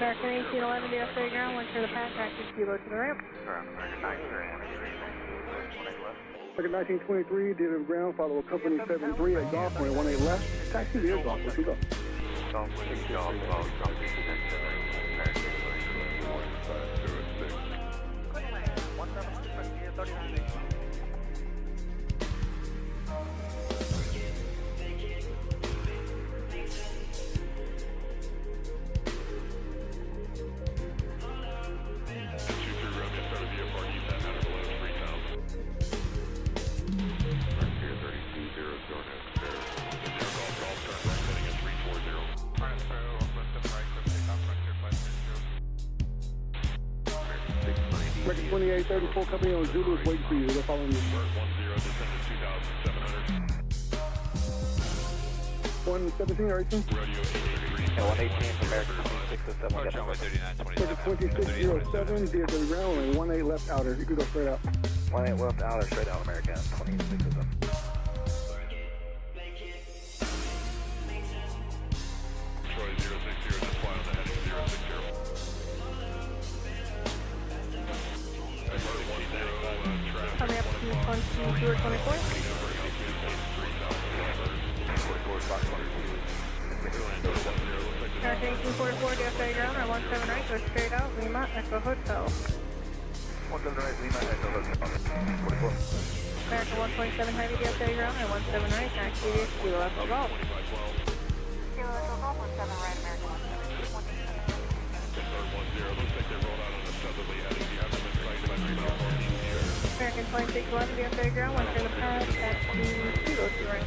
American 1811 DFA ground, went for the pass, active kilo to the ramp. American 1923, did of ground, follow company 73 at golf, runway 18 left, taxi to golf, let's go. Golf, golf, company 2834 company on Zulu is waiting for you. They're following you. 10, descend to 2,700. 117 or 18? Radio 833. 118 from American 607. March runway 3927. 2607, DFW ground, and 18 left outer. You can go straight out. 18 left outer, straight out American 2607. Troy 060, just fly on the heading 060. Coming up to 22 or 24. American 1844 DFA ground, or 17 right, go straight out, Lima, Echo Hotel. 17 right, Lima, Echo Hotel. 44. American 127 heavy DFA ground, or 17 right, taxi to Kilo Echo Golf. Kilo Echo Golf, 17 right, American 127. 10, looks like they rolled out on a southerly heading. Do you have them in sight by 3 miles north? American 2611 DFA ground, went for the pass, taxi Kilo to right.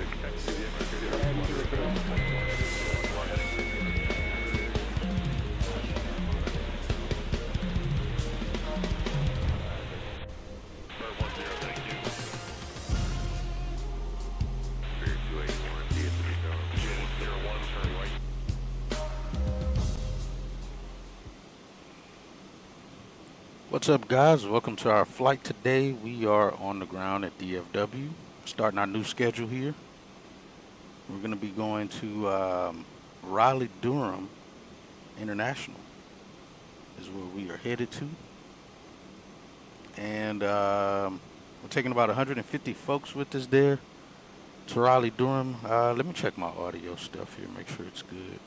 What's up, guys? Welcome to our flight today. We are on the ground at DFW, starting our new schedule here. We're going to be going to Raleigh-Durham International is where we are headed to. And we're taking about 150 folks with us there to Raleigh-Durham. Let me check my audio stuff here, make sure it's good.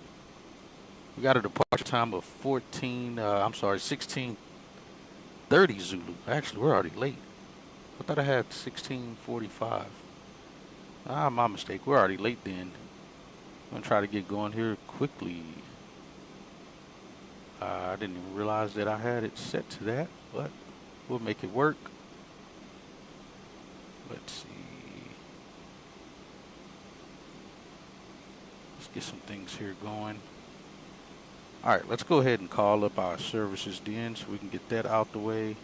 We got a departure time of 16:30 Zulu. Actually, we're already late. I thought I had 16:45. My mistake. We're already late then. I'm going to try to get going here quickly. I didn't even realize that I had it set to that, but we'll make it work. Let's see. Let's get some things here going. All right, let's go ahead and call up our services then so we can get that out the way.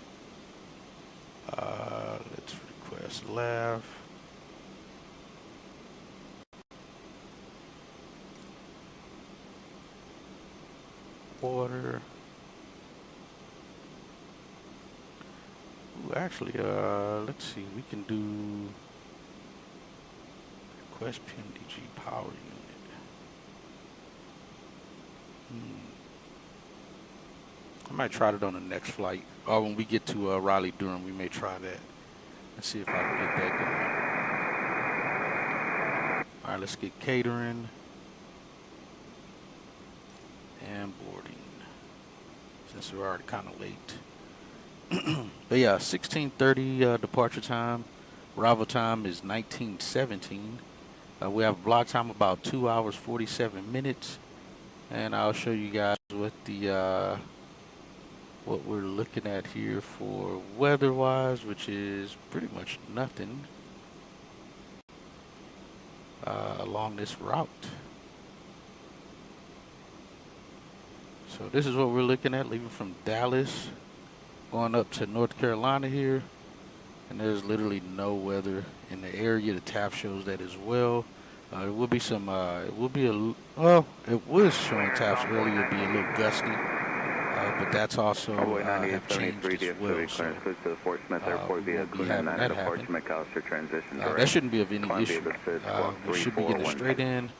Let's request LAV. Order. Ooh, actually, let's see, we can do request PMDG power unit. I might try it on the next flight, or when we get to Raleigh-Durham, we may try that. Let's see if I can get that going. All right, let's get catering and boarding, since we're already kind of late. But yeah, 16:30 departure time. Arrival time is 19:17. We have block time about 2 hours 47 minutes, and I'll show you guys what the what we're looking at here for weather-wise, which is pretty much nothing along this route. So this is what we're looking at, leaving from Dallas, going up to North Carolina here, and there's literally no weather in the area. The TAF shows that as well. It will be some, it will be a, well, it was showing TAFs earlier, it'd be a little gusty. But that's also have changed as well. So, we'll be having that happen. That shouldn't be of any issue. We should be getting straight in.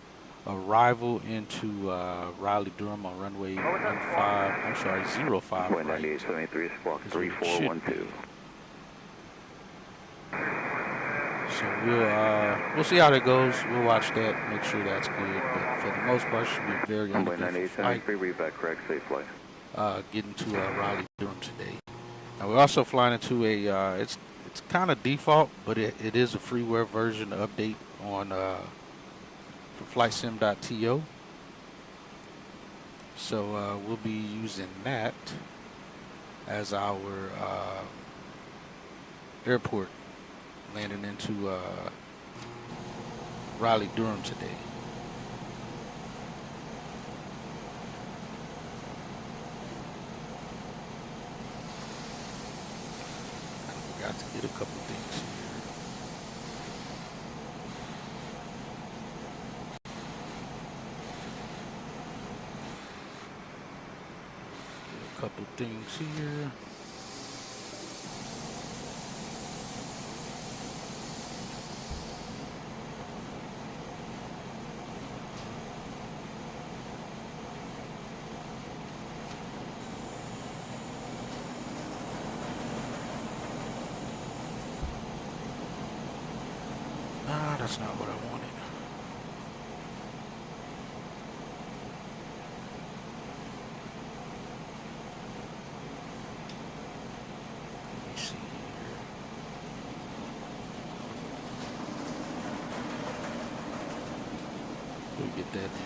arrival into Raleigh-Durham on runway 05 right. 9873 squawk Is what it should 3412. So we'll see how that goes. We'll watch that, make sure that's good. But for the most part, it should be a very Runway uneventful flight. 9873, read back correct, safe flight. Getting to Raleigh-Durham today. Now we're also flying into a it's kind of default, but it is a freeware version update on for flightsim.to. So we'll be using that as our airport landing into Raleigh-Durham today. I forgot to get a couple things here. Get a couple things here. That's not what I wanted. Let me see here. We'll get that in here.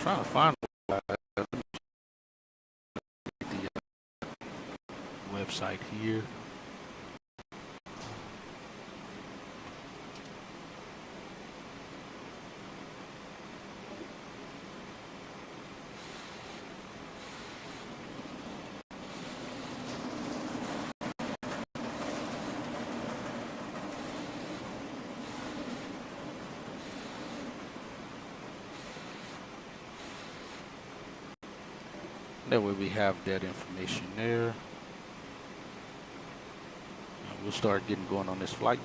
Trying to find the website here. That way we have that information there. And we'll start getting going on this flight.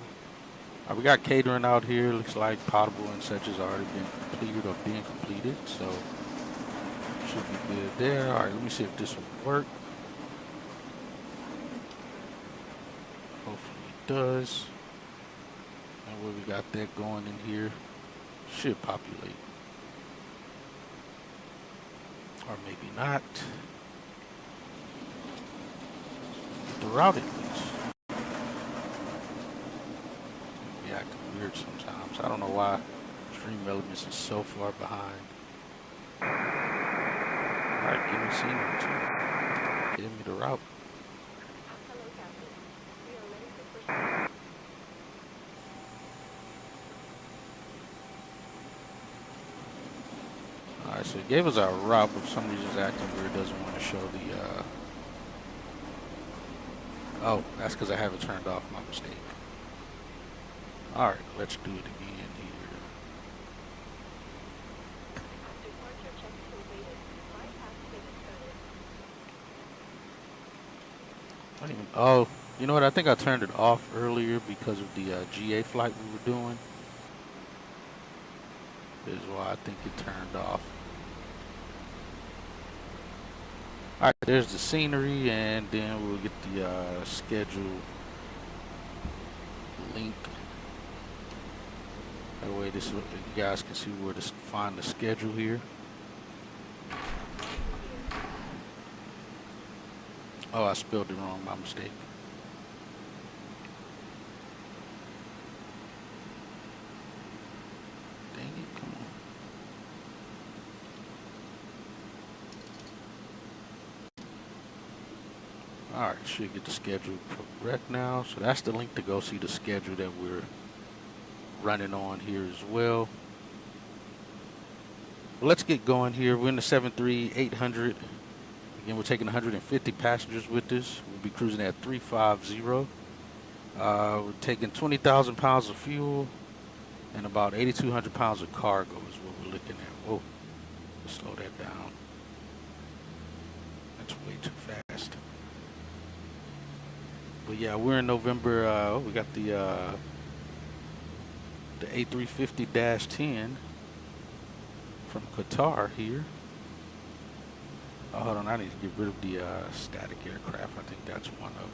We got catering out here. Looks like potable and such has already been completed or being completed. So should be good there. All right, let me see if this will work. Hopefully it does. And where we got that going in here, should populate. Or maybe not. The route at least. Be acting weird sometimes. I don't know why Stream Elements is so far behind. Alright, give me scenery too. Give me the route. Alright, so it gave us our route, but for some reason it's acting weird. It doesn't want to show the, oh, that's because I have it turned off, my mistake. Alright, let's do it again here. I don't even, oh, you know what, I think I turned it off earlier because of the GA flight we were doing. This is why I think it turned off. Alright, there's the scenery, and then we'll get the schedule link. That way this, you guys can see where to find the schedule here. Oh, I spelled it wrong, my mistake. Dang it, come on. Alright, should get the schedule correct now. So that's the link to go see the schedule that we're running on here as well. Let's get going here. We're in the 73800 Again, we're taking 150 passengers with us. We'll be cruising at 350. We're taking 20,000 pounds of fuel and about 8,200 pounds of cargo is what we're looking at. Whoa, let's slow that down. That's way too fast. But yeah, we're in November. We got the A350-10 from Qatar here. Oh, hold on, I need to get rid of the static aircraft. I think that's one of them.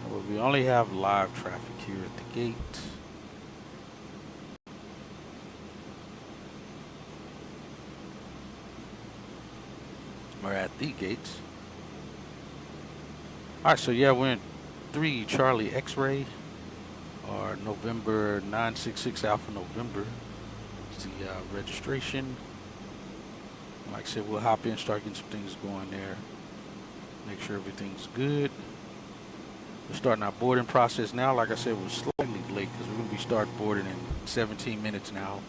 Well, we only have live traffic here at the gate. We're at the gates. Alright, so yeah, we're in 3 Charlie X-Ray, or November 966 Alpha November. It's the registration. Like I said, we'll hop in, start getting some things going there. Make sure everything's good. We're starting our boarding process now. Like I said, we're slightly late because we're going to be start boarding in 17 minutes now,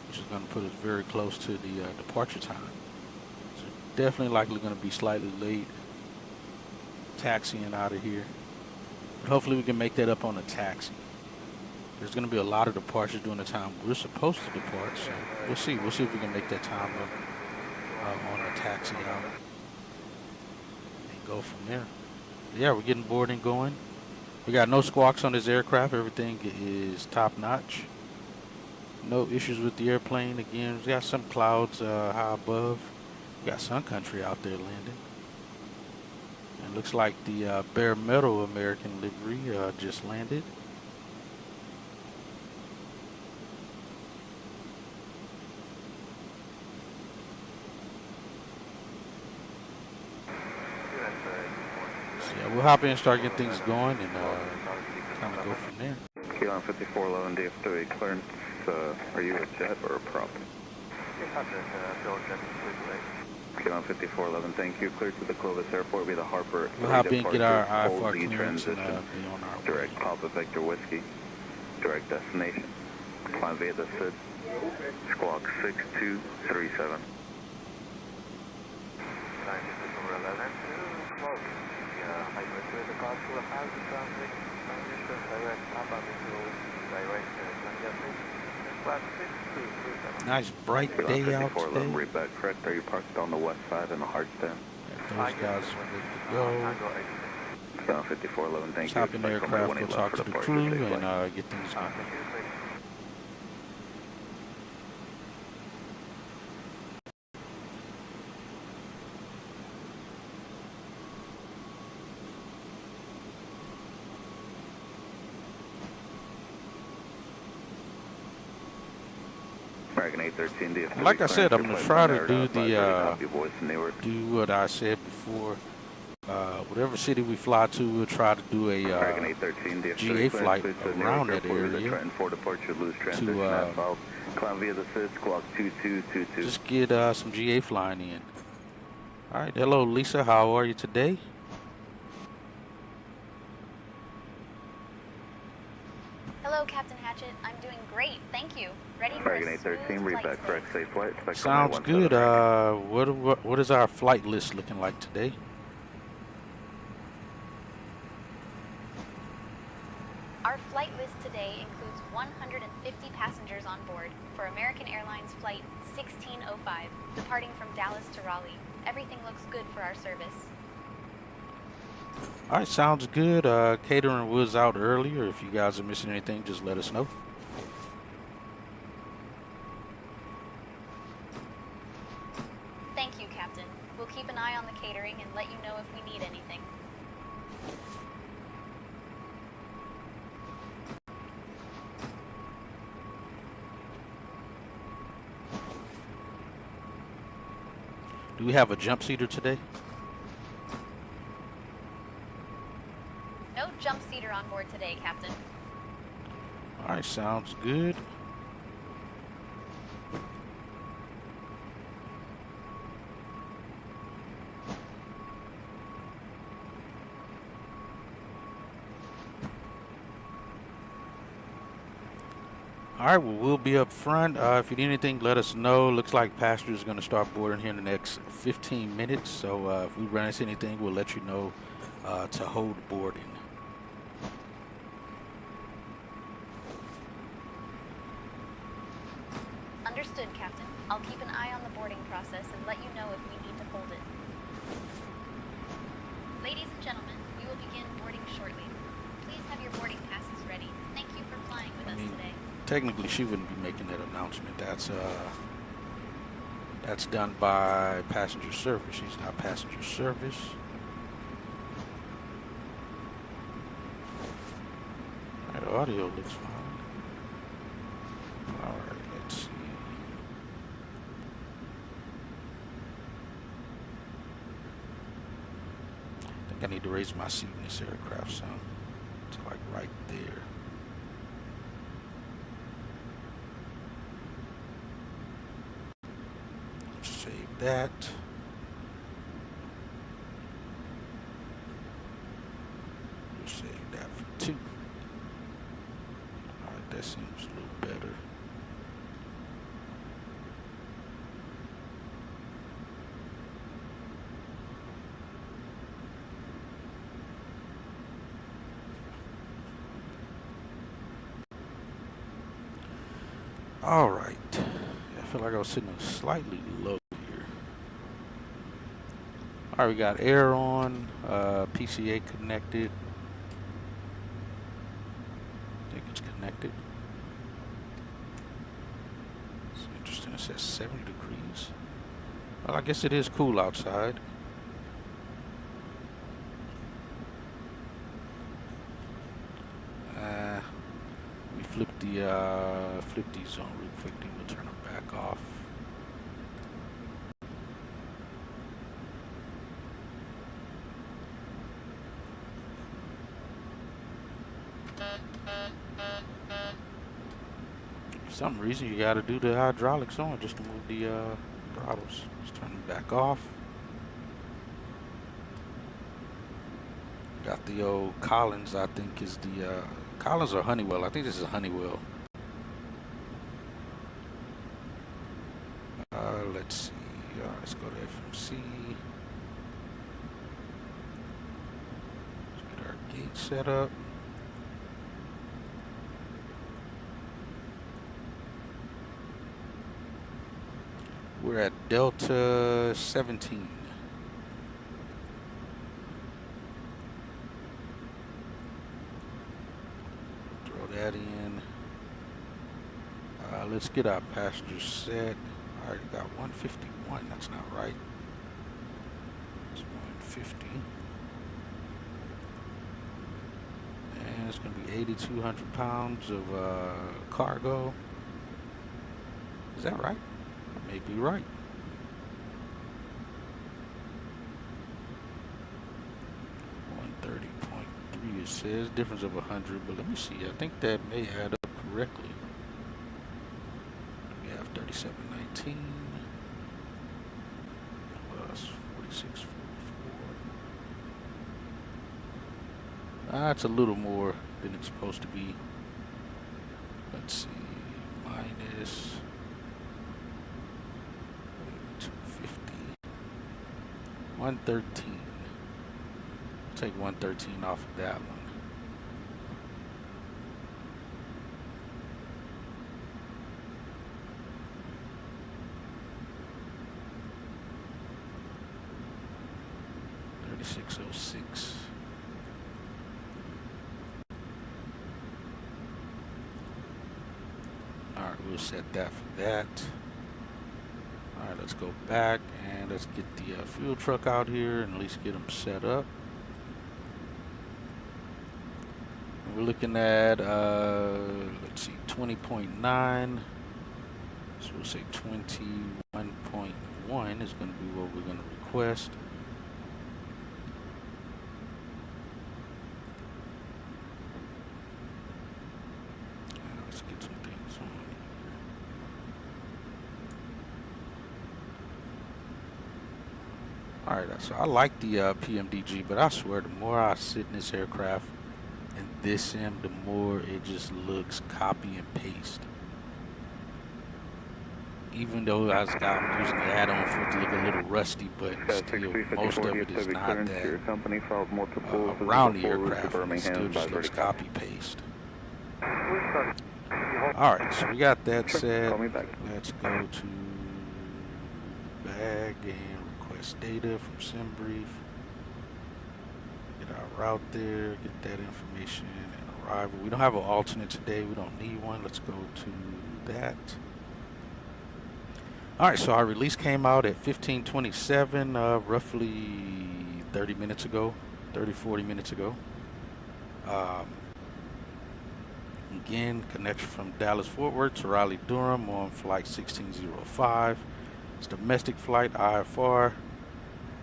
which is going to put us very close to the departure time. So definitely likely going to be slightly late taxiing out of here. But hopefully we can make that up on a taxi. There's going to be a lot of departures during the time we're supposed to depart, so we'll see. We'll see if we can make that time up on a taxi out and go from there. Yeah, we're getting boarding going. We got no squawks on this aircraft. Everything is top notch. No issues with the airplane. Again, we got some clouds high above. We got Sun Country out there landing. And looks like the bare metal American livery just landed. Yeah, we'll hop in and start getting things going and kind of go from there. Kilo 5411 DFW clearance. Are you a jet or a prop? Kilo 5411, thank you. Clear to the Clovis Airport via the Harper. We'll hop in, get our IFR OZ clearance and transition. be on our way. Direct Papa Victor Whiskey. Direct destination. Climb via the SID. Squawk 6237. Nice bright day out today. Read back correct. Are you parked on the west side in the hard stand? Those guys are good to go. 5411, thank Let's you. hop in the aircraft, go talk to the crew, and get things going. Like I said, I'm gonna try to do the do what I said before. Whatever city we fly to, we'll try to do a GA flight around that area to just get some GA flying in. All right, hello Lisa, how are you today? Hello, Captain Hatchet. I'm doing great, thank you. Ready for Dragon a 813, smooth read flight back correct, safe flight. Sounds good. What is our flight list looking like today? Our flight list today includes 150 passengers on board for American Airlines Flight 1605, departing from Dallas to Raleigh. Everything looks good for our service. All right, sounds good. Catering was out earlier. If you guys are missing anything, just let us know. Thank you, Captain. We'll keep an eye on the catering and let you know if we need anything. Do we have a jump seater today? No jump seater on board today, Captain. All right, sounds good. All right, well, we'll be up front. If you need anything, let us know. Looks like passengers are going to start boarding here in the next 15 minutes. So if we run into anything, we'll let you know to hold boarding. Understood, Captain. I'll keep an eye on the boarding process and let you know if we need to hold it. Ladies and gentlemen, we will begin boarding shortly. Please have your boarding passes ready. Thank you for flying with us today. Technically, she wouldn't be making that announcement. That's done by passenger service. She's not passenger service. All right, the audio looks fine. All right, let's see. I think I need to raise my seat in this aircraft some to like right there. Save that. We'll save that for 2. All right, that seems a little better. All right. I feel like I was sitting slightly low here. All right, we got air on, PCA connected. I think it's connected. It's interesting. It says 70 degrees. Well, I guess it is cool outside. We flip these on real quick, then we'll turn them back off. For some reason, you got to do the hydraulics on just to move the throttles. Let's turn them back off. Got the old Collins, I think is the Collins or Honeywell. I think this is Honeywell. Let's see. Let's go to FMC. Let's get our gate set up. We're at Delta 17. Throw that in. Let's get our passengers set. I already got 151. That's not right. It's 150. And it's going to be 8,200 pounds of cargo. Is that right? That may be right. .3 it says. Difference of 100, but let me see. I think that may add up correctly. We have 3719 plus 4644. That's a little more than it's supposed to be. Let's see. Minus 250. 113. Take 113 off of that one. $36.06. All right, we'll set that for that. All right, let's go back and let's get the fuel truck out here and at least get them set up. We're looking at, let's see, 20.9. So we'll say 21.1 is going to be what we're going to request. Let's get some things on here. Alright, so I like the PMDG, but I swear the more I sit in this aircraft, and this sim, the more it just looks copy and paste. even though I'm using the add-on for it to look a little rusty, but still most of it is not that. Around the aircraft, it still just looks copy-paste. Alright, so we got that set. Let's go to bag and request data from SimBrief. Get our route there, get that information and arrival. We don't have an alternate today, we don't need one. Let's go to that. Alright, so our release came out at 15:27, roughly 30 minutes ago, 40 minutes ago. Again, connection from Dallas-Fort Worth to Raleigh-Durham on flight 1605. It's domestic flight, IFR.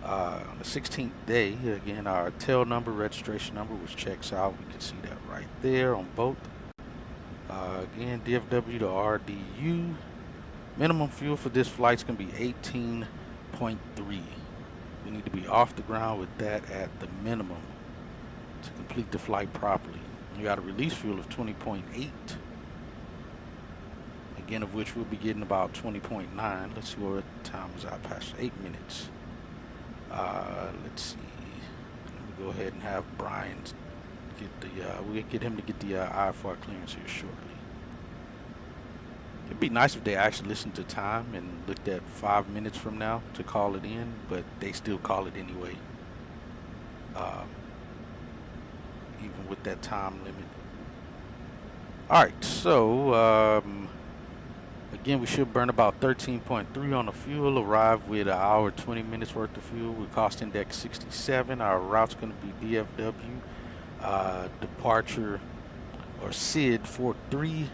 On the 16th day, again, our tail number, registration number, which checks out. We can see that right there on both. Again, DFW to RDU. Minimum fuel for this flight is going to be 18.3. We need to be off the ground with that at the minimum to complete the flight properly. We got a release fuel of 20.8. Again, of which we'll be getting about 20.9. Let's see what time is out past 8 minutes. Let's see. Let me go ahead and have Brian get the, we'll get him to get the IFR clearance here shortly. It'd be nice if they actually listened to time and looked at 5 minutes from now to call it in, but they still call it anyway. Even with that time limit. Alright, so again, we should burn about 13.3 on the fuel, arrive with an hour 20 minutes worth of fuel with cost index 67. Our route's going to be DFW, departure or SID Fork 3,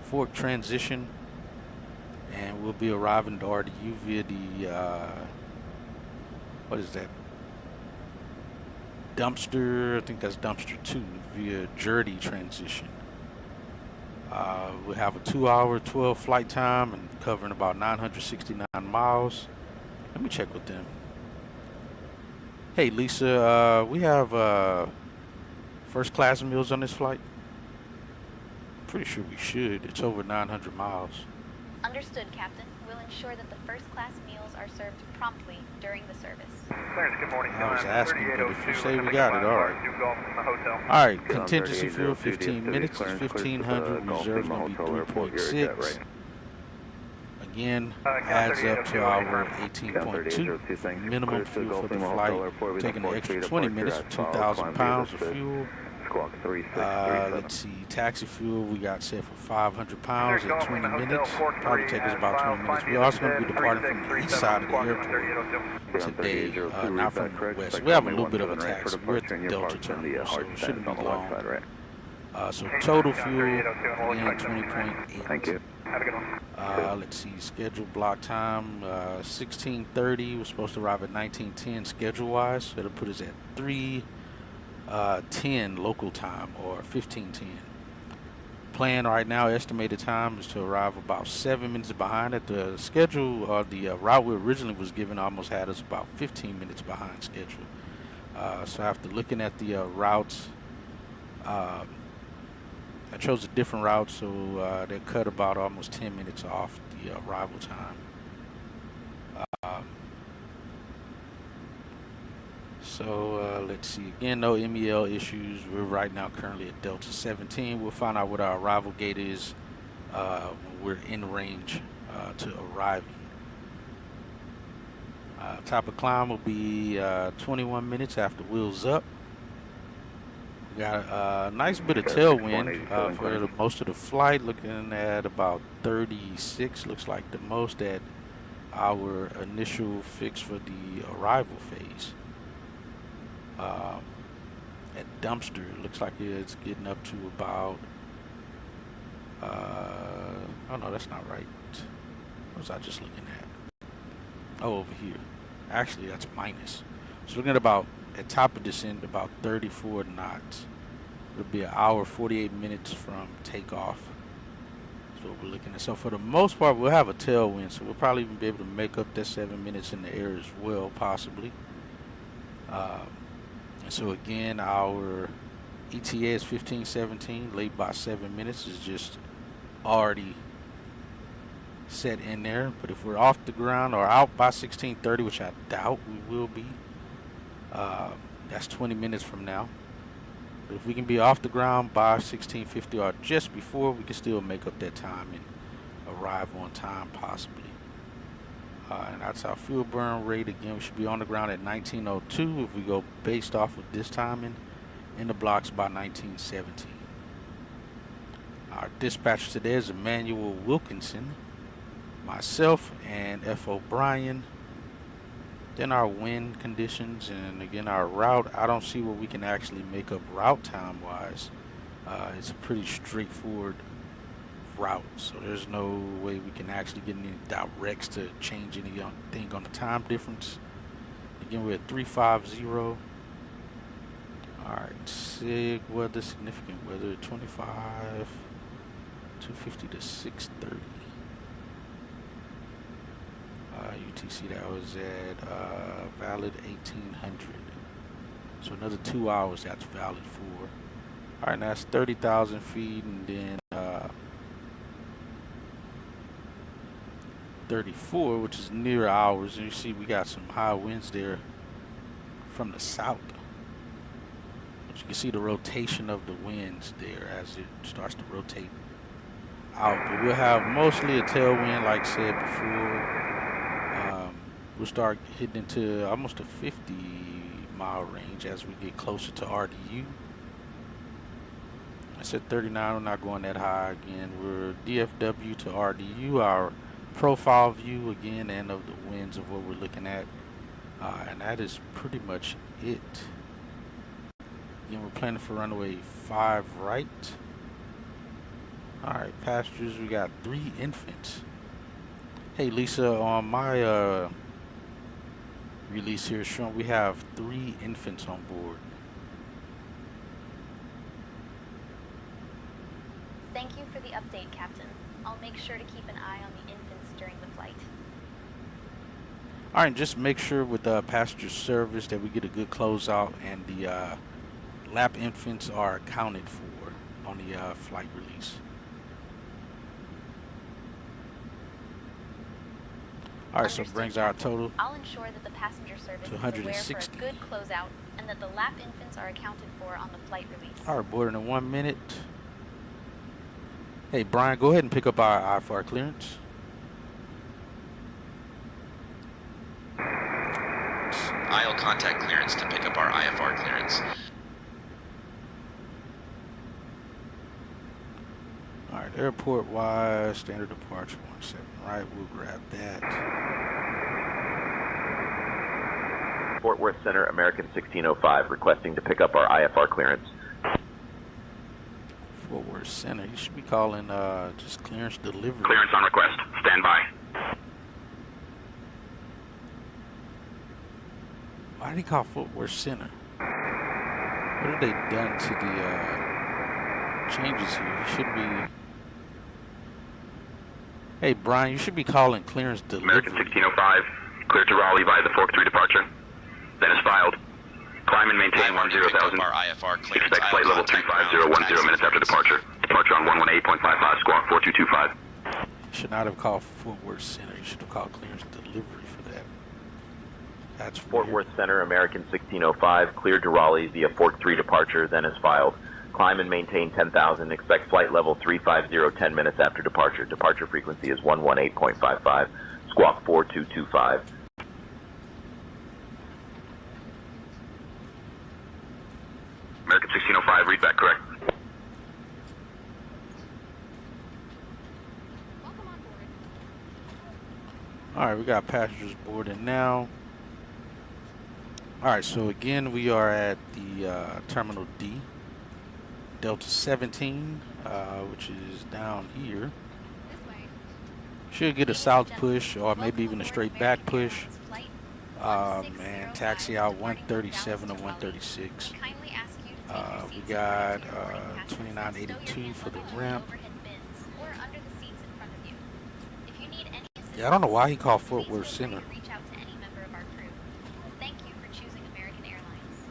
Fork transition, and we'll be arriving to RDU via the what is that? Dumpster, I think that's Dumpster 2 via Jerdy transition. We'll have a 2-hour 12 flight time and covering about 969 miles. Let me check with them. Hey Lisa, we have first class meals on this flight? Pretty sure we should. It's over 900 miles. Understood, Captain. We'll ensure that the first class meals are served promptly during the service. Good morning. I was asking, but if you say we got it, alright. Alright, contingency fuel 15 minutes, 1500, reserve's going to be 3.6. Again, adds up to our 18.2. Minimum fuel for the flight, taking an extra 20 minutes, 2,000 pounds of fuel. Let's see, taxi fuel we got set for 500 pounds at 20 minutes. Probably take us about 20 minutes. We're also going to be departing from the east side of the airport today, not from the west. We have a little bit of a taxi. We're at the Delta terminal, so it shouldn't be long. So total fuel, again, 20.8. Thank you. Let's see, scheduled block time, 16:30. We're supposed to arrive at 19:10 schedule-wise. So it'll put us at 3:10 local time, or 15:10. Plan right now, estimated time is to arrive about 7 minutes behind. At the schedule, or the route we originally was given almost had us about 15 minutes behind schedule. So after looking at the routes, I chose a different route, so they cut about almost 10 minutes off the arrival time. So let's see, again, no MEL issues. We're right now currently at Delta 17. We'll find out what our arrival gate is when we're in range to arriving. Top of climb will be 21 minutes after wheels up. We got a nice bit of tailwind for most of the flight, looking at about 36, looks like the most at our initial fix for the arrival phase. At Dumpster, it looks like it's getting up to about, oh no, that's not right. What was I just looking at? Oh, over here. Actually, that's minus. So looking at about, at top of descent, about 34 knots. It'll be an hour, 48 minutes from takeoff. That's what we're looking at. So for the most part, we'll have a tailwind, so we'll probably even be able to make up that 7 minutes in the air as well, possibly. And so again, our ETA is 15:17, late by 7 minutes, is just already set in there. But if we're off the ground or out by 16:30, which I doubt we will be, that's 20 minutes from now. But if we can be off the ground by 16:50 or just before, we can still make up that time and arrive on time possibly. And that's our fuel burn rate. Again, we should be on the ground at 19:02 if we go based off of this timing, in the blocks by 19:17. Our dispatcher today is Emmanuel Wilkinson, myself, and F. O'Brien. Then our wind conditions, and again our route. I don't see where we can actually make up route time wise. It's a pretty straightforward route, so there's no way we can actually get any directs to change anything on the time difference. Again, we're at 350. Alright, SIG weather, significant weather, 25, 250 to 630. UTC, that was at valid 1800. So another 2 hours that's valid for. Alright, now that's 30,000 feet, and then 34, which is near ours. And you see we got some high winds there from the south. But you can see the rotation of the winds there as it starts to rotate out. But we'll have mostly a tailwind, like I said before. We'll start hitting into almost a 50-mile range as we get closer to RDU. I said 39, we're not going that high again. We're DFW to RDU, our profile view again, and of the winds of what we're looking at. And that is pretty much it. Again, we're planning for runway 5 right. Alright, passengers, we got 3 infants. Hey Lisa, on my release here showing we have 3 infants on board. Thank you for the update, Captain. I'll make sure to keep an eye on the infants during the flight. Alright, just make sure with passenger service that we get a good closeout and the lap infants are accounted for on the flight release. Alright, so it brings our total I'll ensure that the passenger service to is aware 160. for a good closeout and that the lap infants are accounted for on the flight release. Alright, boarding in 1 minute. Hey Brian, go ahead and pick up our IFR clearance. I'll contact clearance to pick up our IFR clearance. Alright, airport wise, standard departure 17, right? We'll grab that. Fort Worth Center, American 1605, requesting to pick up our IFR clearance. Fort Worth Center, you should be calling just clearance delivery. Clearance on request. Stand by. Why did he call Fort Worth Center? What have they done to the changes here? You should be. Hey Brian, you should be calling clearance delivery. American 1605, cleared to Raleigh via the Fork 3 departure. Then is filed. Climb and maintain 10,000. Our IFR clearance. Expect flight level 35010 minutes after departure. Departure on 118.55, squawk 4225. You should not have called Fort Worth Center. You should have called clearance delivery for that. That's Fort weird. Worth Center, American 1605, cleared to Raleigh via Fork 3 departure, then is filed. Climb and maintain 10,000. Expect flight level 350 10 minutes after departure. Departure frequency is 118.55, squawk 4225. American 1605, read back correct. Welcome on board. Alright, we got passengers boarding now. Alright, so again we are at the Terminal D. Delta 17, which is down here. Should get a south push or maybe even a straight back push. Man, taxi out 137 or 136. We got 2982 for the ramp. Yeah, I don't know why he called Fort Worth Center.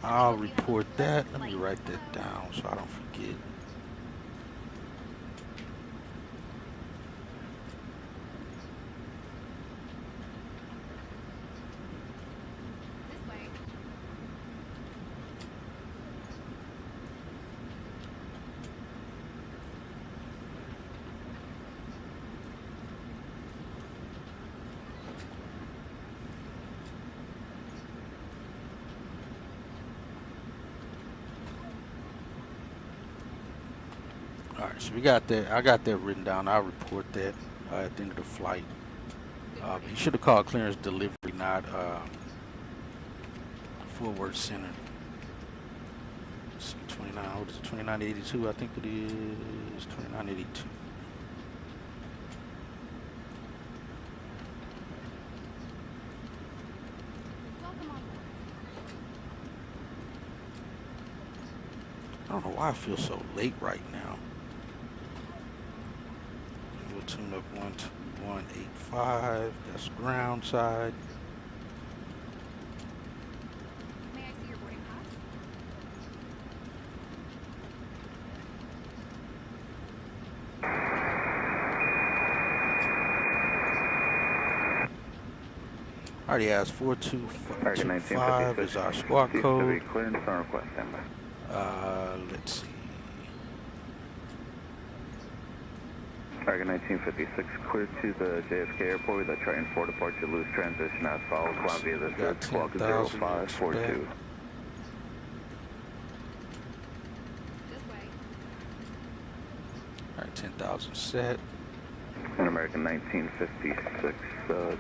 I'll report that. Let me write that down so I don't forget. Alright, so we got that. I got that written down. I'll report that at the end of the flight. He should have called clearance delivery, not forward center. Let's see, 29. What is it? 2982. I think it is 2982. I don't know why I feel so late right now. We'll tune up 12185. That's ground side. May I see your boarding pass? Already has 4225 is our squawk code. Clearance on request, standby. Let's see. Target 1956, clear to the JFK airport with a Triton 4 departure, loose transition as follows, climb via the Got squawk 0542. This way. Alright, 10,000 set. And American 1956,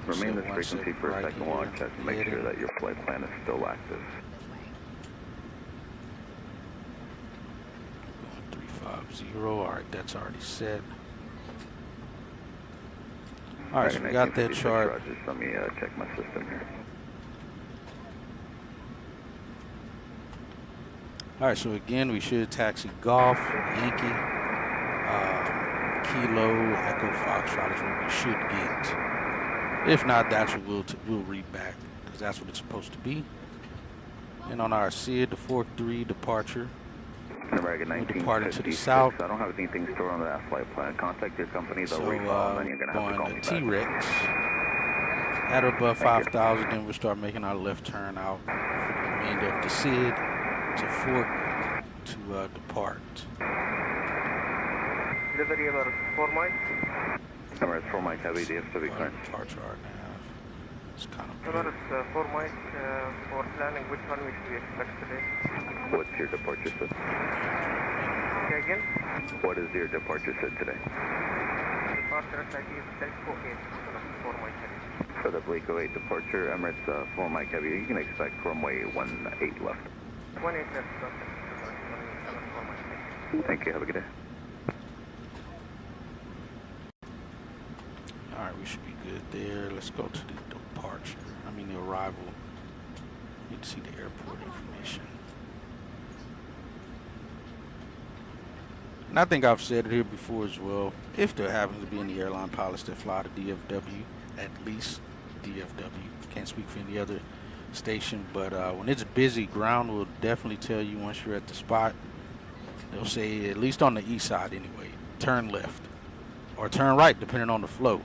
remain this frequency for a second while I check to make sure that your flight plan is still active. This way. Going 350. Alright, that's already set. Alright, so we got that chart. Roger, let me check my system here. Alright, so again, we should taxi Golf, Yankee, Kilo, Echo, Foxtrot is what we should get. If not, that's what we'll read back, because that's what it's supposed to be. And on our SID, the 4-3 departure, American we're departing to the south. I don't have anything stored on that flight plan. Contact your company, they'll So refund, and you're going to have to call going me to back. T-Rex. At or above 5,000, then we'll start making our left turn out for the remainder of the SID to Fort to depart. Delivery about 4 miles. Emirates 4 Mike Heavy, DFW clearance. Departure RNAV. It's kind of Emirates 4 miles for planning. Which one we should expect today? What's your departure set? Okay, again? What is your departure set today? Departure SID is 1048, 4 miles. For the Bleak 08 departure, Emirates 4 Mike Heavy, you can expect runway 18 left. 18 left, Thank you, have a good day. Alright, we should be good there. Let's go to the departure. I mean the arrival. Need to see the airport information. And I think I've said it here before as well. If there happens to be any airline pilots that fly to DFW, at least DFW. Can't speak for any other station, but when it's busy, ground will definitely tell you once you're at the spot. They'll say, at least on the east side anyway, turn left or turn right depending on the flow.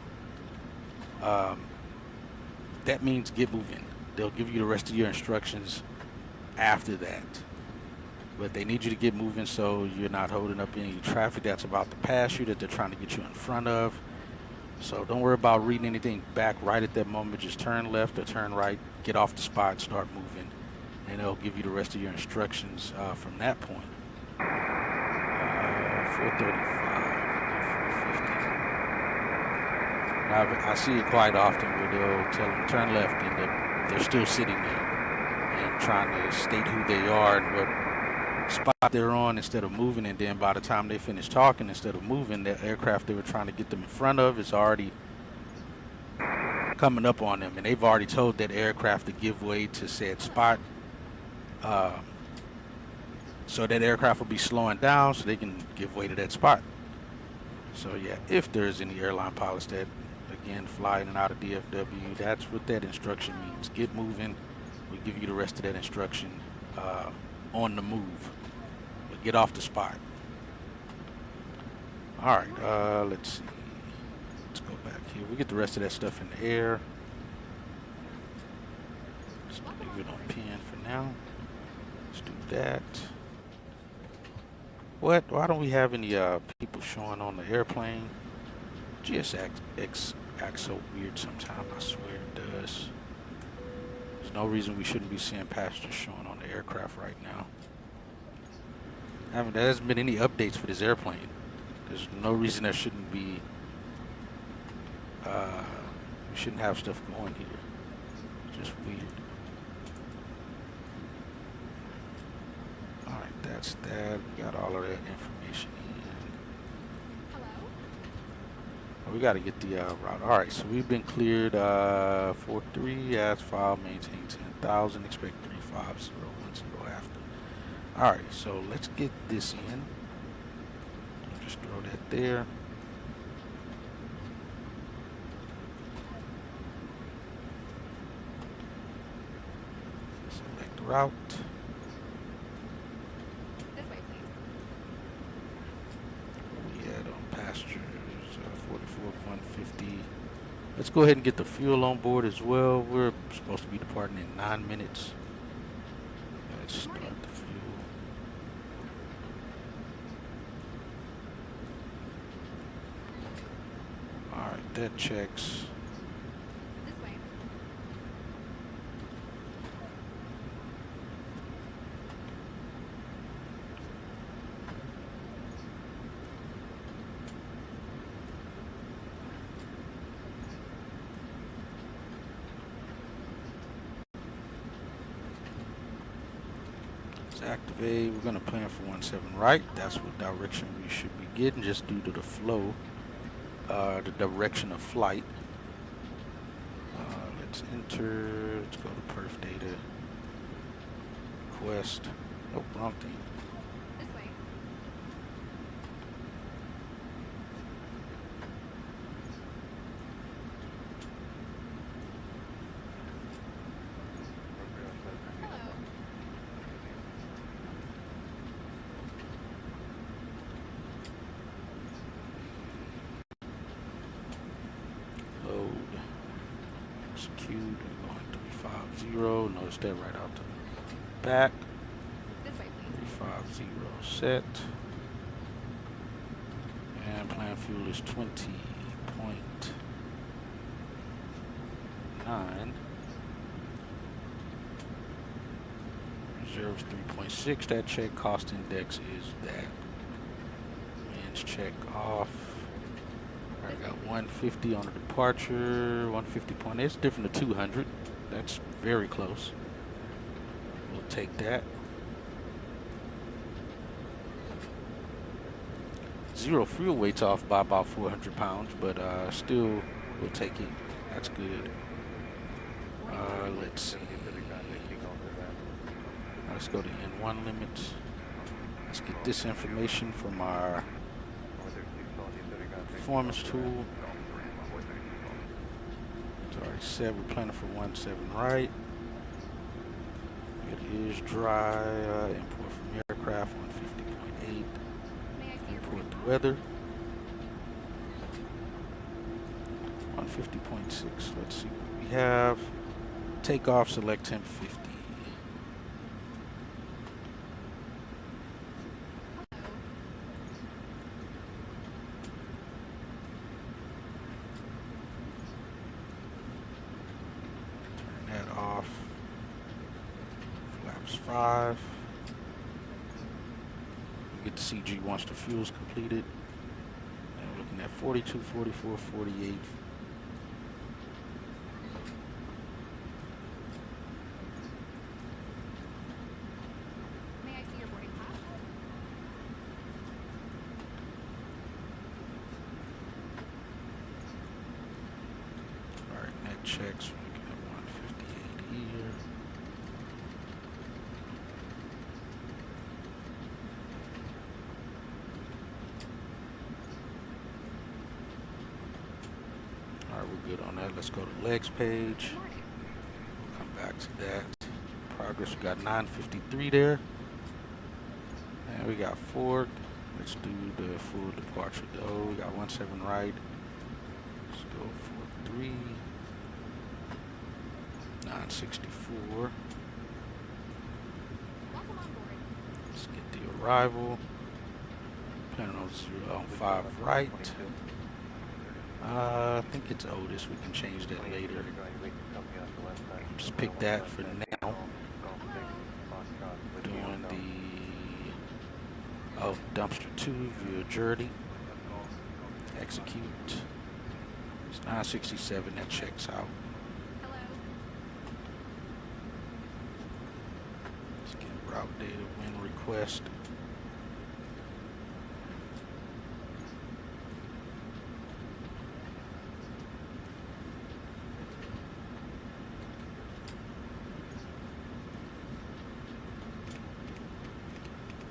That means get moving. They'll give you the rest of your instructions after that, but they need you to get moving so you're not holding up any traffic that's about to pass you that they're trying to get you in front of. So don't worry about reading anything back right at that moment. Just turn left or turn right, get off the spot, start moving, and they'll give you the rest of your instructions from that point. 435, 450. I see it quite often where they'll tell them turn left and they're still sitting there and trying to state who they are and what spot they're on instead of moving, and then by the time they finish talking, instead of moving, the aircraft they were trying to get them in front of is already coming up on them, and they've already told that aircraft to give way to said spot. So that aircraft will be slowing down so they can give way to that spot. So yeah, if there's any airline pilots that again fly in and out of DFW, that's what that instruction means. Get moving. We give you the rest of that instruction on the move. But get off the spot. Alright, let's see. Let's go back here. We get the rest of that stuff in the air. Just leave it on pin for now. Let's do that. What? Why don't we have any people showing on the airplane? GSX acts so weird sometimes, I swear it does. There's no reason we shouldn't be seeing passengers showing on the aircraft right now. There hasn't been any updates for this airplane. There's no reason there shouldn't be. We shouldn't have stuff going here. It's just weird. All right, that's that. We got all of that information in. Hello? We got to get the route. All right, so we've been cleared 43 as filed, maintain 10,000, expect 35010 after. All right, so let's get this in. Just throw that there. Select route. This way, please. We had on pastures 44 150. Let's go ahead and get the fuel on board as well. We're supposed to be departing in 9 minutes. Let's start the fuel. Alright, that checks. This way. Let's activate. We're going to plan for 17 right. That's what direction we should be getting just due to the flow. The direction of flight. Let's enter. Let's go to perf data. Request. Nope, wrong thing. This way. Hello. Load. Execute. We're going 350. Notice that right out the back. This way, please. 350 set. And plan fuel is 20.9. Reserves 3.6. That check. Cost index is that. Winds check off. I got 150 on the departure. 150.8. It's different to 200. That's very close. We'll take that. Zero fuel weight's off by about 400 pounds, but still, we'll take it. That's good. Let's see. Let's go to N1 limits. Let's get this information from our performance tool. It's already said we're planning for 17 right. It is dry. Import from aircraft 150.8. May I see your Import the weather. 150.6. Let's see what we have. Takeoff, select temp 50. Turn that off. Flaps 5. We get the CG once the fuel's completed. And we're looking at 42, 44, 48. May I see your boarding pass? Alright, net checks. We're looking at 158 here. Alright, we're good on that. Let's go to legs page. We'll come back to that. Progress, we got 953 there. And we got fork. Let's do the full departure though. We got 17 right. Let's go for 3. 964. Welcome on board. Let's get the arrival. Planning on 5 right. I think it's Otis. We can change that later. Just pick that for now. Doing the dumpster 2 via Journey. Execute. It's 967. That checks out. Hello. Let's get route data, win request.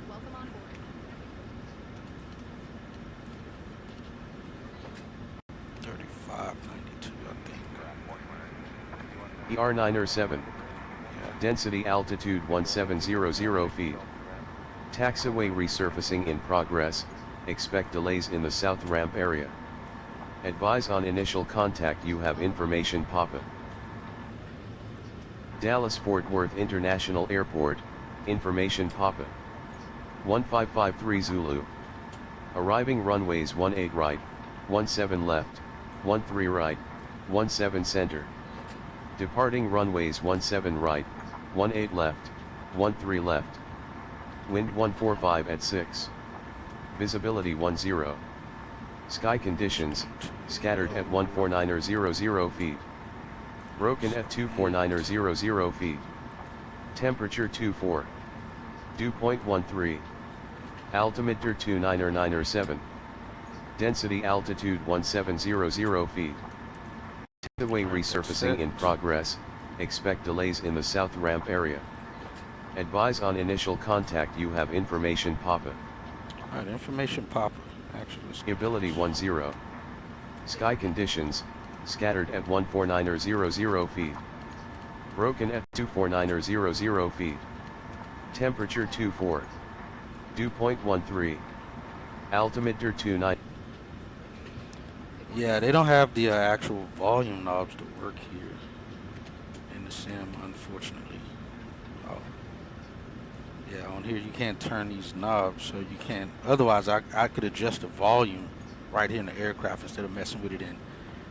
Welcome on board. $35.92, I think. ER907. Density altitude 1700 feet. Taxiway resurfacing in progress, expect delays in the south ramp area. Advise on initial contact you have information Papa. Dallas-Fort Worth International Airport, information Papa. 1553 Zulu. Arriving runways 18 right, 17 left, 13 right, 17 center. Departing runways 17 right, 18 left, 13 left. Wind 145 at 6. Visibility 10. Sky conditions, scattered at 14900 feet. Broken at 24900 feet. Temperature 24. Dew point 13. Altimeter 2997. Density altitude 1700 feet. Taxiway resurfacing in progress, expect delays in the south ramp area. Advise on initial contact you have information Papa. Alright, information Papa. Actually, let's get Ability 10. Sky conditions, scattered at 14900 feet. Broken at 24900 feet. Temperature 24. Dew point 13. Altimeter 29. Yeah, they don't have the actual volume knobs to work here in the sim, unfortunately. Oh. Yeah, on here you can't turn these knobs, so you can't. Otherwise, I could adjust the volume right here in the aircraft instead of messing with it in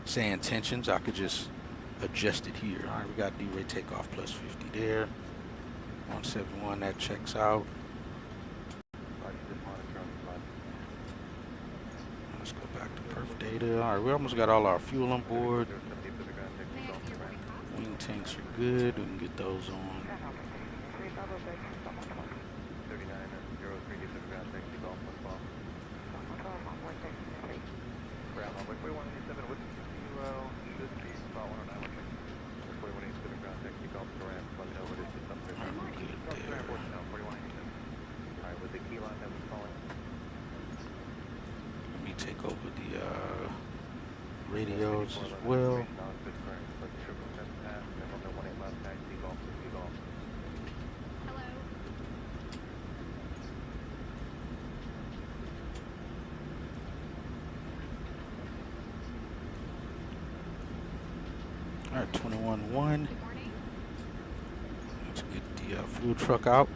saying tensions. I could just adjust it here. All right, we got D-rate takeoff plus 50 there. 171, that checks out. Let's go back to perf data. All right, we almost got all our fuel on board. May I see your boarding pass? Wing tanks are good. We can get those on. Let me take over the radios as well. Hello. All right, 21-1. Good morning. Let's get the fuel truck out.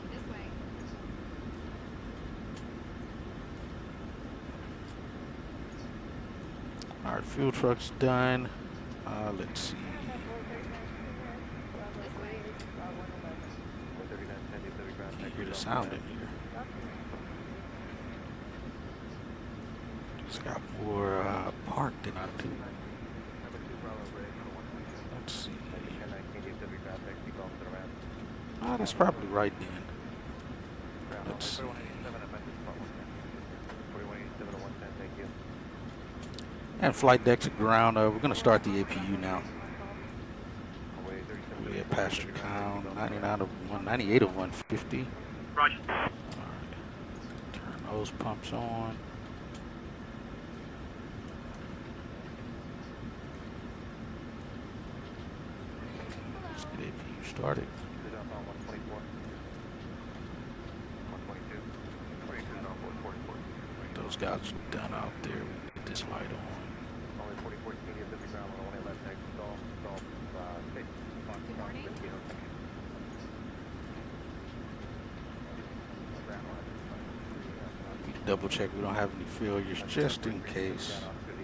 This way. All right, fuel truck's done. Let's see. This way. Can't hear the sound in here. It's got more park than I do. Let's see. Ah, that's probably right then. Let's see. And flight decks at ground. We're going to start the APU now. We have passenger count 99 of 198 of 150. Roger. All right. Turn those pumps on. Let's get APU started. Those guys are done out there. We get this light on. Good morning. We double check we don't have any failures just in case. Good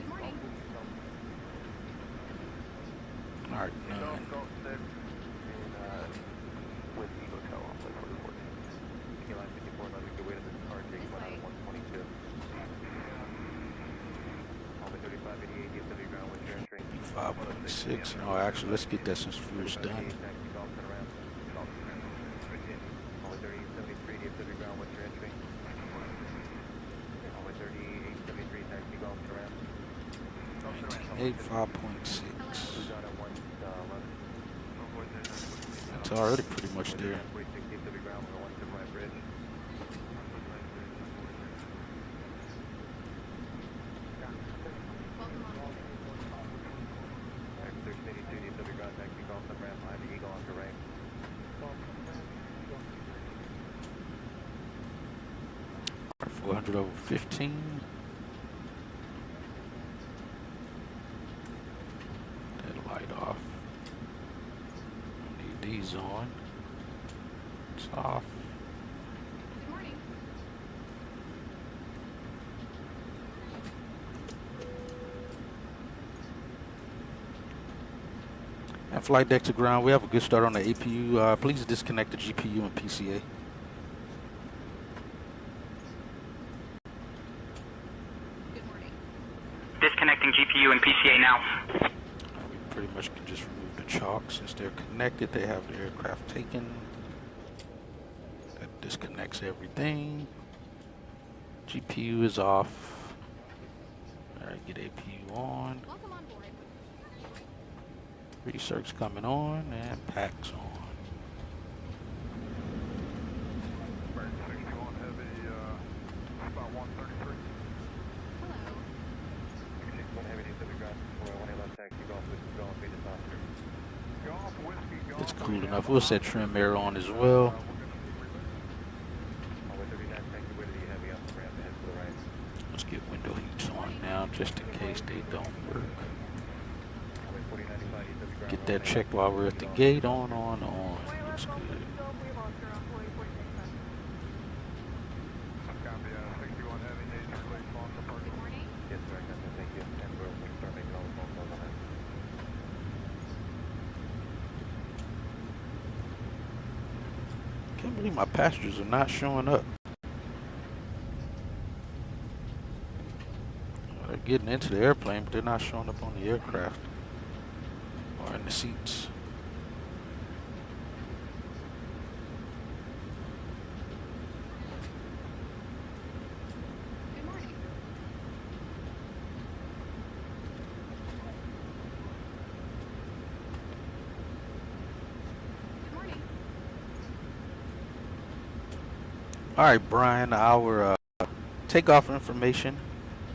morning. All right, none. 5.6. Oh, actually, let's get that since we was done. Eight 5.6. It's already pretty much there. Alright, 400 over 15. That light off. Need these on. It's off. Good morning. And flight deck to ground. We have a good start on the APU. Please disconnect the GPU and PCA. Good morning. Disconnecting GPU and PCA now. We pretty much can just remove the chalk since they're connected. They have the aircraft taken. That disconnects everything. GPU is off. Alright, get APU on. Welcome on board. Research coming on and packs on. It's cool enough. We'll set trim air on as well. Let's get window heats on now just in case they don't work. Get that checked while we're at the gate. On. Looks good. Good morning. Can't believe my passengers are not showing up. Well, they're getting into the airplane, but they're not showing up on the aircraft or in the seats. Good morning. Good morning. All right, Brian, our takeoff information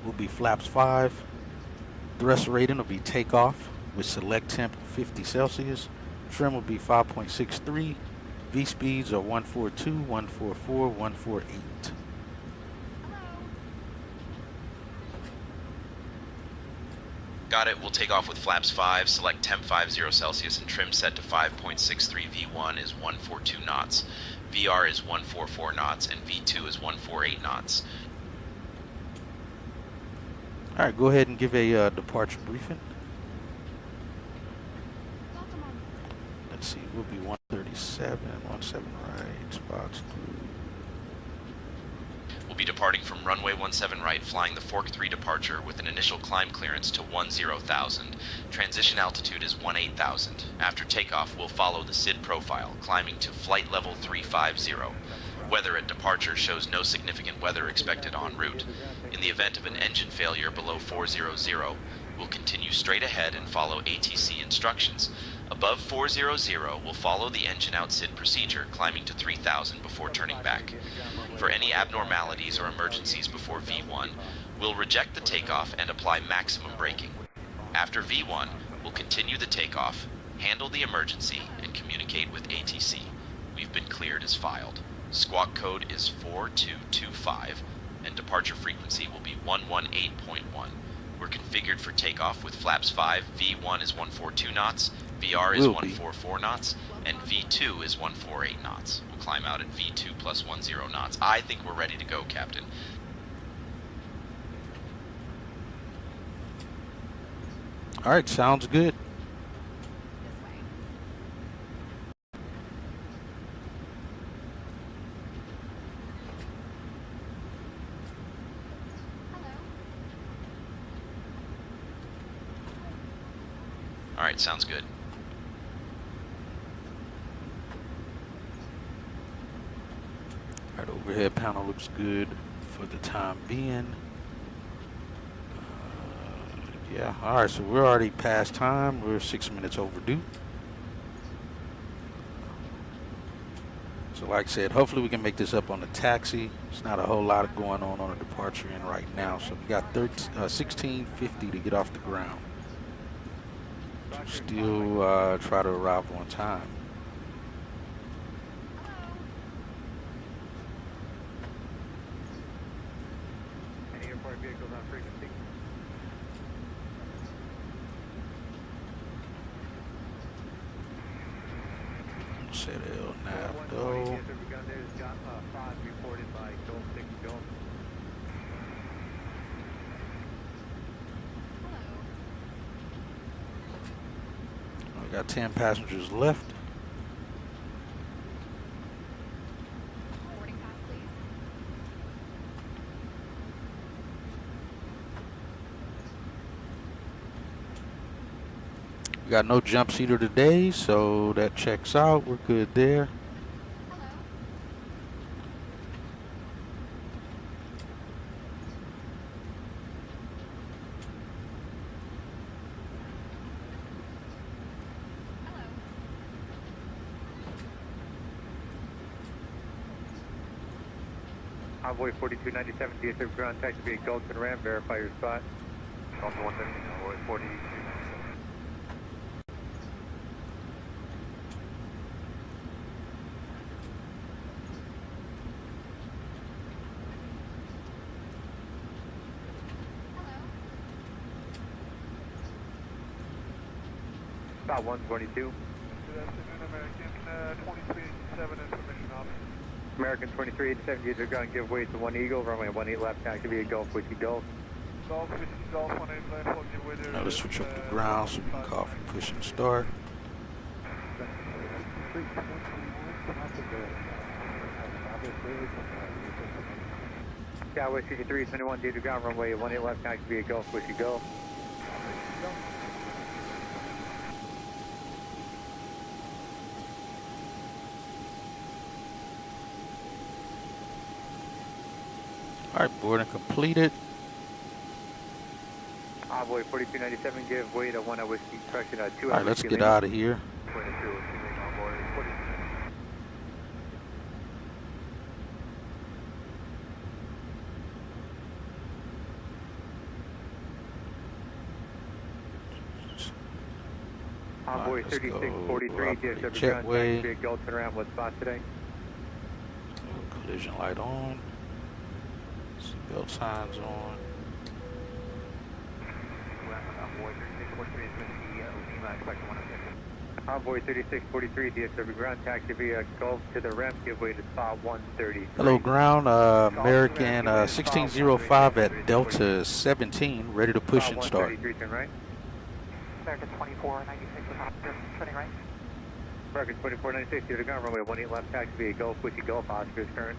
will be flaps 5. Thrust rating will be takeoff with select temp 50 Celsius. Trim will be 5.63. V speeds are 142, 144, 148. Got it. We'll take off with flaps 5, select temp 50 Celsius, and trim set to 5.63. V1 is 142 knots. VR is 144 knots, and V2 is 148 knots. All right, go ahead and give a departure briefing. Welcome on. Let's see, we'll be 137, 17 right, spots through. We'll be departing from runway 17 right, flying the Fork 3 departure with an initial climb clearance to 10,000. Transition altitude is 18,000. After takeoff, we'll follow the SID profile, climbing to flight level 350. Weather at departure shows no significant weather expected en route. In the event of an engine failure below 400, we'll continue straight ahead and follow ATC instructions. Above 400, we'll follow the engine out SID procedure, climbing to 3,000 before turning back. For any abnormalities or emergencies before V1, we'll reject the takeoff and apply maximum braking. After V1, we'll continue the takeoff, handle the emergency, and communicate with ATC. We've been cleared as filed. Squawk code is 4225, and departure frequency will be 118.1. We're configured for takeoff with flaps 5, V1 is 142 knots, VR is 144 knots, and V2 is 148 knots. We'll climb out at V2 plus 10 knots. I think we're ready to go, Captain. All right, sounds good. This way. Hello. Alright, sounds good. Alright, overhead panel looks good for the time being. Yeah, alright, so we're already past time. We're 6 minutes overdue. So like I said, hopefully we can make this up on the taxi. It's not a whole lot going on a departure end right now. So we got 1650 to get off the ground. Still try to arrive on time. Any airport vehicles on frequency? Set L nav though. Reported by Golf 6 Golf. We got 10 passengers left. Boarding pass, please. We got no jump seater today, so that checks out. We're good there. Hello. Hello. Envoy 4297, DSW ground taxi via Gulf and Ram, verify your spot. Also 113, Envoy 42. Spot 122. Good afternoon, American 2387 information officer. American 2387, DSW ground, give way to 1 Eagle, runway 18 left, taxi via Gulf, Whiskey Gulf. Golf, Whiskey Golf, 18 left, hold your way there. Now let's switch up the ground so we can coffee, push and start. Southwest 6321, DSW ground, runway 18 left, taxi via Gulf, Whiskey Gulf. Alright, boarding completed. Envoy 4297, give way to 1 Whiskey, correction, 2 Alright, let's get out of here. Envoy Alright, let's go 3643, operate DSW ground, jetway. taxi via Gulf and Ram, what spot today? Collision light on. Seatbelt signs on. Envoy 3643, DSW ground, taxi via Gulf to the ramp, give way to spot 130. Hello ground, American 1605 at Delta 17, ready to push and start. Right. American 2496 with Oscar, turning right. American 2496, to the ground, runway 18 left, taxi via Gulf, Whiskey Gulf, Oscar's current.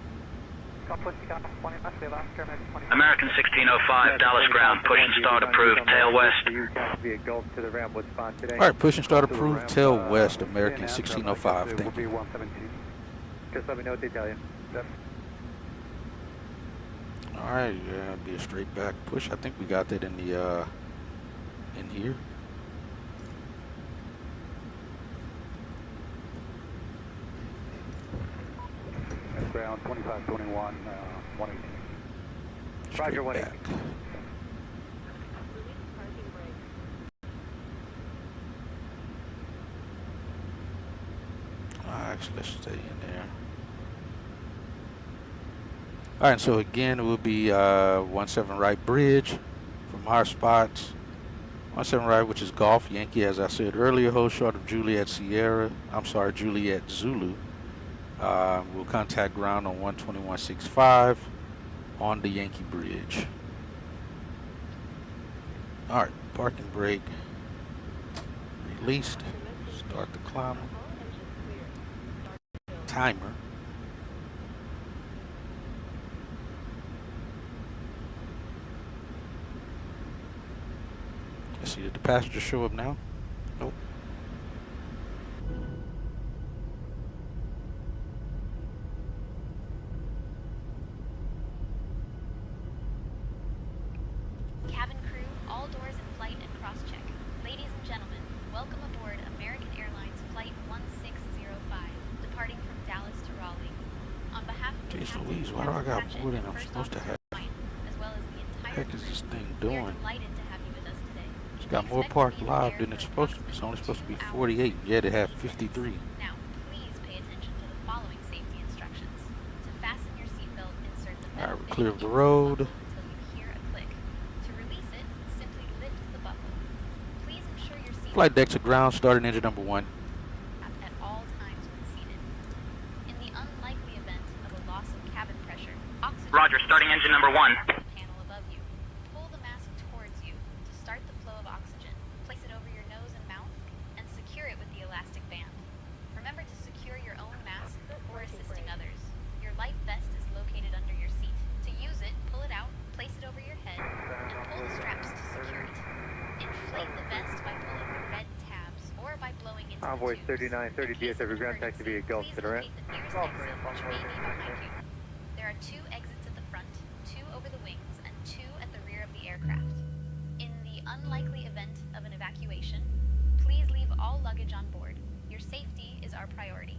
Gulf Whiskey Golf, 20 left, we have Oscar, American 24. American 1605, Dallas ground, push and start approved, tail west. Taxi via Gulf to the ramp, what spot today? Alright, push and start approved, tail west, American 1605, thank you. Just let me know what they tell you. Yep. Alright, yeah, be a straight back push. I think we got that in the in here. Ground 2521, 118. Straight Roger, 180. back. Actually, let's stay in there. Alright, so again, we'll be 17 right bridge from our spots. 17 right, which is Golf Yankee, as I said earlier, hold short of Juliet Sierra. I'm sorry, Juliet Zulu. We'll contact ground on 121.65 on the Yankee Bridge. Alright, parking brake released. Start the climber. Timer. Let's see, did the passenger show up now? Nope. Ladies and gentlemen, welcome aboard American Airlines Flight 1605, departing from Dallas to Raleigh. On behalf of the Jeez captain, Louise, why do I got captain, more than and I'm first supposed to officer have? Ryan, as well as the entire Heck is crew, this thing we are doing? delighted to have you with us today. It's We got more expect to parked be in the live air than for it's supposed to be. It's only approximately supposed to be 2 hours 48, and yet it had 50 minutes. 53. Now, please pay attention to the following safety instructions. To fasten your seatbelt, insert the Alright, metal we're fitting clear of into the the road. buckle until you hear a click. To release it, simply lift the buckle. Please ensure your seat Flight deck to ground, starting engine number 1. at all times when seated. In the unlikely event of a loss of cabin pressure, oxygen Roger, starting engine number 1. panel above you. Pull the mask towards you to start the flow of oxygen. Place it over your nose and mouth and secure it with the elastic band. Remember to secure your own mask before assisting others. Your life vest is located under your seat. To use it, pull it out, place it over your head, and pull the straps to secure it. Inflate the vest by pulling the red tabs or by blowing into Envoy the tubes. 3930 In case of DFW an ground taxi emergency, via Gulf please to the ramp. locate the nearest exit, which may be behind you. There are 2 exits at the front, 2 over the wings, and 2 at the rear of the aircraft. In the unlikely event of an evacuation, please leave all luggage on board. Your safety is our priority.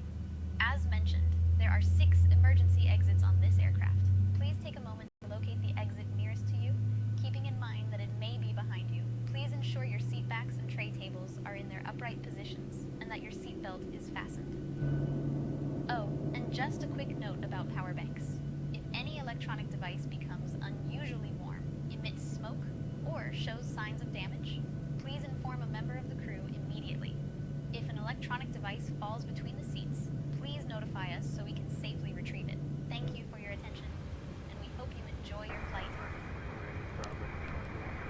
As mentioned, there are 6 emergency exits on this aircraft. Please take a moment to locate the exit nearest to you, keeping in mind that it may be behind you. Please ensure your seat backs and tray tables are in their upright positions and that your seat belt is fastened. Oh, and just a quick note about power banks. If any electronic device becomes unusually warm, emits smoke, or shows signs of damage, please inform a member of the crew immediately. If an electronic device falls between the seats, please notify us so we can safely retrieve it. Thank you for your attention, and we hope you enjoy your flight.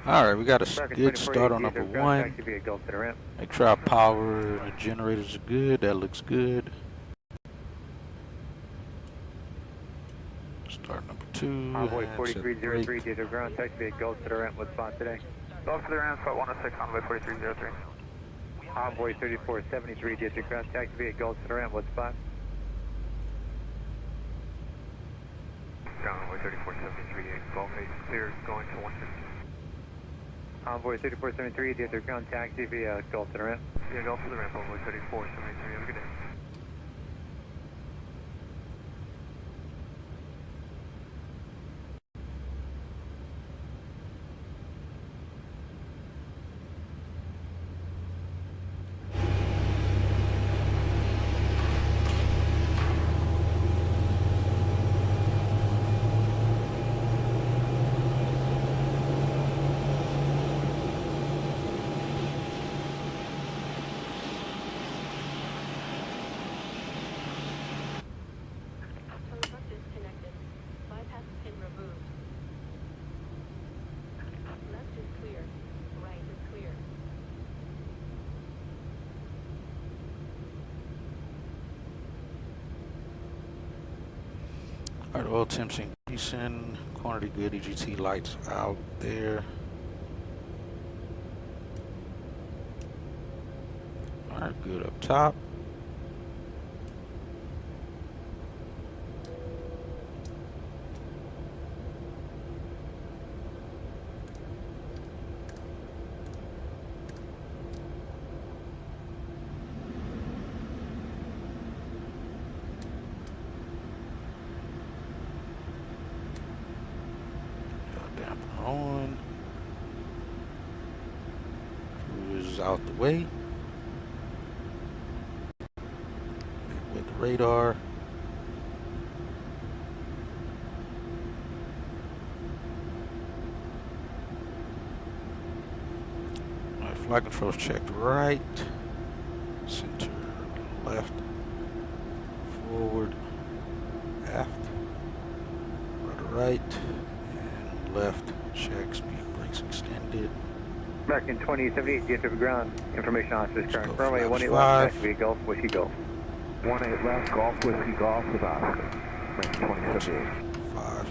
Alright, we got a American good 24 start on DFW number ground 1. taxi via Gulf to the ramp. Make sure our power and the generators are good. That looks good. Start number 2. Envoy and set 4303 brake. DFW ground taxi via Gulf to the ramp. What spot today? Gulf to the ramp, spot 106, Envoy 4303. Envoy 3473 DFW ground taxi via Gulf to the ramp. What spot? Ground runway 3473, Gulf 8 clear, going to 150. Envoy 3473 DFW ground taxi via Gulf to the ramp. Yeah, Gulf to the ramp, Envoy 3473, have a good day. Alright, oil temps increasing. Quantity good. EGT lights out there. Alright, good up top. Damper on. Cruise out the way. With the radar. Alright, flight controls checked right. Center left. Forward. Aft. Right. And left. Check. Speed brakes extended. American 2078 DFW ground. Information officers current. Go Runway 18 flaps left, 5. taxi via Gulf, Whiskey Gulf. 18 left, Golf, Whiskey, Golf with Oscar. American 2078. 5.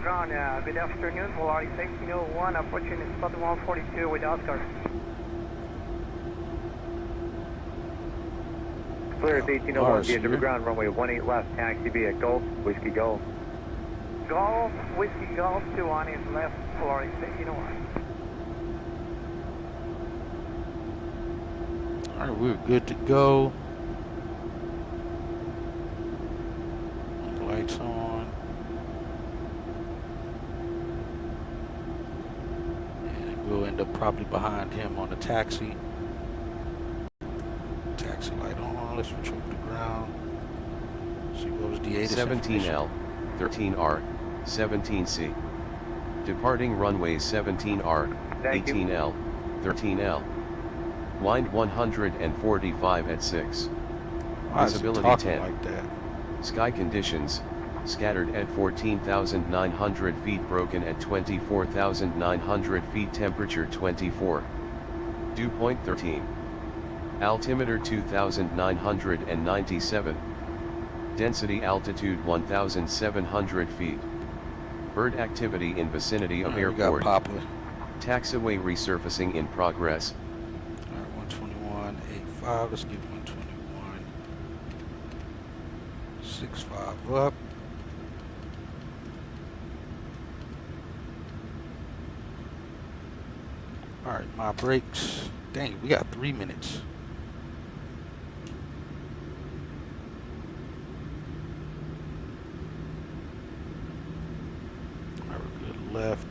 Ground, good afternoon, Polaris 1601, approaching spot 142 with Oscar. Clear is 1801 Lars DFW here. ground. Runway 18 left, taxi via Gulf, Whiskey Gulf. Golf, Whiskey Golf, 21 is left, Polaris 1601. Alright, we're good to go. Lights on. And we'll end up probably behind him on the taxi. Taxi light on. Let's switch over to ground. See what was the 17L, 13R, 17C. Departing runway 17R, 18L, 13L. Wind 145 at 6. Visibility 10. Like that? Sky conditions, scattered at 14,900 feet, broken at 24,900 feet, temperature 24. Dew point 13. Altimeter 2,997. Density altitude 1,700 feet. Bird activity in vicinity of airport. Taxiway resurfacing in progress. Alright, 121.85, let's get 121.65 up. Alright, my brakes. Dang, we got 3 minutes. Alright, we're good left.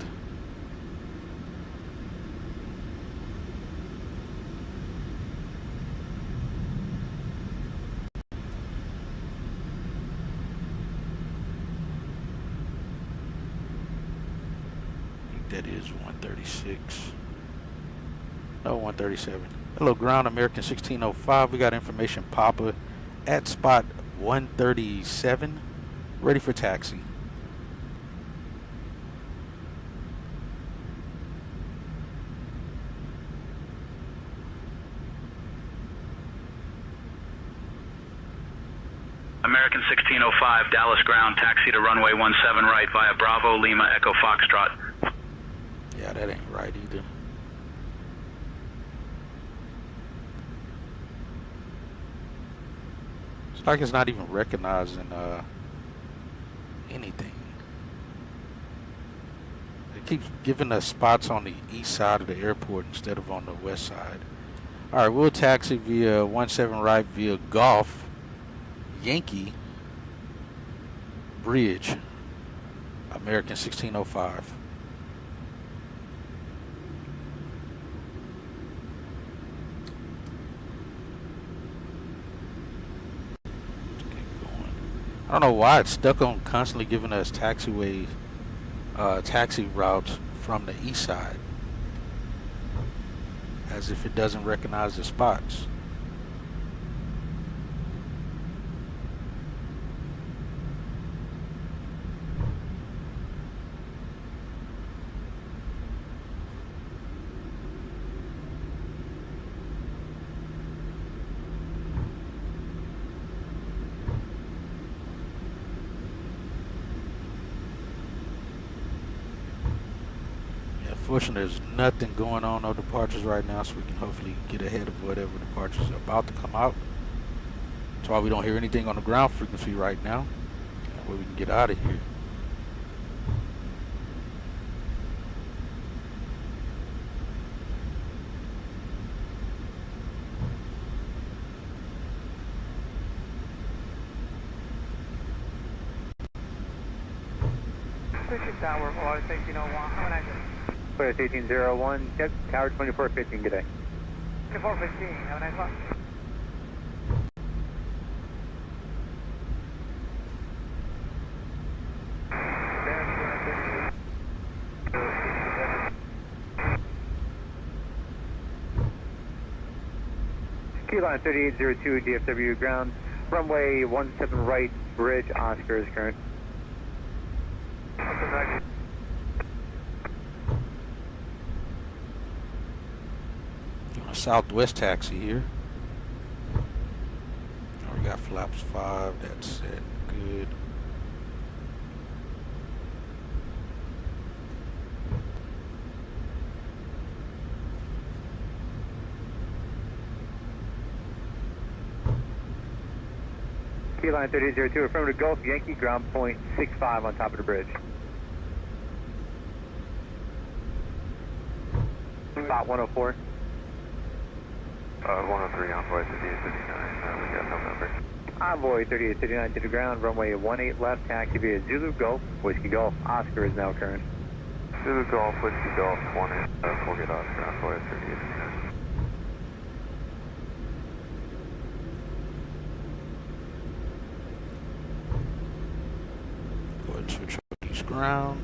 That is 136. No, 137. Hello, ground, American 1605. We got information Papa at spot 137. Ready for taxi. American 1605, Dallas ground, taxi to runway 17 right via Bravo, Lima, Echo Foxtrot. Yeah, that ain't right either. It's like it's not even recognizing anything. It keeps giving us spots on the east side of the airport instead of on the west side. Alright, we'll taxi via 17 right via Golf Yankee Bridge, American 1605. I don't know why it's stuck on constantly giving us taxi routes from the east side, as if it doesn't recognize the spots. Unfortunately, there's nothing going on, no departures right now, so we can hopefully get ahead of whatever departures are about to come out. That's why we don't hear anything on the ground frequency right now. That way we can get out of here. Tower, Florida 1601. How can I do? Florida 1801, yep, Tower 2415, good day. 2415, have a nice one. Keyline 3802, DFW ground, runway 17 right, bridge, Oscar is current. Southwest taxi here. Oh, we got flaps 5, that's set, good. Keyline 3802, affirmative Gulf Yankee, ground point 65 on top of the bridge. Spot 104. 103 Envoy 3839, we got November. Envoy 3839 to the ground, runway 18 left, taxi via Zulu Golf, Whiskey Golf, Oscar is now current. Zulu Golf, Whiskey Golf, 20, forget Oscar, Envoy 3839. Go ahead and switch over to ground.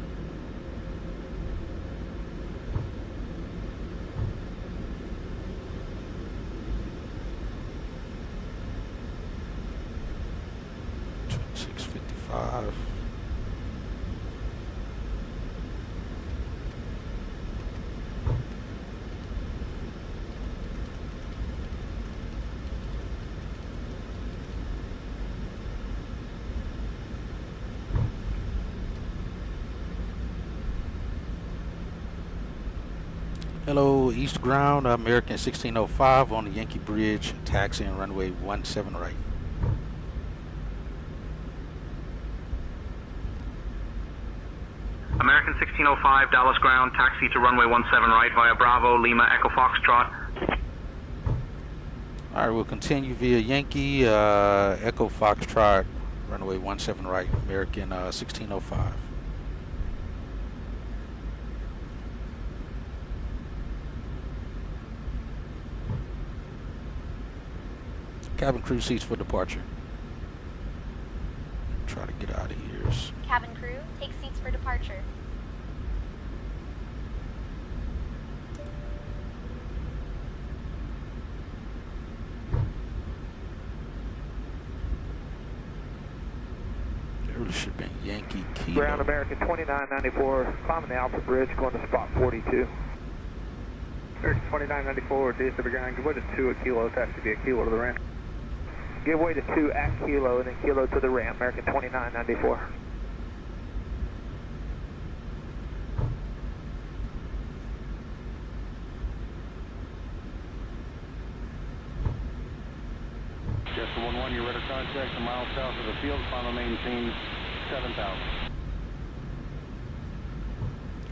Hello, East Ground, American 1605 on the Yankee Bridge, taxiing runway 17 right. American 1605, Dallas ground, taxi to runway 17 right via Bravo, Lima, Echo Foxtrot. All right, we'll continue via Yankee, Echo Foxtrot, runway 17 right, American 1605. Cabin crew seats for departure. Try to get out of here. Cabin crew, take seats for departure. There really should have been Yankee Kilo. Ground American 2994, climbing the Alpha Bridge, going to spot 42. American 2994, DFW ground, give way to 2 at Kilo, taxi via Kilo to the ramp. Give way to 2 at Kilo, and then Kilo to the ramp, American 2994. Jester 11, your radar contact a mile south of the field, final maintain 7,000.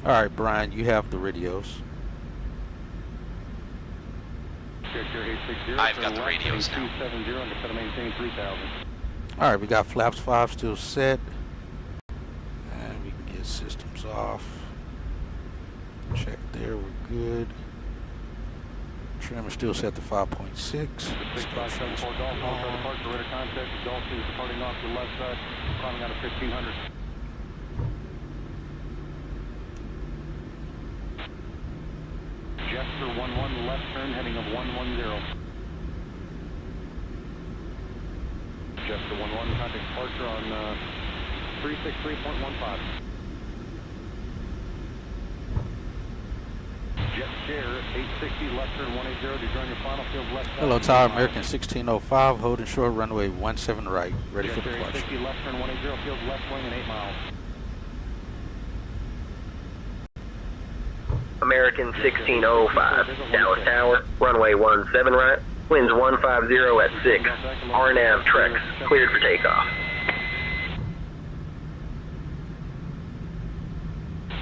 All right, Brian, you have the radios. I've got the radios now. All right, we got flaps 5 still set, and we can get systems off. Check there, we're good. Trim is still set to 5.6. 6574 Golf, also departure, radar contact, Golf is departing off the left side, climbing out of 1500. Jester 11, left turn, heading of 110. Jester 11, contact departure on 363.15. Jet Share 860, left turn 180, to join your final field left side. Hello, Tower American 1605, holding short runway 17 right, ready for Jet Share departure. 860, left turn 180, field left wing and 8 miles. American 1605, Dallas Tower, runway 17 right, winds 150 at 6, RNAV Trex, cleared for takeoff.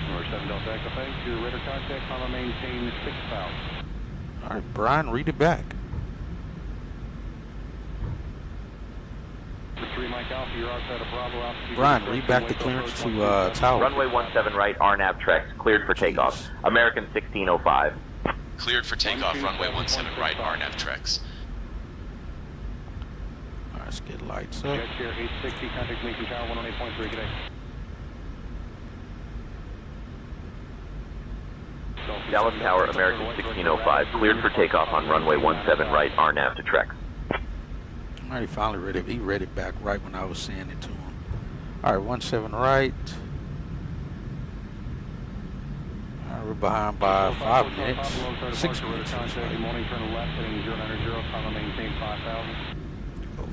Number 7 Delta Echo, thanks. Your radar contact, comma maintain 6,000. All right, Brian, read it back. Brian, read back the clearance to Tower. Runway 17 right, RNAV Trex, cleared for takeoff. American 1605. Cleared for takeoff, runway 17 right, RNAV Trex. All right, let's get lights up. Jet Share 860, contact Mason Tower 108.3, good day. Dallas Tower, American 1605, cleared for takeoff on runway 17 right, RNAV to Trex. Alright, he finally read it. He read it back right when I was saying it to him. Alright, 17 right. Alright, we're behind by 5 minutes. 6 minutes. Morning, turn left, heading 090, comma maintain 5,000. Go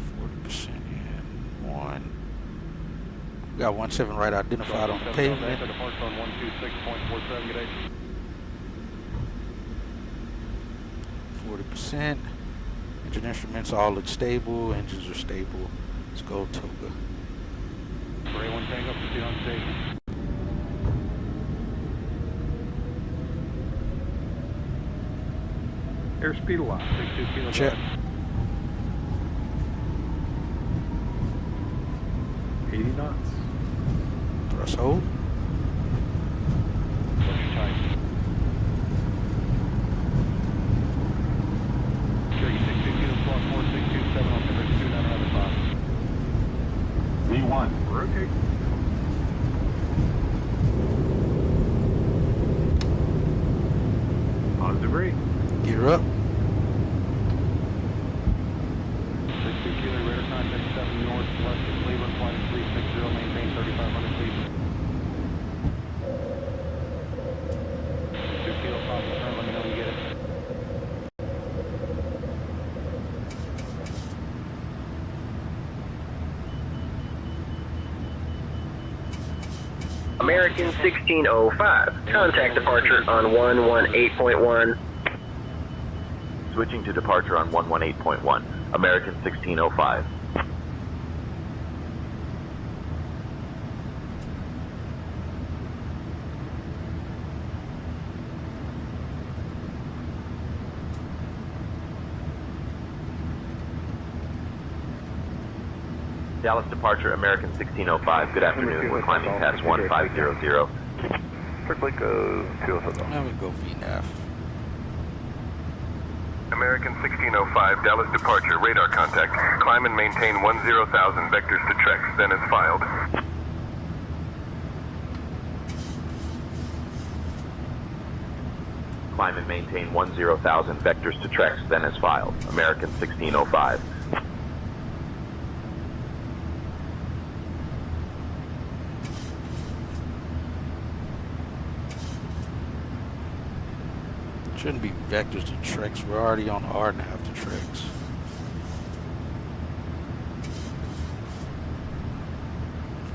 40% in. 1. We got 17 right identified on the pavement. Departure on 126.47, good day. 40%. Engine instruments all look stable. Engines are stable. Let's go Toga. Ray 1 Tango, proceed on station. Airspeed allowed. 62 kilo. Check. 80 knots. Thrust hold. Push tight. 32 kilo squawk 4627 on pivot 2995. V1. Rotate. Positive rate. Gear up. 62 kilo radar contact 7 north west of Cleveland, flight 360, maintain 3500 feet. 2 kilo possible turn, let me know when you get it. American 1605. Contact departure on 118.1. Switching to departure on 118.1. American 1605. Dallas departure, American 1605. Good afternoon. We're climbing past 1500. Quickly go 207. Now we go VNAV. American 1605, Dallas departure, radar contact. Climb and maintain 10,000 vectors to Trex, then as filed. Climb and maintain 10,000 vectors to Trex, then as filed. American 1605. Shouldn't be vectors to Trex. We're already on RNAV to Trex.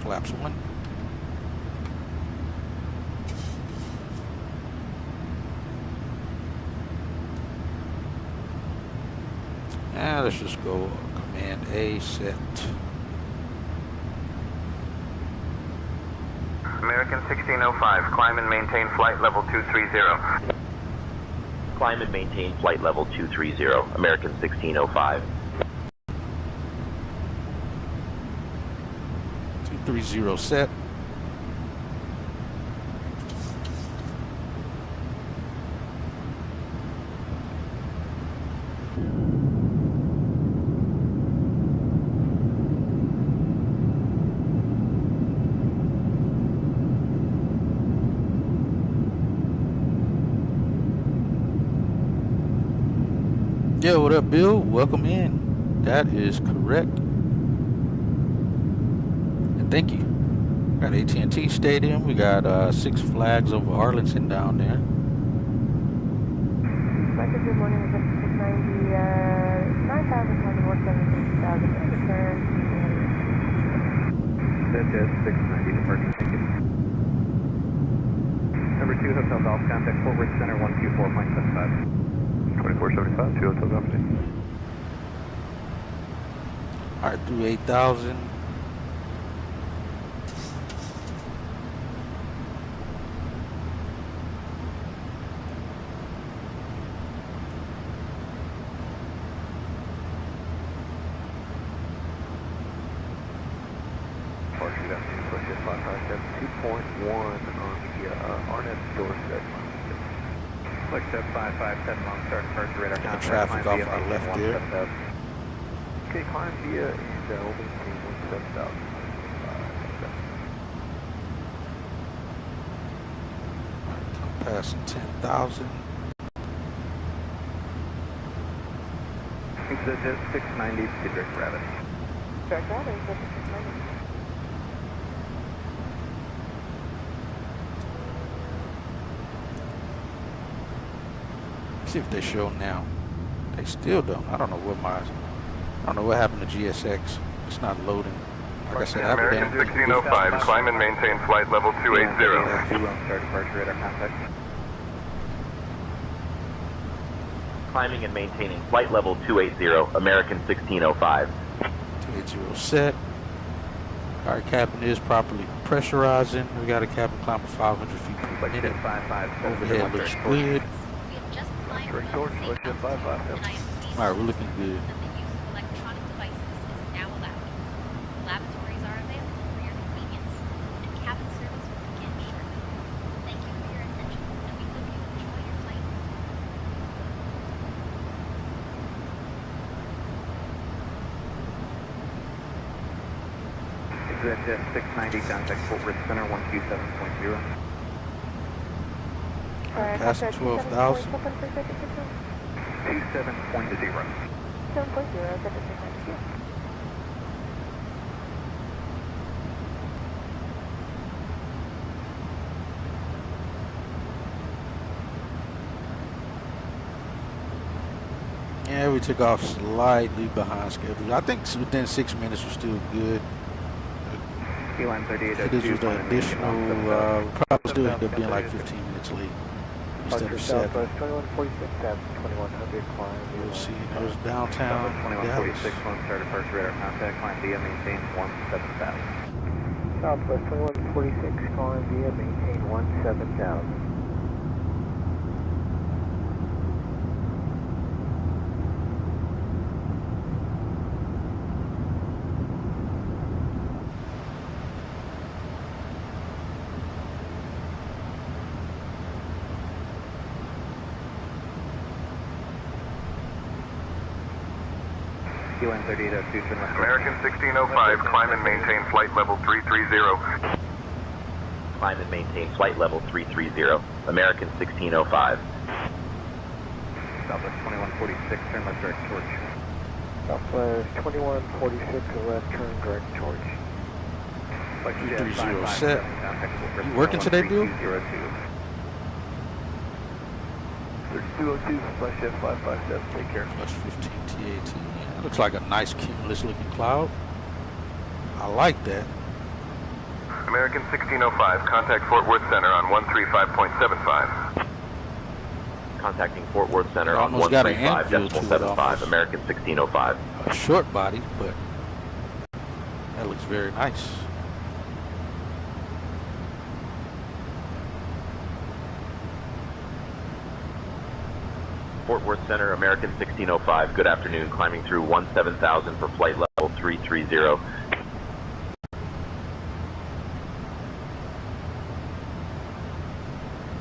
Flaps 1. Now let's just go Command A set. American 1605, climb and maintain flight level 230. Climb and maintain flight level 230. American 1605. 230 set. Yo, what up, Bill? Welcome in. That is correct. And thank you. Got AT&T Stadium. We got Six Flags over Arlington down there. Good morning, this is 690, 9,000, 17,000, return. That's it, 690, departure, thank you. Number 2, Hotel Golf, contact Fort Worth Center, 124.75. 2475, 2 Hotel Golf. Alright, through 8,000. Departure, that's 2.1 on the RNF doorstep. Flight 7557, long start departure, radar contact. Traffic climb off via our left there. 170. Okay, climb via and maintain 17,000. Passing 10,000. Exit 690, direct rabbit. Direct out, exit 690. See if they show now. They still don't. I don't know what happened to GSX. It's not loading. Like I said, American 1605, climb and maintain flight level 280. 2 long start departure, radar contact. Climbing and maintaining flight level 280. American 1605. 280 set. Our cabin is properly pressurizing. We got a cabin climb of 500 feet per minute. Overhead looks good. We have just climbed Direct Torch, West Jet 55. And I am pleased All right, we're looking to good. report that the use of electronic devices is now allowed. Lavatories are available for your convenience, and cabin service will begin shortly. Thank you for your attention, and we hope you enjoy your flight. Jet 690, contact Fort Worth Center 127.0. Passing 12,000. 27.0, Yeah, we took off slightly behind schedule. I think within 6 minutes we're still good. Line 38. This was the additional, probably still end up being like 15 minutes late instead of 7. 2146, 2100, climb. We'll see. There's downtown 2146, Dallas. one star departure radar contact, climb via maintain 17,000. Southwest 2146, climb via maintain 17,000. Line 38, turn left. American 1605, climb and maintain flight level 330. Climb and maintain flight level 330. American 1605. Southwest 2146, turn left direct torch. Southwest 2146, left turn direct torch. 330 set. You working today, Bill? 3202, Flash Jet 557, take care. Plus 15 TAT. That looks like a nice cumulus looking cloud. I like that. American 1605, contact Fort Worth Center on 135.75. Contacting Fort Worth Center on Almost got an anvil to it, 135.75. almost. American 1605. A short body, but that looks very nice. Fort Worth Center, American 1605. Good afternoon. Climbing through 17,000 for flight level 330.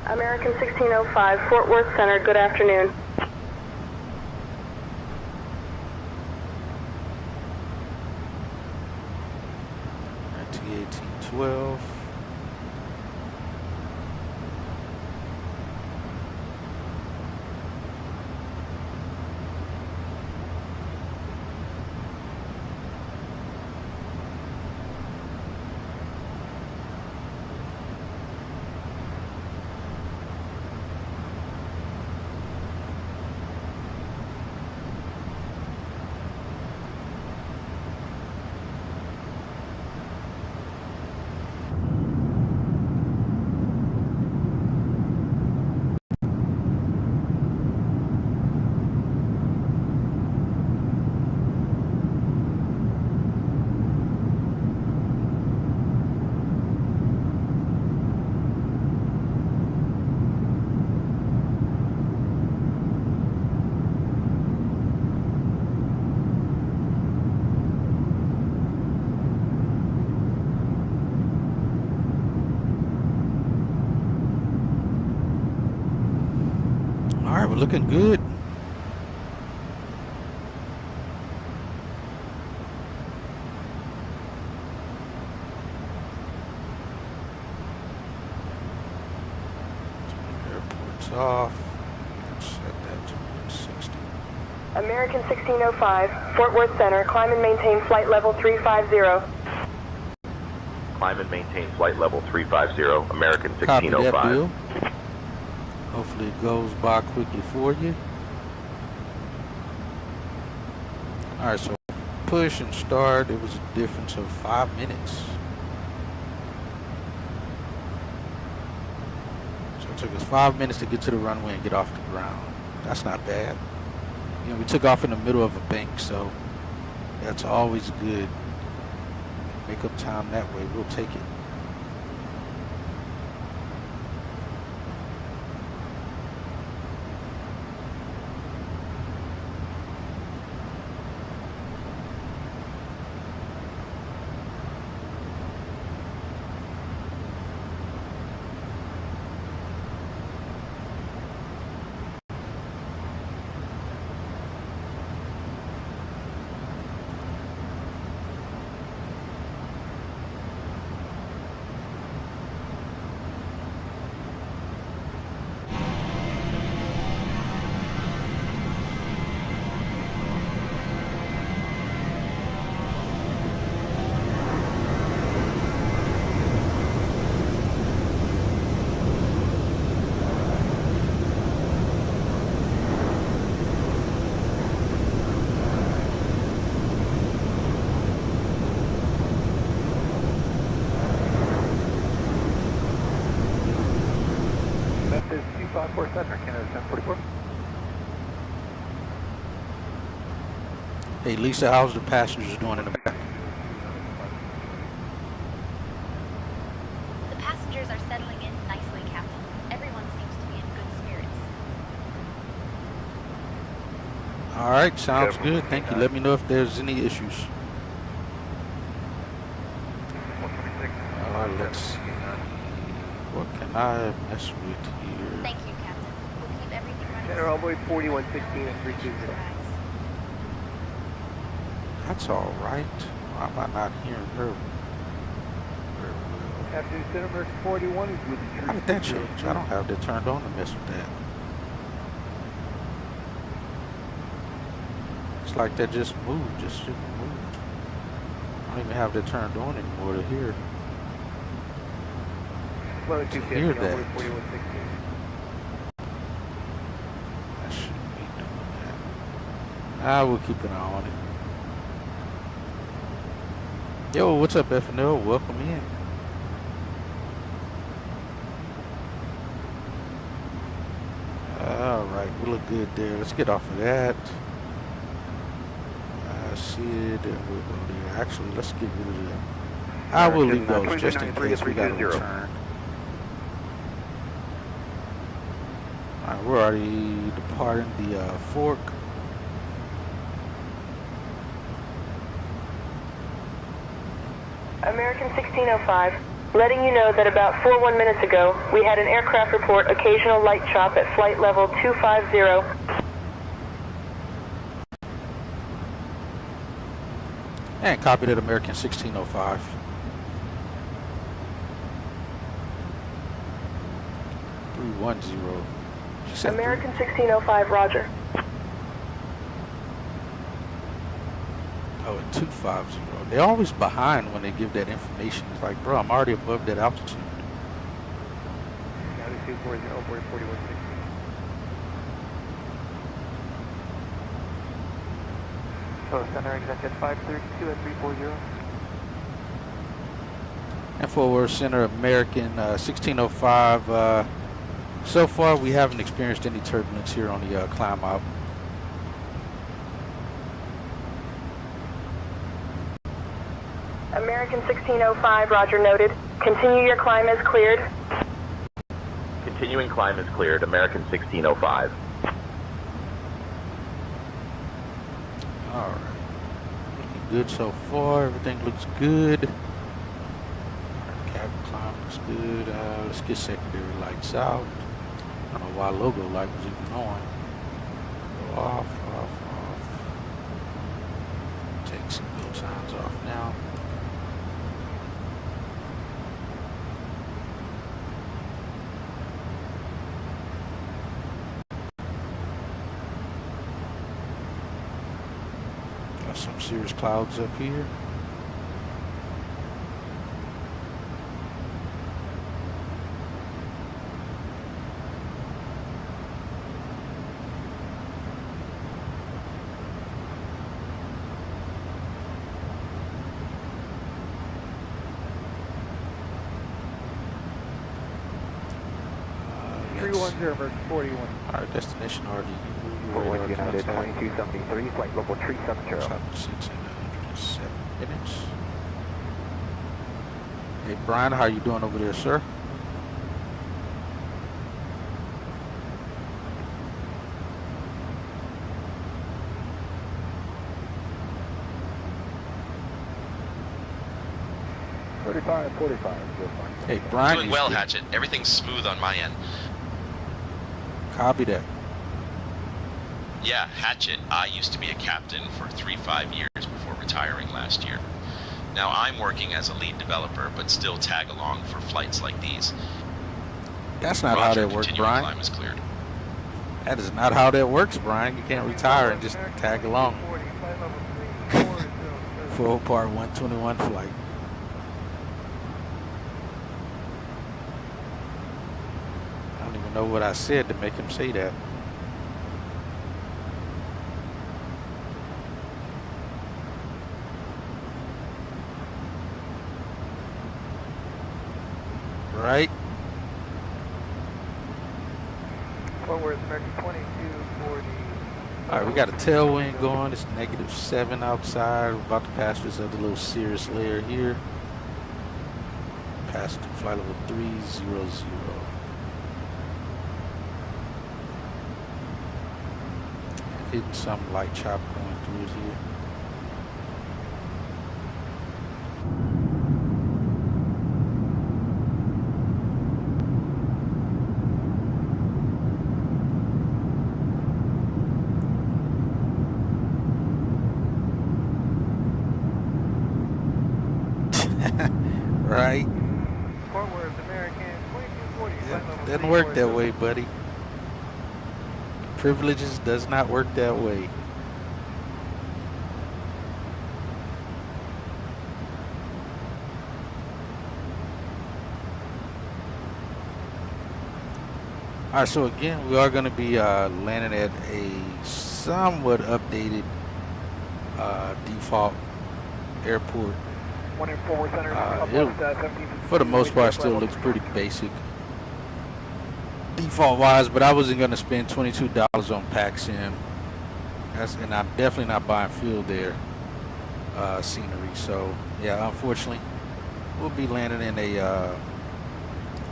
American 1605, Fort Worth Center, good afternoon. T1812. All right, we're looking good. Airport's off. Set that to 160. American 1605, Fort Worth Center, climb and maintain flight level 350. Climb and maintain flight level 350. American Copy that, 1605. Bill. Hopefully it goes by quickly for you. All right, so push and start, it was a difference of 5 minutes. So it took us 5 minutes to get to the runway and get off the ground. That's not bad. You know, we took off in the middle of a bank, so that's always good. Make up time that way, we'll take it. 547, Canada 1044. Hey, Lisa, how's the passengers doing in the back? The passengers are settling in nicely, Captain. Everyone seems to be in good spirits. All right, sounds good. Thank you. Let me know if there's any issues. Let's see. What can I mess with here? Thank you, Captain. We'll keep everything running. Center Envoy 4116 and 320. That's all right. Why am I not hearing her? Captain Center American 41 is with the How did that change? I don't have that turned on to mess with that. It's like that just moved, just moved. I don't even have that turned on anymore to hear. Well, To hear that. 4116. I shouldn't be doing that. I will keep an eye on it. Yo, what's up, FNL? Welcome in. Alright, we look good there. Let's get off of that. Sid, and we'll go there. Actually, let's get rid of them. I will leave those just in case we got to return. Alright, we're already departing the fork. American 1605, letting you know that about 41 minutes ago, we had an aircraft report occasional light chop at flight level 250. And copy that, American 1605. She said American 1605, roger. Oh, at 250. They're always behind when they give that information. It's like, bro, I'm already above that altitude. County 240, Envoy 4116. So center executive 532 at 340. And forward center, American 1605. So far, we haven't experienced any turbulence here on the climb out. American 1605, roger, noted. Continue your climb as cleared. Continuing climb is cleared. American 1605. All right. Looking good so far. Everything looks good. Cabin climb looks good. Let's get secondary lights out. I don't know why logo light was even on. Go off. Take seatbelt signs off now. Got some serious clouds up here. Emergency 41. Our destination RDU. Forward United 2273, flight level 370. 6 and 107 minutes. Hey Brian, how you doing over there, sir? Hey Brian, Doing well, Hatchet. Everything's smooth on my end. Copy that. Yeah, Hatchet. I used to be a captain for 3-5 years before retiring last year. Now I'm working as a lead developer, but still tag along for flights like these. That's not how that works, Brian. Climb is cleared. That is not how that works, Brian. You can't retire and just tag along. Full part 121 flight. I don't even know what I said to make him say that. Right? Fort Worth, American 2240. All right, we got a tailwind going. It's -7 outside. We're about to pass this other little cirrus layer here. Pass to flight level 300. Hitting some light chop going through it here. Right? Fort Worth, American 2240. Yep. Doesn't work that way, buddy. Privileges does not work that way. All right, so again, we are going to be landing at a somewhat updated default airport. For the most part, still looks pretty basic default wise, but I wasn't going to spend $22 on PACSIM, and I'm definitely not buying fuel there, scenery. So yeah, unfortunately, we'll be landing in a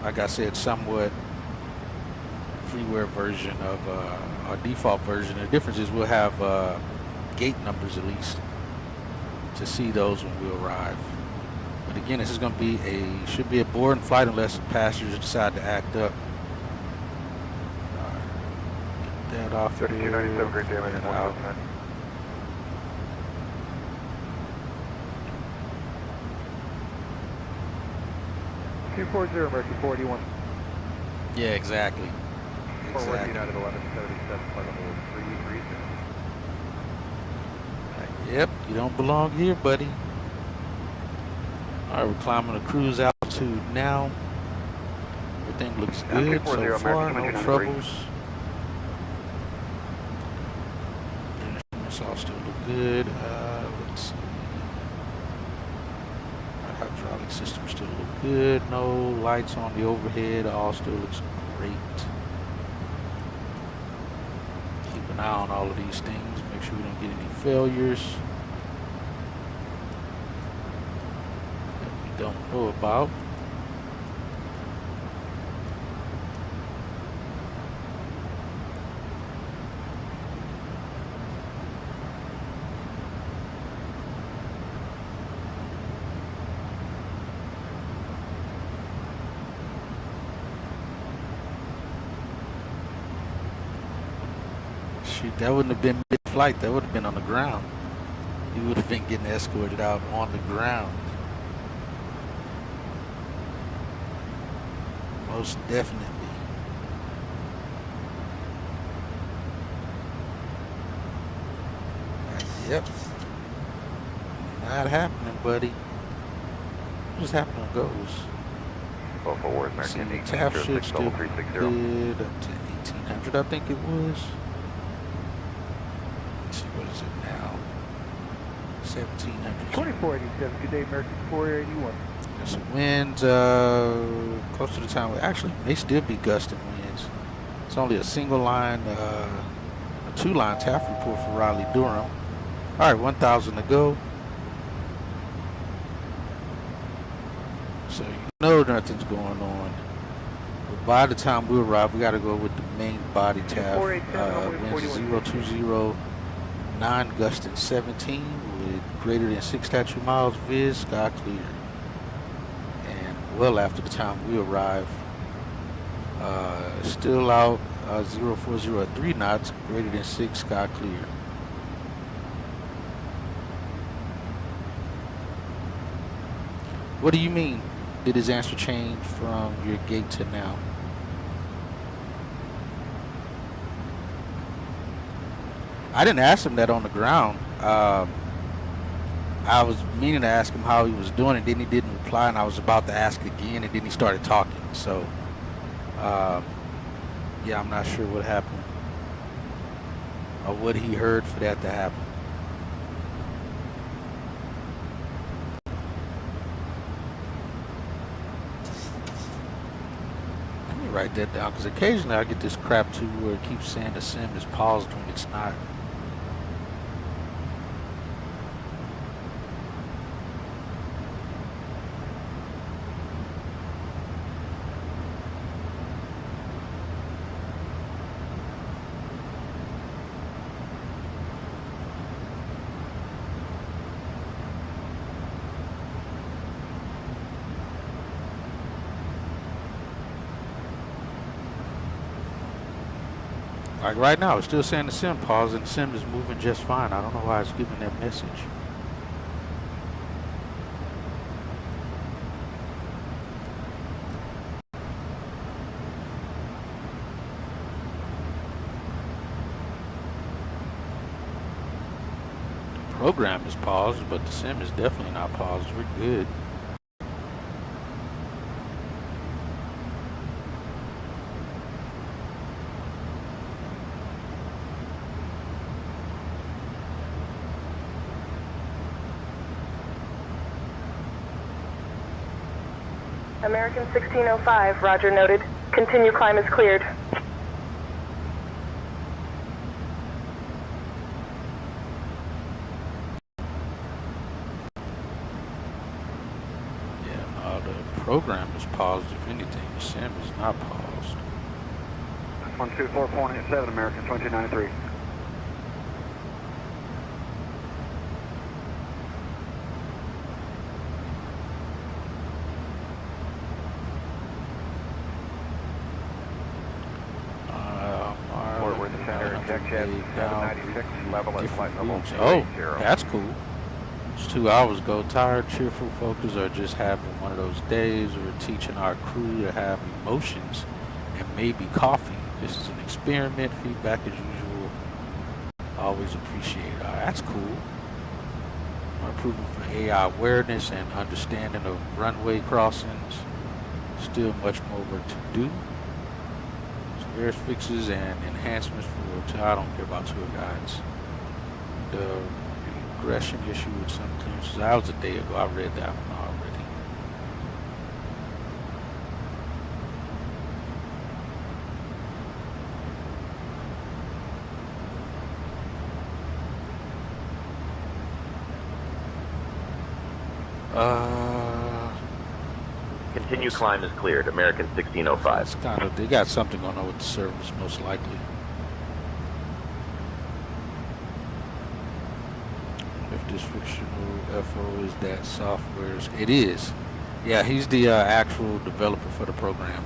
like I said, somewhat freeware version of our default version. The difference is we'll have gate numbers at least to see those when we arrive. But again, this is going to be should be a boarding flight unless the passengers decide to act up. Get that off there. 3297, great day, man. Out. 240, American 41. Yeah, exactly. Fort Worth, United 1177, flight level 330. Yep, you don't belong here, buddy. All right, we're climbing the cruise altitude now. Everything looks good so far, no troubles. It's all still look good. Let's see. Our hydraulic system still look good. No lights on the overhead. All still looks great. Keep an eye on all of these things. Make sure we don't get any failures that we don't know about. Shoot, that wouldn't have been mid-flight. That would have been on the ground. He would have been getting escorted out on the ground. Most definitely. Yep. Not happening, buddy. What's happening goes. Well, Fort Worth, American See, TAF should still be good up to 1800, I think it was. Let's see, what is it now? 1700. 2487, good day, American 481. There's some winds close to the time. Actually, may still be gusting winds. It's only a single line, a two-line TAF report for Raleigh Durham. All right, 1,000 to go. So you know nothing's going on. But by the time we arrive, we got to go with the main body TAF. Winds 020, 9 gusting 17 with greater than 6 statute miles. Viz sky clear. And well after the time we arrive, still out 040 at 3 knots, greater than 6 sky clear. What do you mean? Did his answer change from your gate to now? I didn't ask him that on the ground. I was meaning to ask him how he was doing, and then he didn't reply, and I was about to ask again, and then he started talking. So, yeah, I'm not sure what happened or what he heard for that to happen. write that down because occasionally I get this crap too where it keeps saying the sim is paused when it's not. Like right now, it's still saying the sim pause and the sim is moving just fine. I don't know why it's giving that message. The program is paused, but the sim is definitely not paused. We're good. American 1605, roger, noted. Continue, climb is cleared. Yeah, no, the program is paused. If anything, the sim is not paused. 124.87, American 2293. Oh, that's cool. It's 2 hours ago. Tired, cheerful folks are just having one of those days. We're teaching our crew to have emotions and maybe coffee. This is an experiment. Feedback as usual. Always appreciate it. That's cool. We're improving for AI awareness and understanding of runway crossings. Still much more work to do. Various fixes and enhancements for, I don't care about tour guides. The regression issue with some clearances. That was a day ago. I read that one already. Continue climb is cleared. American 1605. It's kind of, they got something going on with the service, most likely. If this fictional FO is that software, it is. Yeah, he's the actual developer for the program.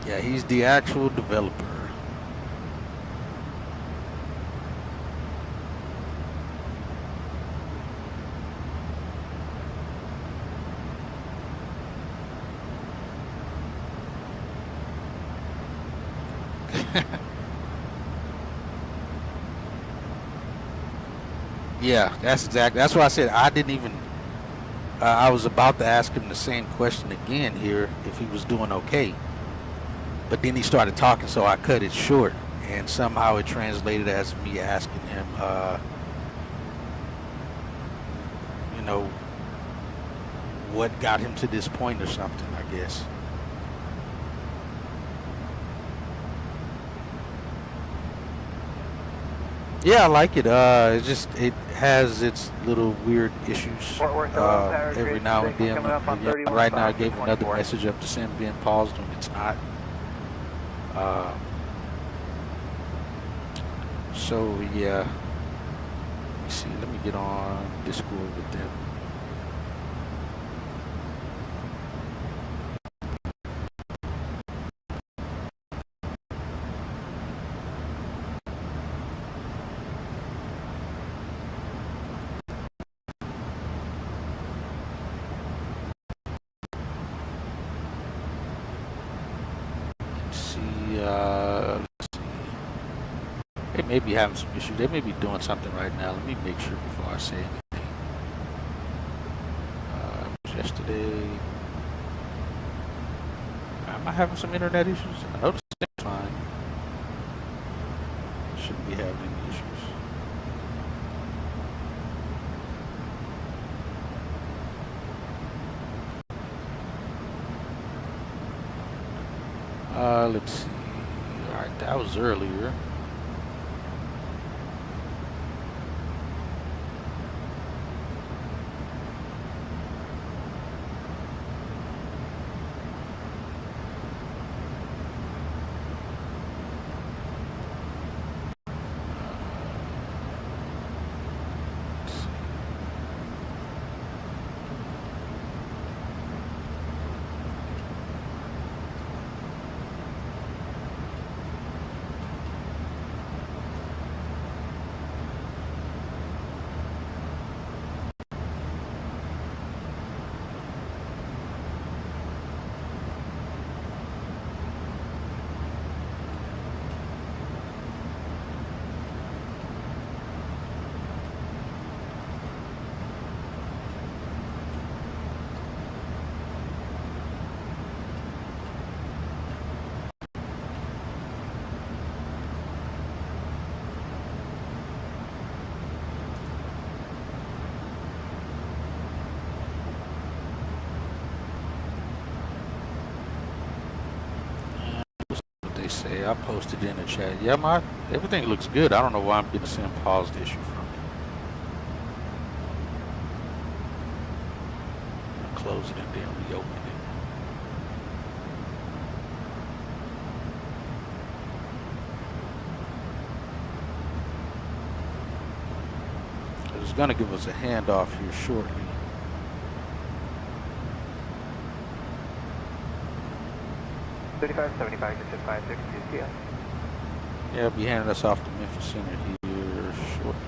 Yeah, he's the actual developer. Yeah, that's why I said I didn't even, I was about to ask him the same question again here if he was doing okay. But then he started talking, so I cut it short. And somehow it translated as me asking him, you know, what got him to this point or something, I guess. Yeah, I like it. It has its little weird issues every now and then. Right now, I gave another message of the sim being paused when it's not. So yeah, let me see. Let me get on Discord with them. They may be having some issues. They may be doing something right now. Let me make sure before I say anything. Yesterday, am I having some internet issues? I know the thing's fine. Shouldn't be having any issues. Let's see. All right, that was earlier. Say I posted in the chat. Yeah, everything looks good. I don't know why I'm getting the same paused issue from it. I'll close it and then reopen it. It's gonna give us a handoff here shortly. $35.75 to 560 CS. Yeah, I'll be handing us off to Memphis Center here shortly.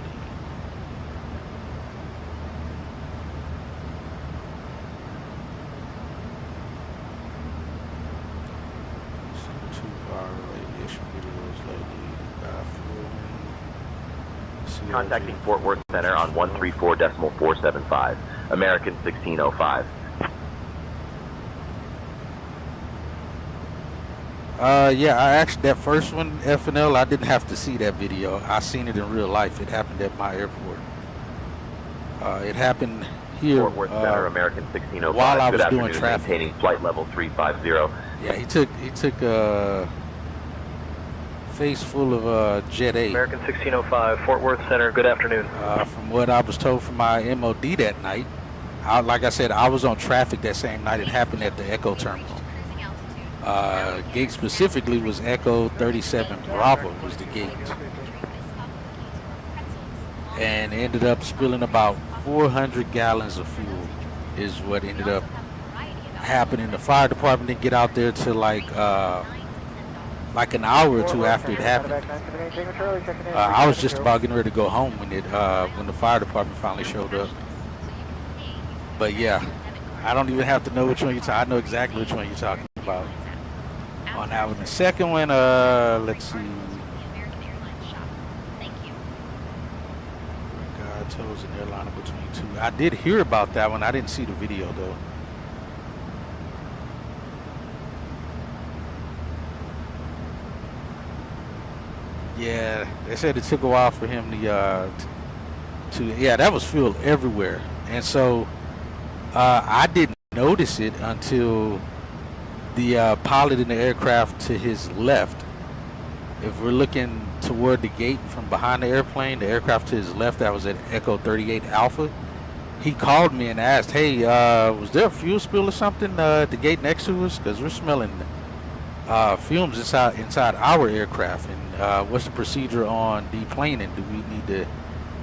Some 2 viral aviation videos lately. Contacting Fort Worth Center on 134.475, American 1605. Yeah, I actually, that first one, FNL, I didn't have to see that video. I seen it in real life. It happened at my airport. It happened here. Fort Worth Center, American 1605. While I Good was doing afternoon, traffic. maintaining flight level 350. Yeah, he took a face full of Jet A. American 1605, Fort Worth Center, good afternoon. From what I was told from my MOD that night, like I said, I was on traffic that same night. It happened at the Echo Terminal. Gate specifically was Echo 37 Bravo was the gate, and ended up spilling about 400 gallons of fuel is what ended up happening. The fire department didn't get out there till like an hour or two after it happened. I was just about getting ready to go home when the fire department finally showed up. But yeah, I don't even have to know which one you're talking. I know exactly which one you're talking about. On that one. The second one, let's see. God tows an airliner between two. I did hear about that one. I didn't see the video though. Yeah, they said it took a while for him to yeah, that was fuel everywhere. And so I didn't notice it until the pilot in the aircraft to his left. If we're looking toward the gate from behind the airplane, the aircraft to his left, that was at Echo 38 Alpha, he called me and asked, hey, was there a fuel spill or something at the gate next to us? Because we're smelling fumes inside our aircraft. And what's the procedure on deplaning? Do we need to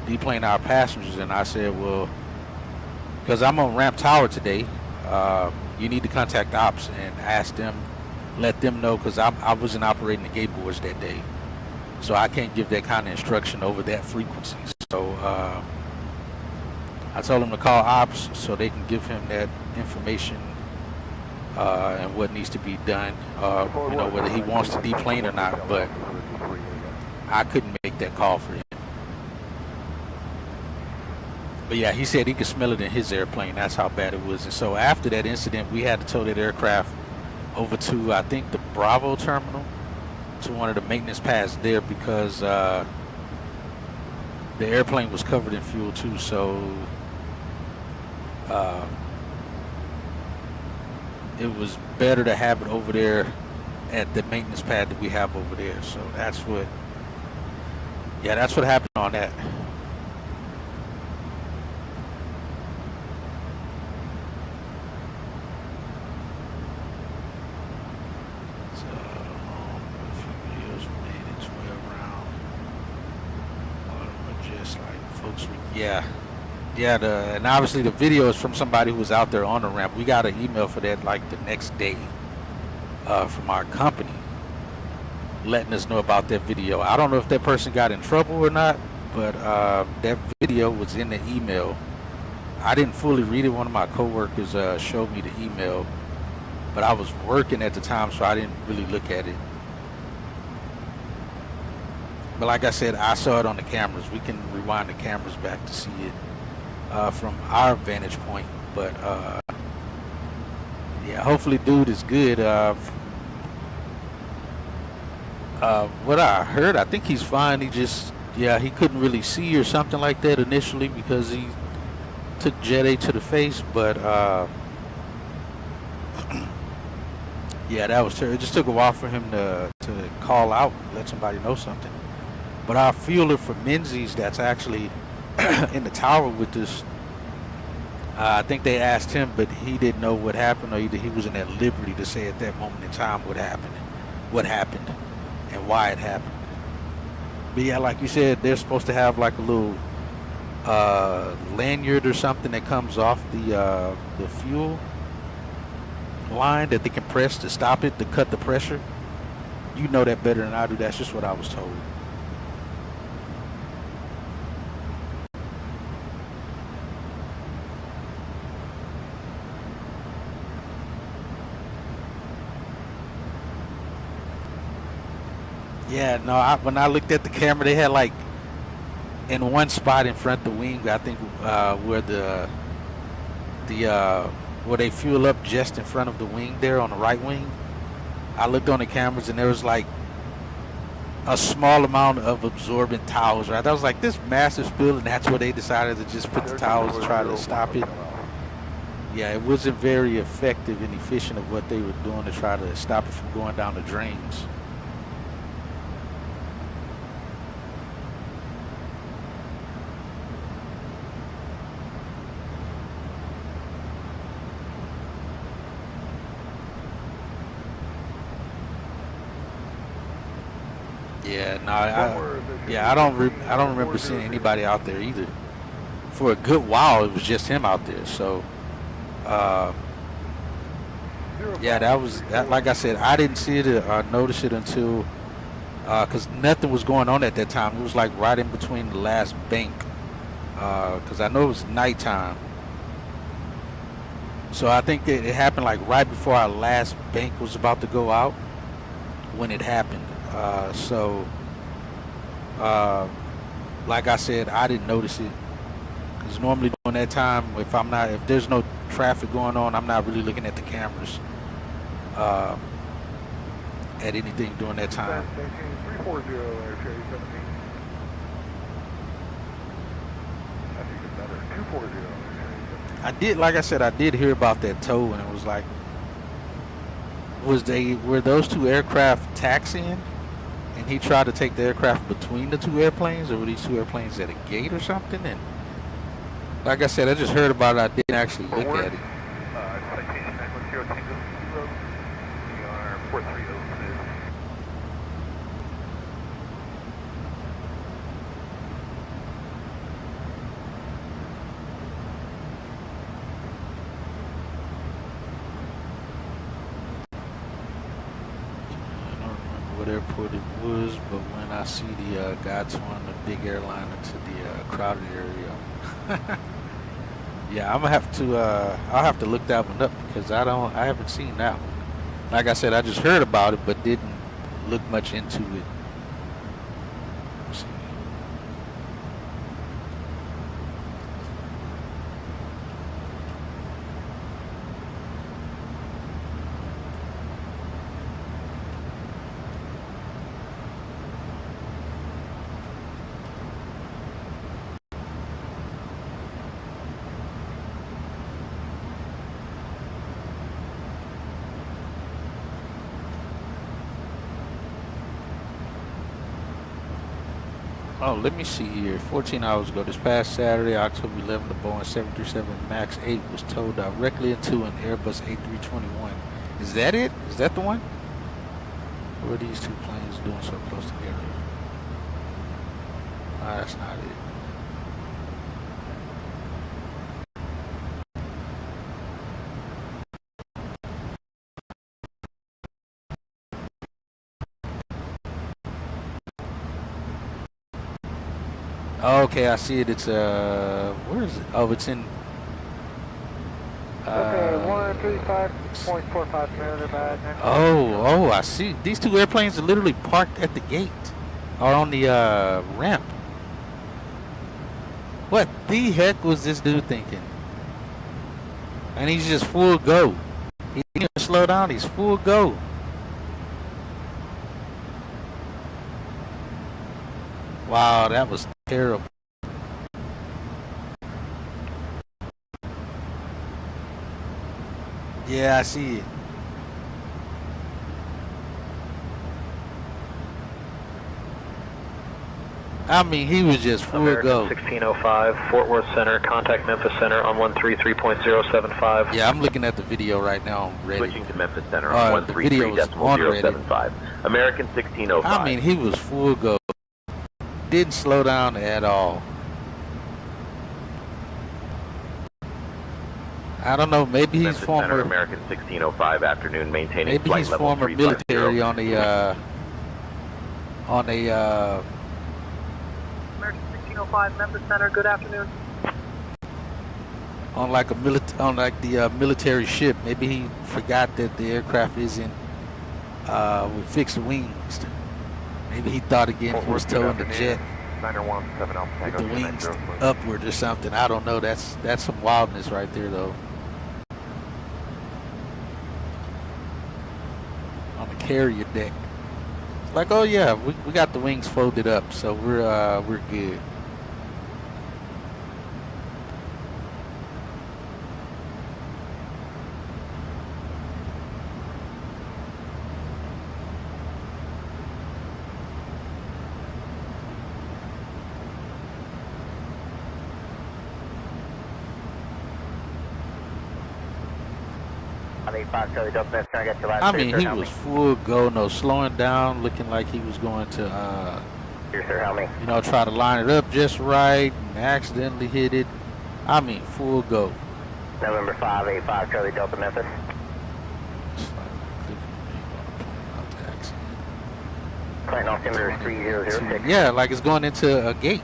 deplane our passengers? And I said, well, because I'm on Ramp Tower today, you need to contact ops and ask them, let them know, because I wasn't operating the gate boards that day, so I can't give that kind of instruction over that frequency. So I told him to call ops so they can give him that information and what needs to be done, you know, whether he wants to deplane or not. But I couldn't make that call for him. But yeah, he said he could smell it in his airplane. That's how bad it was. And so after that incident, we had to tow that aircraft over to, I think, the Bravo terminal, to one of the maintenance pads there, because the airplane was covered in fuel too. So it was better to have it over there at the maintenance pad that we have over there. So that's what, yeah, that's what happened on that. So a few videos made it 12 round. A lot of them are just like folks. Yeah. And obviously the video is from somebody who was out there on the ramp. We got an email for that like the next day from our company, letting us know about that video. I don't know if that person got in trouble or not, but that video was in the email. I didn't fully read it. One of my coworkers showed me the email, but I was working at the time, so I didn't really look at it. But like I said, I saw it on the cameras. We can rewind the cameras back to see it from our vantage point. But yeah, hopefully dude is good. What I heard, I think he's fine. He just, yeah, he couldn't really see or something like that initially because he took Jet A to the face. But yeah, that was terrible. It just took a while for him to call out, let somebody know something. But our fueler for Menzies, that's actually in the tower with us, I think they asked him, but he didn't know what happened, or either he wasn't at liberty to say at that moment in time what happened, and why it happened. But yeah, like you said, they're supposed to have like a little lanyard or something that comes off the fuel line that they can press to stop it, to cut the pressure. You know that better than I do. That's just what I was told. Yeah, no, when I looked at the camera, they had like in one spot in front of the wing, I think where where they fuel up just in front of the wing there on the right wing. I looked on the cameras and there was like a small amount of absorbent towels, right? I was like, this massive spill, and that's where they decided to just put the towels to try to stop it. Yeah, it wasn't very effective and efficient of what they were doing to try to stop it from going down the drains. Yeah, no, I don't remember seeing anybody out there either. For a good while, it was just him out there. So, yeah, that. Like I said, I didn't see it or notice it until because nothing was going on at that time. It was like right in between the last bank, because I know it was nighttime. So I think it happened like right before our last bank was about to go out when it happened. Like I said, I didn't notice it because normally during that time, if there's no traffic going on, I'm not really looking at the cameras at anything during that time. 340, that's even better. 240. Like I said, I did hear about that tow, and it was like, were those two aircraft taxiing? And he tried to take the aircraft between the two airplanes, or were these two airplanes at a gate or something? And like I said, I just heard about it. I didn't actually look at it. Citation 910 Tango Kilo. We are 430. What airport it was, but when I see the guys on the big airliner to the crowded area, yeah, I'll have to look that one up because I haven't seen that one. Like I said, I just heard about it but didn't look much into it. Let's see. Oh, let me see here. 14 hours ago, this past Saturday, October 11th, the Boeing 737 MAX 8 was towed directly into an Airbus A321. Is that it? Is that the one? What are these two planes doing so close together? Ah, that's not it. Okay, I see it. It's where is it? Oh, it's in. Okay, 135.45 Mariner bad. Oh, I see. These two airplanes are literally parked at the gate, or on the ramp. What the heck was this dude thinking? And he's just full go. He didn't even slow down. He's full go. Wow, that was terrible. Yeah, I see it. I mean, he was just full go. 1605, Fort Worth Center, contact Memphis Center on 133.075. Yeah, I'm looking at the video right now. I'm ready. Switching to Memphis Center on 133.075. American 1605. I mean, he was full go. Didn't slow down at all. I don't know. Maybe he's Memphis former Center, American 1605 afternoon, maintaining maybe flight he's level former 350. military on a American 1605, Memphis Center, good afternoon. on like a military ship. Maybe he forgot that the aircraft isn't with fixed wings. Maybe he thought again he was towing the jet with the wings upward or something. I don't know. That's some wildness right there, though. On the carrier deck, it's like, oh yeah, we got the wings folded up, so we're good. I mean, he was full go, no slowing down, looking like he was going to, you know, try to line it up just right and accidentally hit it. I mean, full go. November 585, Charlie Delta, Memphis. Flight altimeter is 3006. Yeah, like it's going into a gate.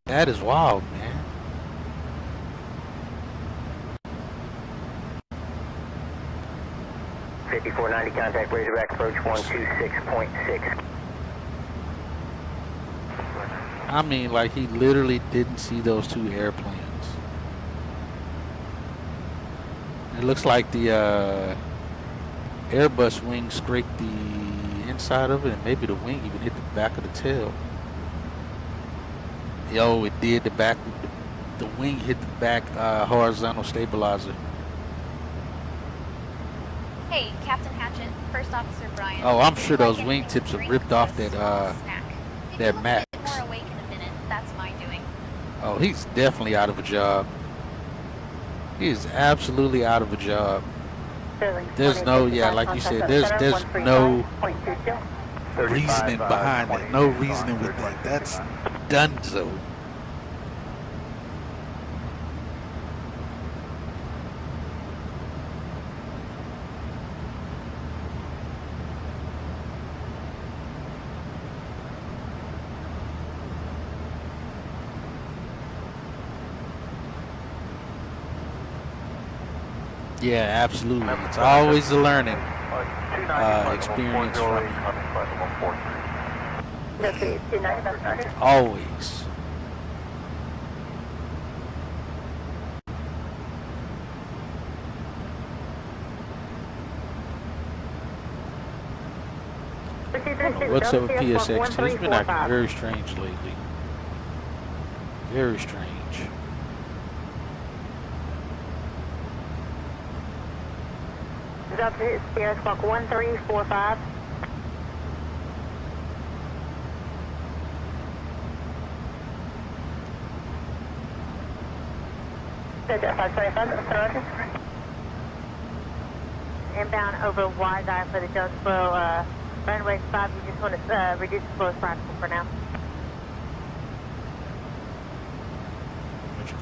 That is wild, man. .5490, contact Razorback approach 126.6. I mean, like he literally didn't see those two airplanes. It looks like the Airbus wing scraped the inside of it, and maybe the wing even hit the back of the tail. Yo, it did. The back, the wing hit the back horizontal stabilizer. Hey, Captain Hatchet, First Officer Brian. Oh, I'm sure those wingtips have ripped off that that Max. More awake in a minute. That's my doing. Oh, he's definitely out of a job. He is absolutely out of a job. There's no, yeah, like you said, there's no reasoning behind it. No reasoning with that. That's donezo. Yeah, absolutely. It's always a learning experience from it. Always. What's up with PSXT? He's been acting very strange lately. Very strange. Up to Sierra Squawk 1345. Inbound over wide eye for the Jonesboro runway 5. You just want to reduce the flow as practical for now.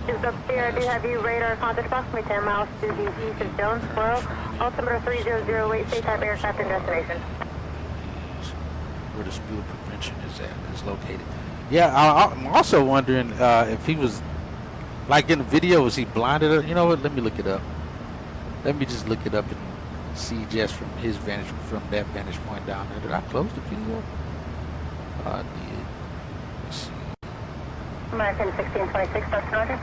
Just up here, I do have you radar contact approximately 10 miles to the east of Jonesboro. Altimeter 3008, state type aircraft and destination. Where the spill prevention is located. Yeah, I'm also wondering if he was, like in the video, was he blinded? You know what? Let me look it up. Let me just look it up and see just from that vantage point down there. Did I close the video? I did. Let's see. American 1626, that's Roger.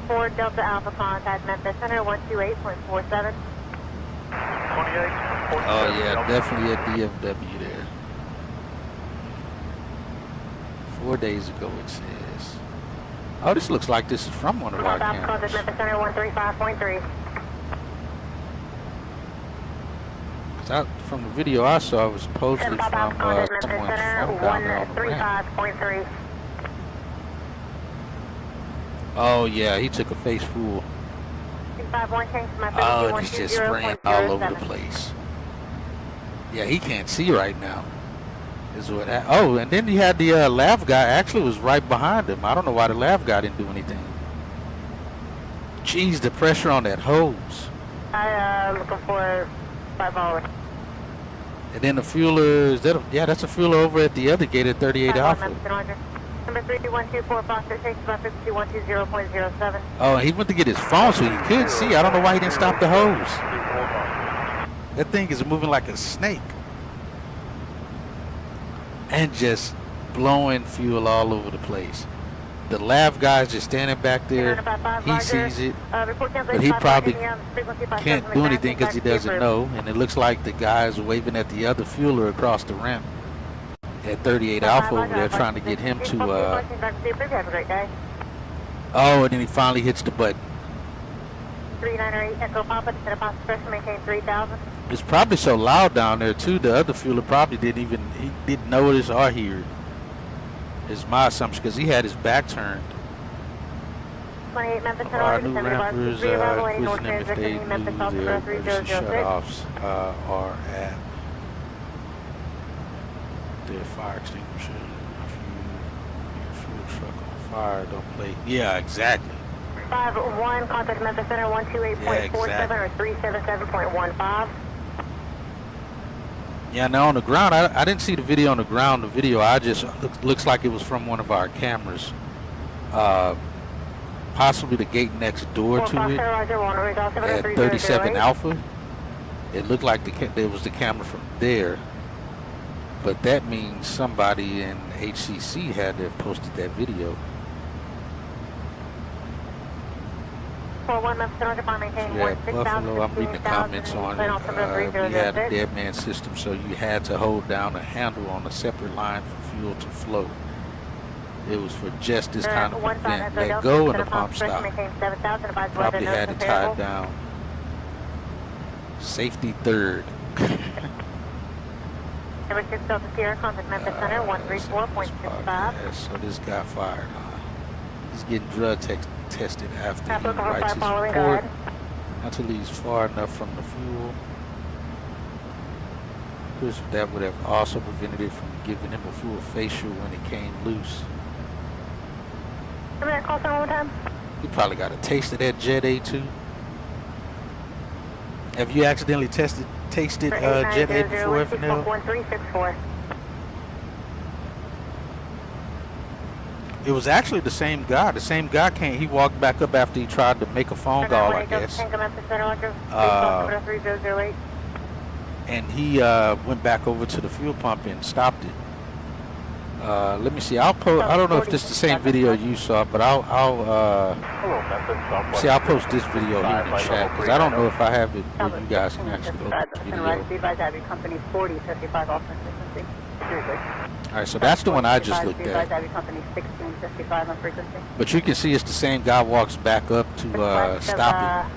Ford Delta Alpha contact Memphis Center 128.47. 28. Oh yeah, definitely a DFW there. 4 days ago it says. Oh, this looks like this is from one of our cameras. Contact Memphis Center 135.3. From the video I saw, it was supposedly from someone from down there on the ramp. 135.3. Oh yeah, he took a face fool. Oh, and he's just spraying all over the place. Yeah, he can't see right now. Is what happened. Oh, and then he had the lav guy actually was right behind him. I don't know why the lav guy didn't do anything. Jeez, the pressure on that hose. I'm looking for 5 hours. And then the fueler, yeah, that's a fueler over at the other gate at 38 Alpha. Number 3124, Foster takes about 5120.07. Oh, he went to get his phone so he could see. I don't know why he didn't stop the hose. That thing is moving like a snake. And just blowing fuel all over the place. The lav guy's just standing back there. He sees it, but he probably can't do anything because he doesn't know. And it looks like the guy's waving at the other fueler across the ramp at 38 Alpha over there, trying to get him to oh, and then he finally hits the button. 398 Echo Papa, descend upon suppression, maintain 3000. It's probably so loud down there too, the other fueler probably didn't notice or hear it. Is my assumption, because he had his back turned. 28 Memphis, Our new rampers, quizzing them if they knew their emergency shutoffs are at their fire extinguisher. If your fuel truck on fire, don't play. Yeah, exactly. 5-1, contact Memphis Center 128.47 or 377.15. Yeah, now on the ground, I didn't see the video on the ground. The video, I just looks like it was from one of our cameras. Possibly the gate next door to it at 37 Alpha. It looked like there was the camera from there. But that means somebody in HCC had to have posted that video. Yeah, Buffalo, I'm reading the comments on it. We had a dead man system, so you had to hold down a handle on a separate line for fuel to flow. It was for just this kind of event. Let go and the pump stop. Probably had to tie it down. Safety third. Number 6 Delta Sierra, contact Memphis Center 134.65. So this guy fired, huh? He's getting drug tested after he writes his report until he's far enough from the fuel. Chris, that would have also prevented it from giving him a full facial when it came loose. Remember that call sign one more time? He probably got a taste of that Jet A2. Have you accidentally tasted Jet A before, FNL? 1364. It was actually the same guy. The same guy came. He walked back up after he tried to make a phone call, I guess. And he went back over to the fuel pump and stopped it. Let me see. I'll post. I don't know if this is the same video you saw, but I'll post this video here in the chat because I don't know if I have it where you guys can actually look at the video. All right, so that's the one I just looked at. But you can see it's the same guy walks back up to stop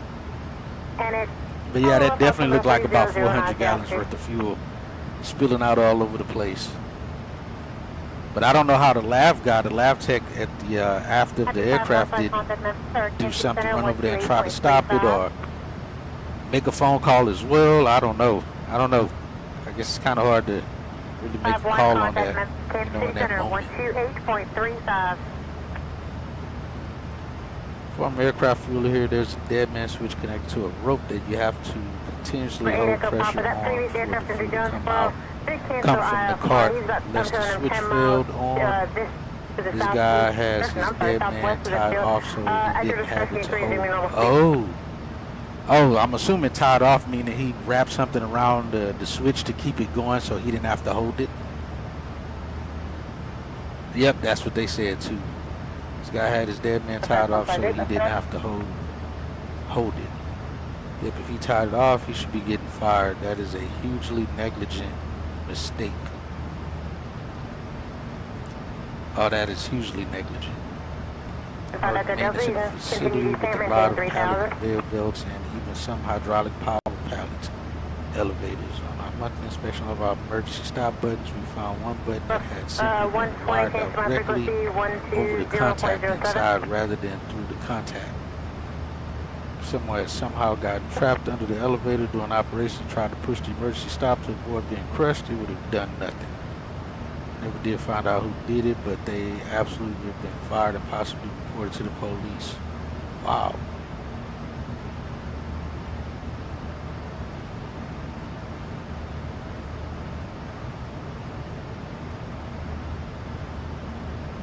it. But yeah, that definitely looked like about 400 gallons worth of fuel spilling out all over the place. But I don't know how the lav guy, the lav tech at the after the aircraft didn't do something, run over there and try to stop it or make a phone call as well. I don't know. I guess it's kind of hard to really make a call on that, you know, in that moment. 128.35. From aircraft fuel here, there's a dead man switch connected to a rope that you have to continuously hold pressure on for the fuel to come out, come from the cart. Unless the switch failed on, this guy has his dead man tied off so he didn't have it to hold. Oh, I'm assuming tied off meaning he wrapped something around the switch to keep it going so he didn't have to hold it. Yep, that's what they said too. This guy had his dead man tied off so he didn't have to hold it. Yep, if he tied it off, he should be getting fired. That is a hugely negligent mistake. Oh, that is hugely negligent. Maintenance in a facility with a lot of pallet conveyor belts and even some hydraulic power pallets, elevators. On our monthly inspection of our emergency stop buttons, we found one button that had simply been wired directly over the contact inside rather than through the contact. Someone had somehow gotten trapped under the elevator during operation, tried to push the emergency stop to avoid being crushed. It would have done nothing. Never did find out who did it, but they absolutely would have been fired and possibly reported to the police. Wow.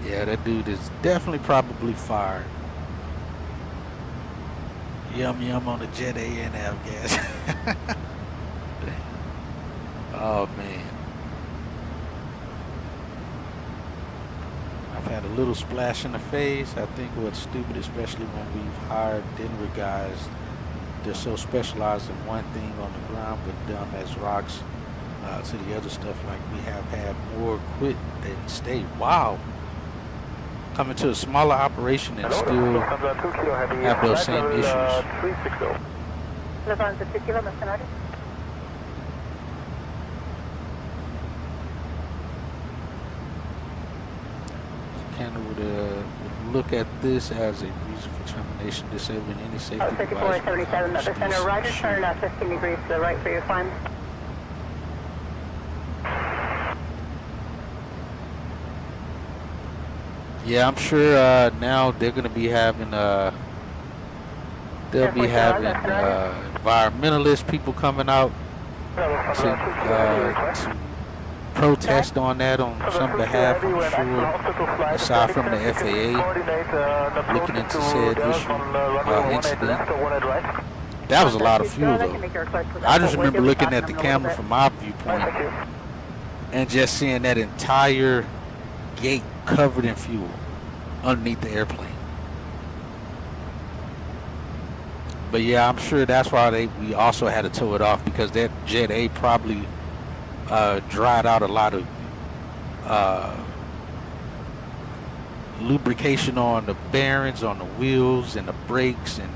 Yeah, that dude is definitely probably fired. Yum yum on the Jet A and F gas. Oh man. I've had a little splash in the face. I think what's stupid, especially when we've hired Denver guys, they're so specialized in one thing on the ground, but dumb as rocks to the other stuff. Like we have had more quit than stay. Wow. Coming to a smaller operation and still have those same issues. Canada would look at this as a reason for termination, disabling any safety device. 7477, the center, roger, turn 15 degrees to the right for your climb. Yeah, I'm sure now they're going to be having environmentalist people coming out to protest on that on some behalf, I'm sure, aside from the FAA looking into said incident. That was a lot of fuel though. I just remember looking at the camera from my viewpoint and just seeing that entire gate covered in fuel underneath the airplane. But yeah, I'm sure that's why we also had to tow it off, because that Jet A probably dried out a lot of lubrication on the bearings, on the wheels and the brakes and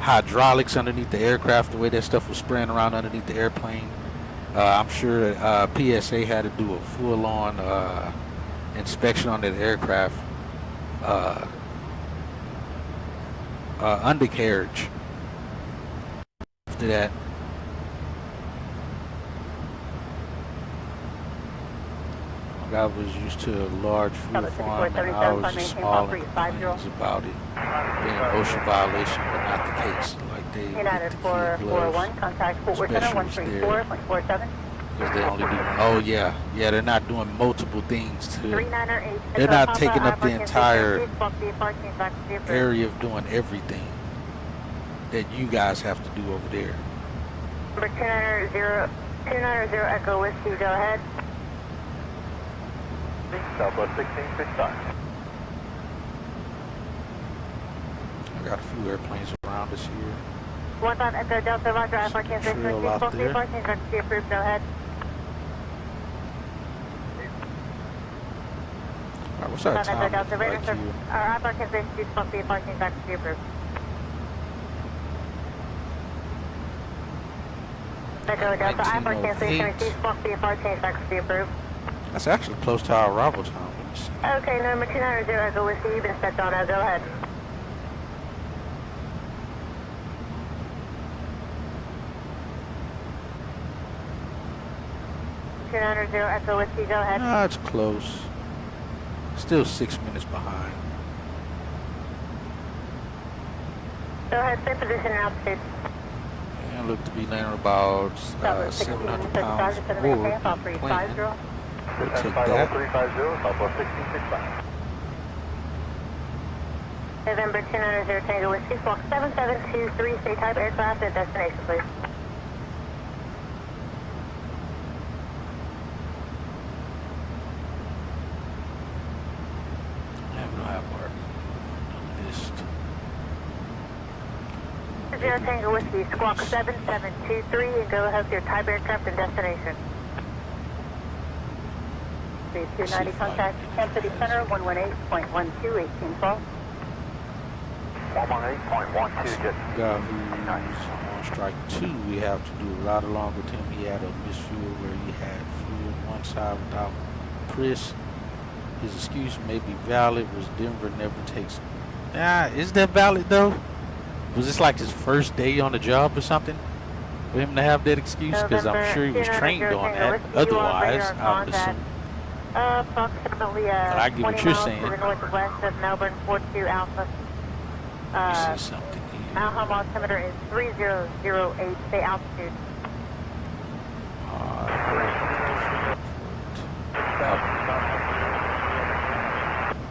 hydraulics underneath the aircraft, the way that stuff was spraying around underneath the airplane. I'm sure PSA had to do a full-on inspection on that aircraft, undercarriage. After that, I was used to a large fuel farm and I was just small and complains about it being an ocean violation, but not the case. Like they get the kid gloves, specialists there, because they only do, oh yeah, they're not doing multiple things to, they're not taking up the entire area of doing everything that you guys have to do over there. Number 290 Echo Whiskey, go ahead. Southwest 1665. I got a few airplanes around us here. 1 Echo Delta, roger, I park in 616, parking Kdfw-Krdu, approved, go ahead. Alright, what's our time like here? I park in 616, parking Kdfw-Krdu, approved. Echo Delta, I-4 cancellation received, squawk VFR, change frequency approved. That's actually close to our arrival time. Okay, number 290 Echo Whiskey, you've been stepped on, now go ahead. 290 Echo Whiskey, go ahead. Ah, it's close. Still 6 minutes behind. Go ahead, same position and altitude. And look to be landing about 700 pounds forward. We'll take that. 350, Southwest 1665. November 290 Tango Whiskey, squawk 7723, state type aircraft and destination, please. Zero Tango Whiskey, squawk 7723, and go ahead with your type aircraft and destination. 290 contact, Kansas City Center, 118.12, 18 fall. 118.12, just. Guy who's on strike 2, we have to do a ride along with him. He had a misfuel where he had fuel on one side without Chris. His excuse may be valid, was Denver never takes. Is that valid though? Was this like his first day on the job or something? For him to have that excuse? Because I'm sure he was trained on that. Otherwise, I would assume. Approximately but I get what you're saying. To the northwest of Melbourne, 42 Alpha. Let me see something here. Now home altimeter is 3008, say altitude.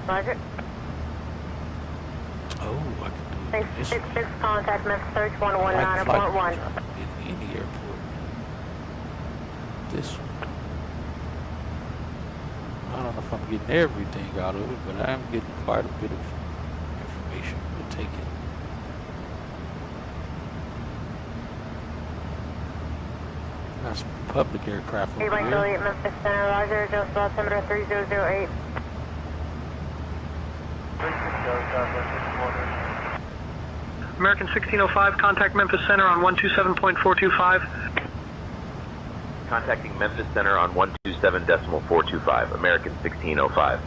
Roger. Oh, I can do this. 666 contact Memphis search 119.1. In any airport. This one. I don't know if I'm getting everything out of it, but I am getting quite a bit of information. We'll take it. Got some public aircraft over here. Juliet, Memphis Center, Roger, adjust altimeter 3008. American 1605, contact Memphis Center on 127.425. Contacting Memphis Center on 127.425, American 1605.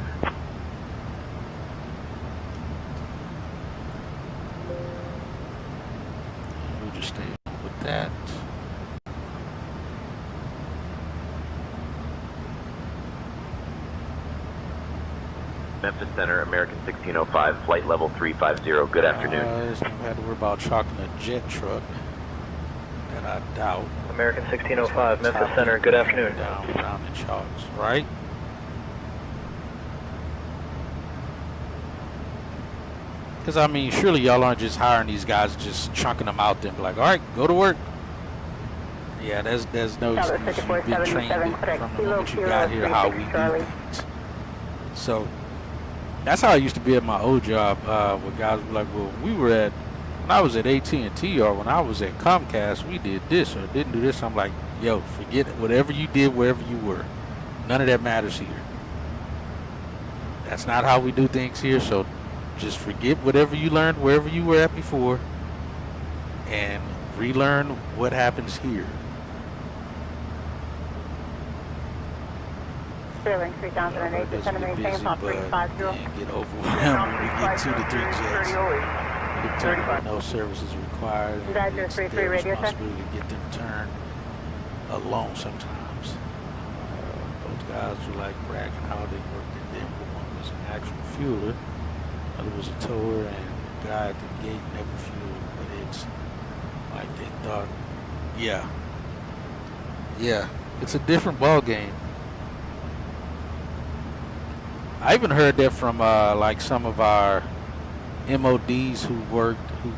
We'll just stay with that. Memphis Center, American 1605, flight level 350. Good afternoon. There's no had to worry about chalking a jet truck. That I doubt. American 1605, Memphis Center, good afternoon. Down in chalks, right? Because, I mean, surely y'all aren't just hiring these guys, just chunking them out there and be like, all right, go to work. Yeah, there's no excuse. You've been trained from the moment you got here how we do things. So, that's how I used to be at my old job, where guys were like, well, when I was at AT&T or when I was at Comcast, we did this or didn't do this. I'm like, yo, forget it. Whatever you did, wherever you were. None of that matters here. That's not how we do things here, so just forget whatever you learned wherever you were at before and relearn what happens here. Sterling 3008, descend to maintain top 350. Get overwhelmed when we get 2 to 3 jets. No services required. It's their responsibility to get them turned alone sometimes. Those guys were like bragging how they worked at Denver. One was an actual fueler, other was a tower, and the guy at the gate never fueled. But it's like they thought, yeah, it's a different ball game. I even heard that from like some of our MODs who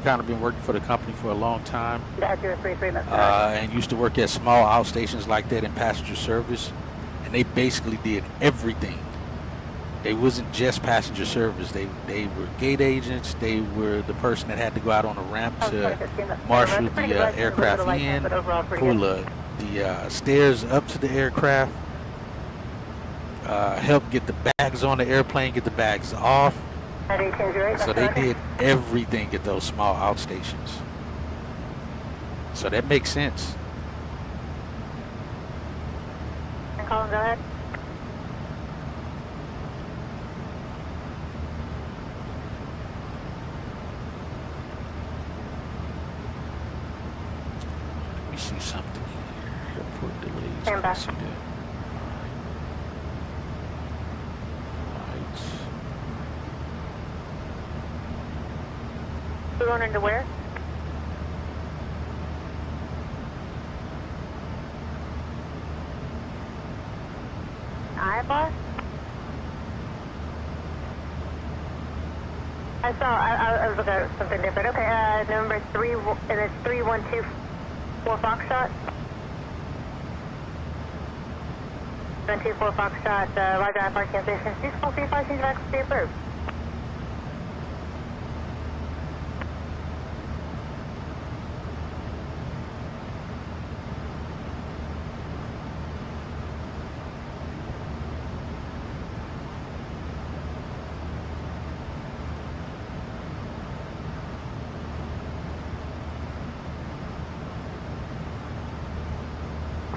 kind of been working for the company for a long time, and used to work at small outstations like that in passenger service, and they basically did everything. They wasn't just passenger service. They were gate agents. They were the person that had to go out on a ramp to marshal the aircraft in, pull the stairs up to the aircraft, help get the bags on the airplane, get the bags off. So they did everything at those small outstations. So that makes sense. call and go ahead. Let me see something here. Airport delays. Stand by. See that. Lights. You going into where? Boss? I was looking at something different. Okay, number 3, and it's 3124 Foxtrot. 124 Foxtrot, Roger, I park cancellation. 6435 seems like to be approved.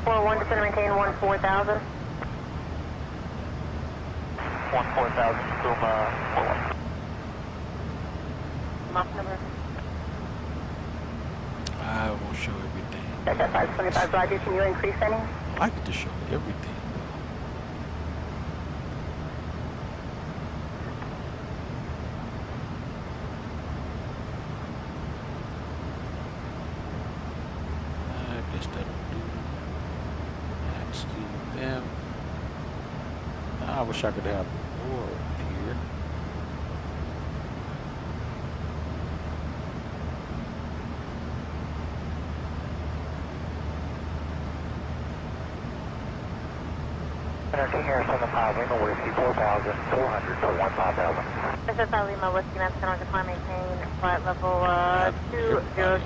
One to maintain 14,000. 14,000, Puma 41. Mach number. I won't show everything. That's at 525 Roger. Can you increase any? I get to show everything. I guess that'll do. Excuse them. I wish I could have more up here. Energy here, 75, Lima Whiskey 4,400 to 15,000. This is Lima Whiskey, that's going to climb maintain flight level 200. 200,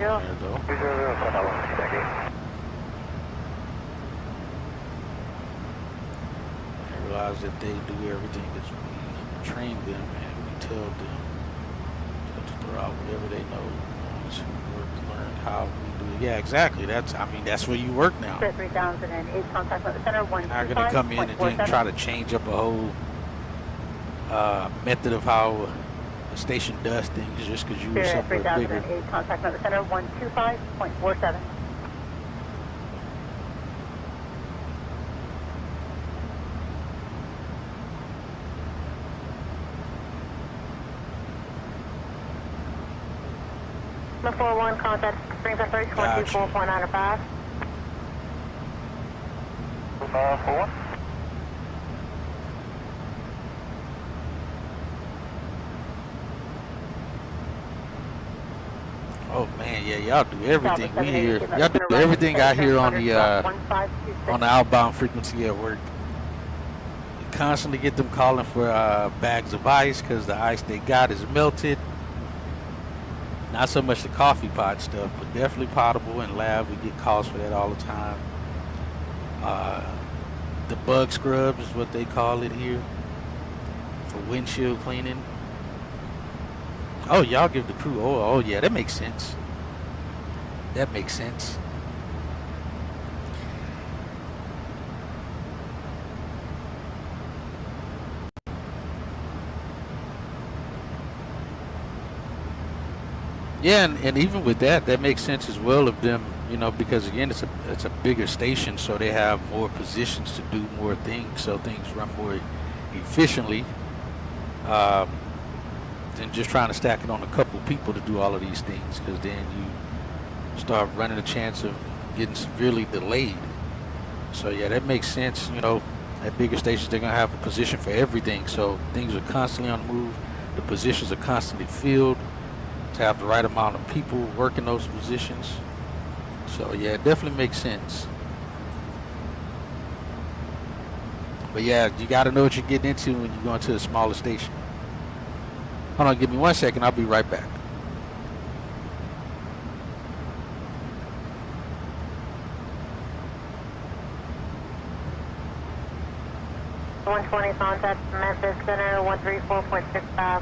thank you. I realize that they do everything as we train them and we tell them to throw out whatever they know. Ones who work to learn how we do it. Yeah, exactly. That's where you work now. 3008 contact with the center. You're not going to come in and then try to change up a whole method of how the station does things just because you were somewhere bigger. 3008 contact with the center 125.47. Number 41 contact Springs on 324.95. 41. Oh man, yeah, y'all do everything we hear. Y'all do everything I hear on the outbound frequency at work. You constantly get them calling for bags of ice because the ice they got is melted. Not so much the coffee pot stuff, but definitely potable and lab. We get calls for that all the time. The bug scrubs is what they call it here for windshield cleaning. Oh, y'all give the crew. Oh, yeah, that makes sense. That makes sense. Yeah, and even with that makes sense as well of them, you know, because again, it's a bigger station, so they have more positions to do more things, so things run more efficiently than just trying to stack it on a couple people to do all of these things, because then you start running a chance of getting severely delayed. So yeah, that makes sense. You know, at bigger stations, they're gonna have a position for everything, so things are constantly on the move. The positions are constantly filled to have the right amount of people working those positions. So yeah, it definitely makes sense. But yeah, you got to know what you're getting into when you go into a smaller station. Hold on, give me 1 second. I'll be right back. .120 contact Memphis Center 134.65.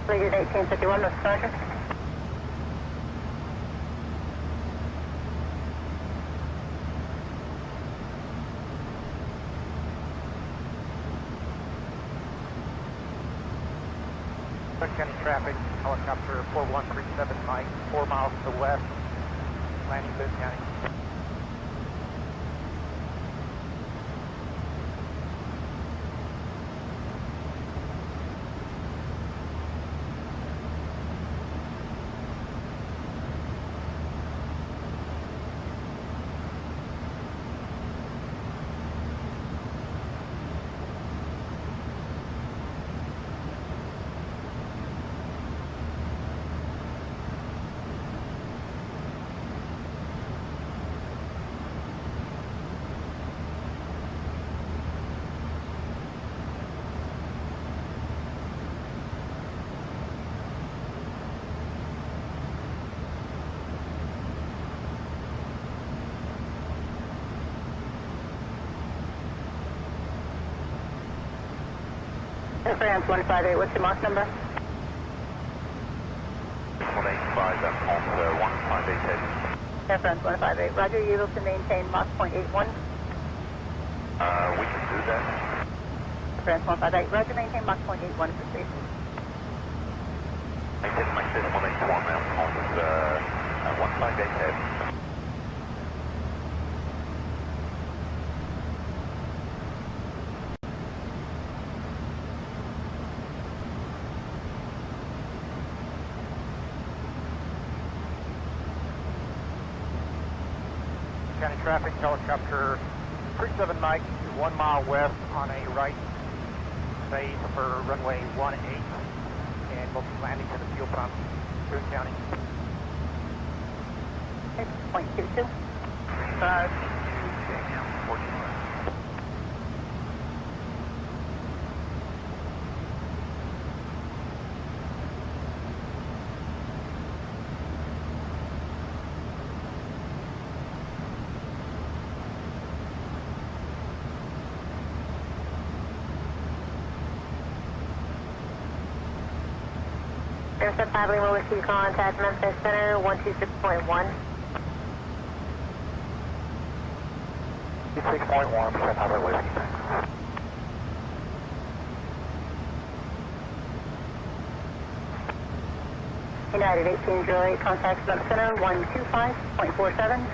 Figure 1851, Mr. Sergeant. Cook County traffic, helicopter 4137 Mike, 4 miles to the west, landing Boone County. Air France 158, what's your Mach number? 185, that's on 158 heavy. Air France 158, roger, you able to maintain Mach 0.81? We can do that. Air France 158, roger, maintain Mach 0.81 for safety. Maintain my 181 now on 158 heavy. County traffic, helicopter 37 Mike, 1 mile west on a right phase for runway 18, and we'll be landing to the fuel pump, Boone County. 6.22. 5. Airset 5 Lima Whiskey, contact Memphis Center 126.1. 6.1, percent highway whiskey. United 1808, contact Memphis Center 125.47.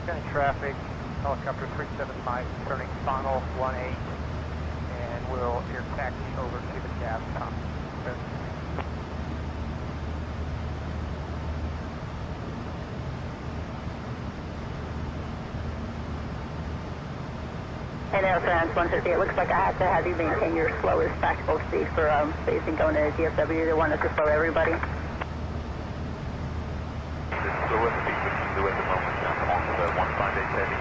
County traffic, helicopter 37 Mike, turning final 18, and we'll air taxi over to the gas pump. And Air France 150, it looks like I have to have you maintain your slowest practical speed for spacing going to DFW. They want us to slow everybody. The slowest speed we can do at the moment on 158 heavy.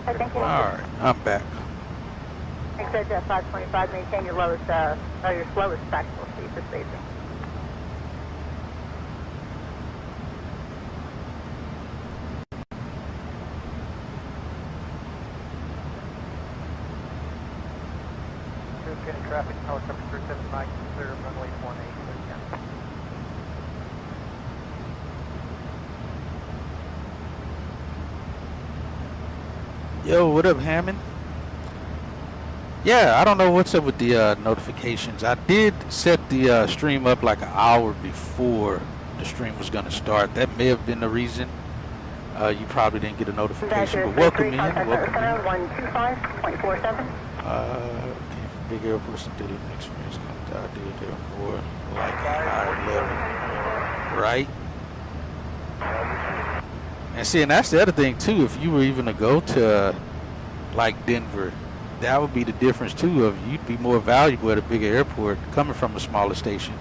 I think Alright, I'm back. Exit 525, maintain your lowest, your slowest practical speed for spacing. County traffic, helicopter 37 Mike, clear runway 18, Boone County. Yo, what up, Hammond? Yeah, I don't know what's up with the notifications. I did set the stream up like an hour before the stream was going to start. That may have been the reason you probably didn't get a notification. But welcome in. Welcome in. 125.47. Big airports and dealing experience comes to idea they're more like a higher level. Right? And see, and that's the other thing too. If you were even to go to like Denver, that would be the difference too. Of you'd be more valuable at a bigger airport coming from a smaller station.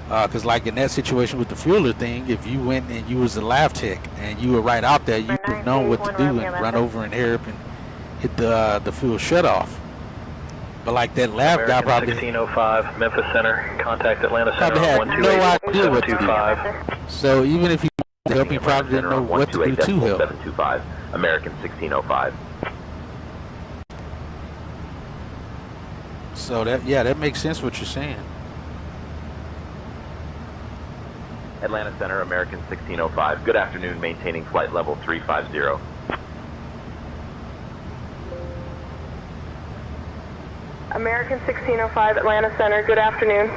Because like in that situation with the fueler thing, if you went and you was a lav tech and you were right out there, you would have known what to do and run over and air up and hit the fuel shut off. But like that lav guy probably 1605 Memphis Center, contact Atlanta Center probably had no idea what to do. So even if he help, he probably didn't know what to do to help. 725, American 1605. So that makes sense what you're saying. Atlanta Center, American 1605. Good afternoon, maintaining flight level 350. American 1605 Atlanta Center, good afternoon.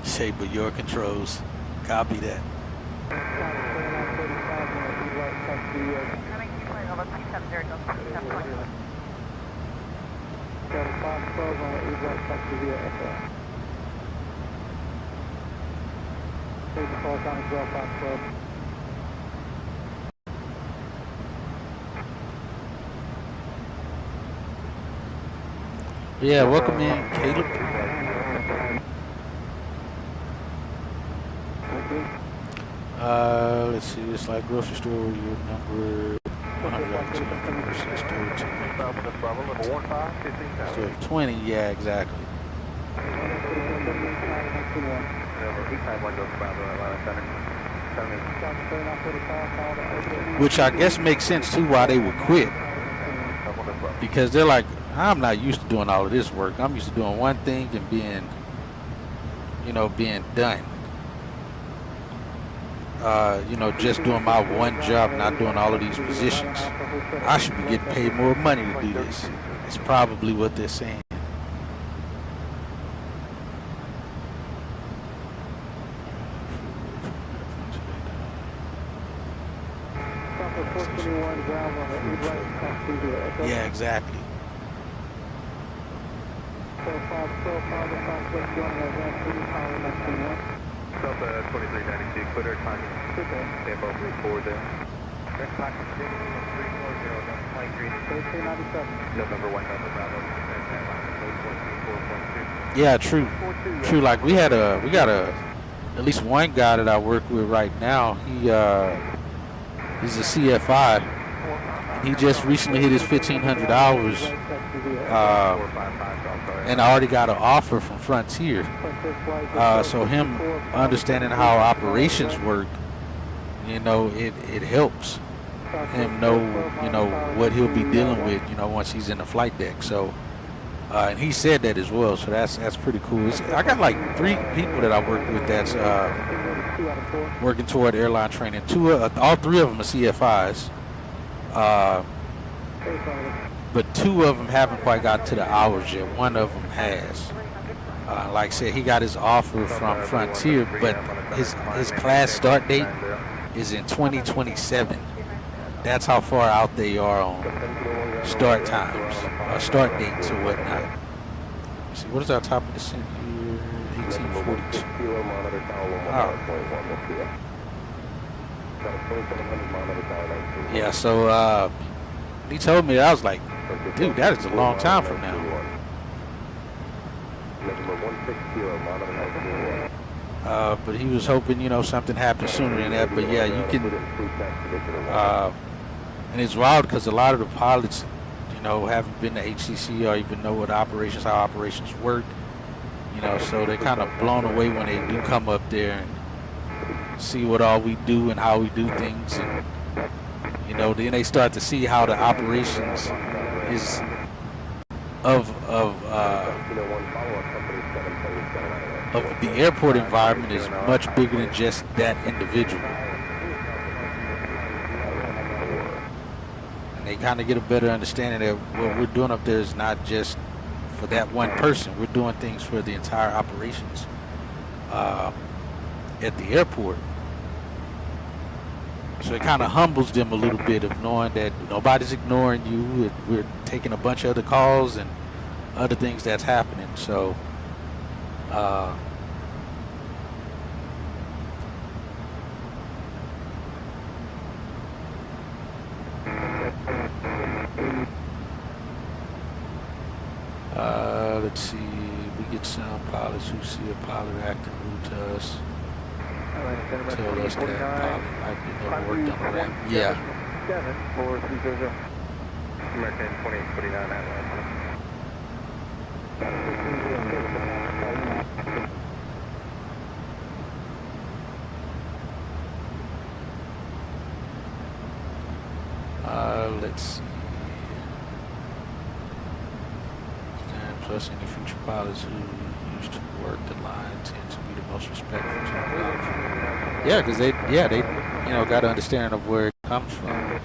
Say, but your controls. Copy that. Yeah, welcome in, Caleb. Let's see, it's like grocery store, your number 102, 20, yeah, exactly. Which I guess makes sense too why they would quit. Because they're like, I'm not used to doing all of this work. I'm used to doing one thing and being, you know, being done. You know, just doing my one job, not doing all of these positions. I should be getting paid more money to do this. It's probably what they're saying. Yeah, exactly. Delta 2392, clear time. Stand by 34 there. Next time, continuing on 340, November 1 Delta Bravo. Yeah, true. True. Like we got at least one guy that I work with right now. He's a CFI. And he just recently hit his 1,500 hours. And I already got an offer from Frontier. So him understanding how operations work, you know, it helps him know, you know, what he'll be dealing with, you know, once he's in the flight deck. So, and he said that as well. So that's pretty cool. I got like 3 people that I work with that's working toward airline training. All 3 of them are CFIs. But 2 of them haven't quite got to the hours yet. 1 of them has. Like I said, he got his offer from Frontier, but his class start date is in 2027. That's how far out they are on start times, start dates or whatnot. Let's see, what is our top of descent here? 1842. Oh. Yeah, so he told me, I was like, dude, that is a long time from now. But he was hoping, you know, something happened sooner than that. But yeah, you can. And it's wild because a lot of the pilots, you know, haven't been to HCC or even know what how operations work. You know, so they're kind of blown away when they do come up there and see what all we do and how we do things. And, you know, then they start to see how the operations is of the airport environment is much bigger than just that individual. And they kind of get a better understanding that what we're doing up there is not just for that one person. We're doing things for the entire operations at the airport. So it kind of humbles them a little bit of knowing that nobody's ignoring you. We're taking a bunch of other calls and other things that's happening. So, let's see. We get some pilots who see a pilot acting rude to us. Tell us that pilot might be never worked on the ramp. Yeah. American 2849 Atlanta. Let's Let's see. Plus, any future pilots who used to work the line tend to be the most respectful to the pilots. Yeah, because they got an understanding of where it comes from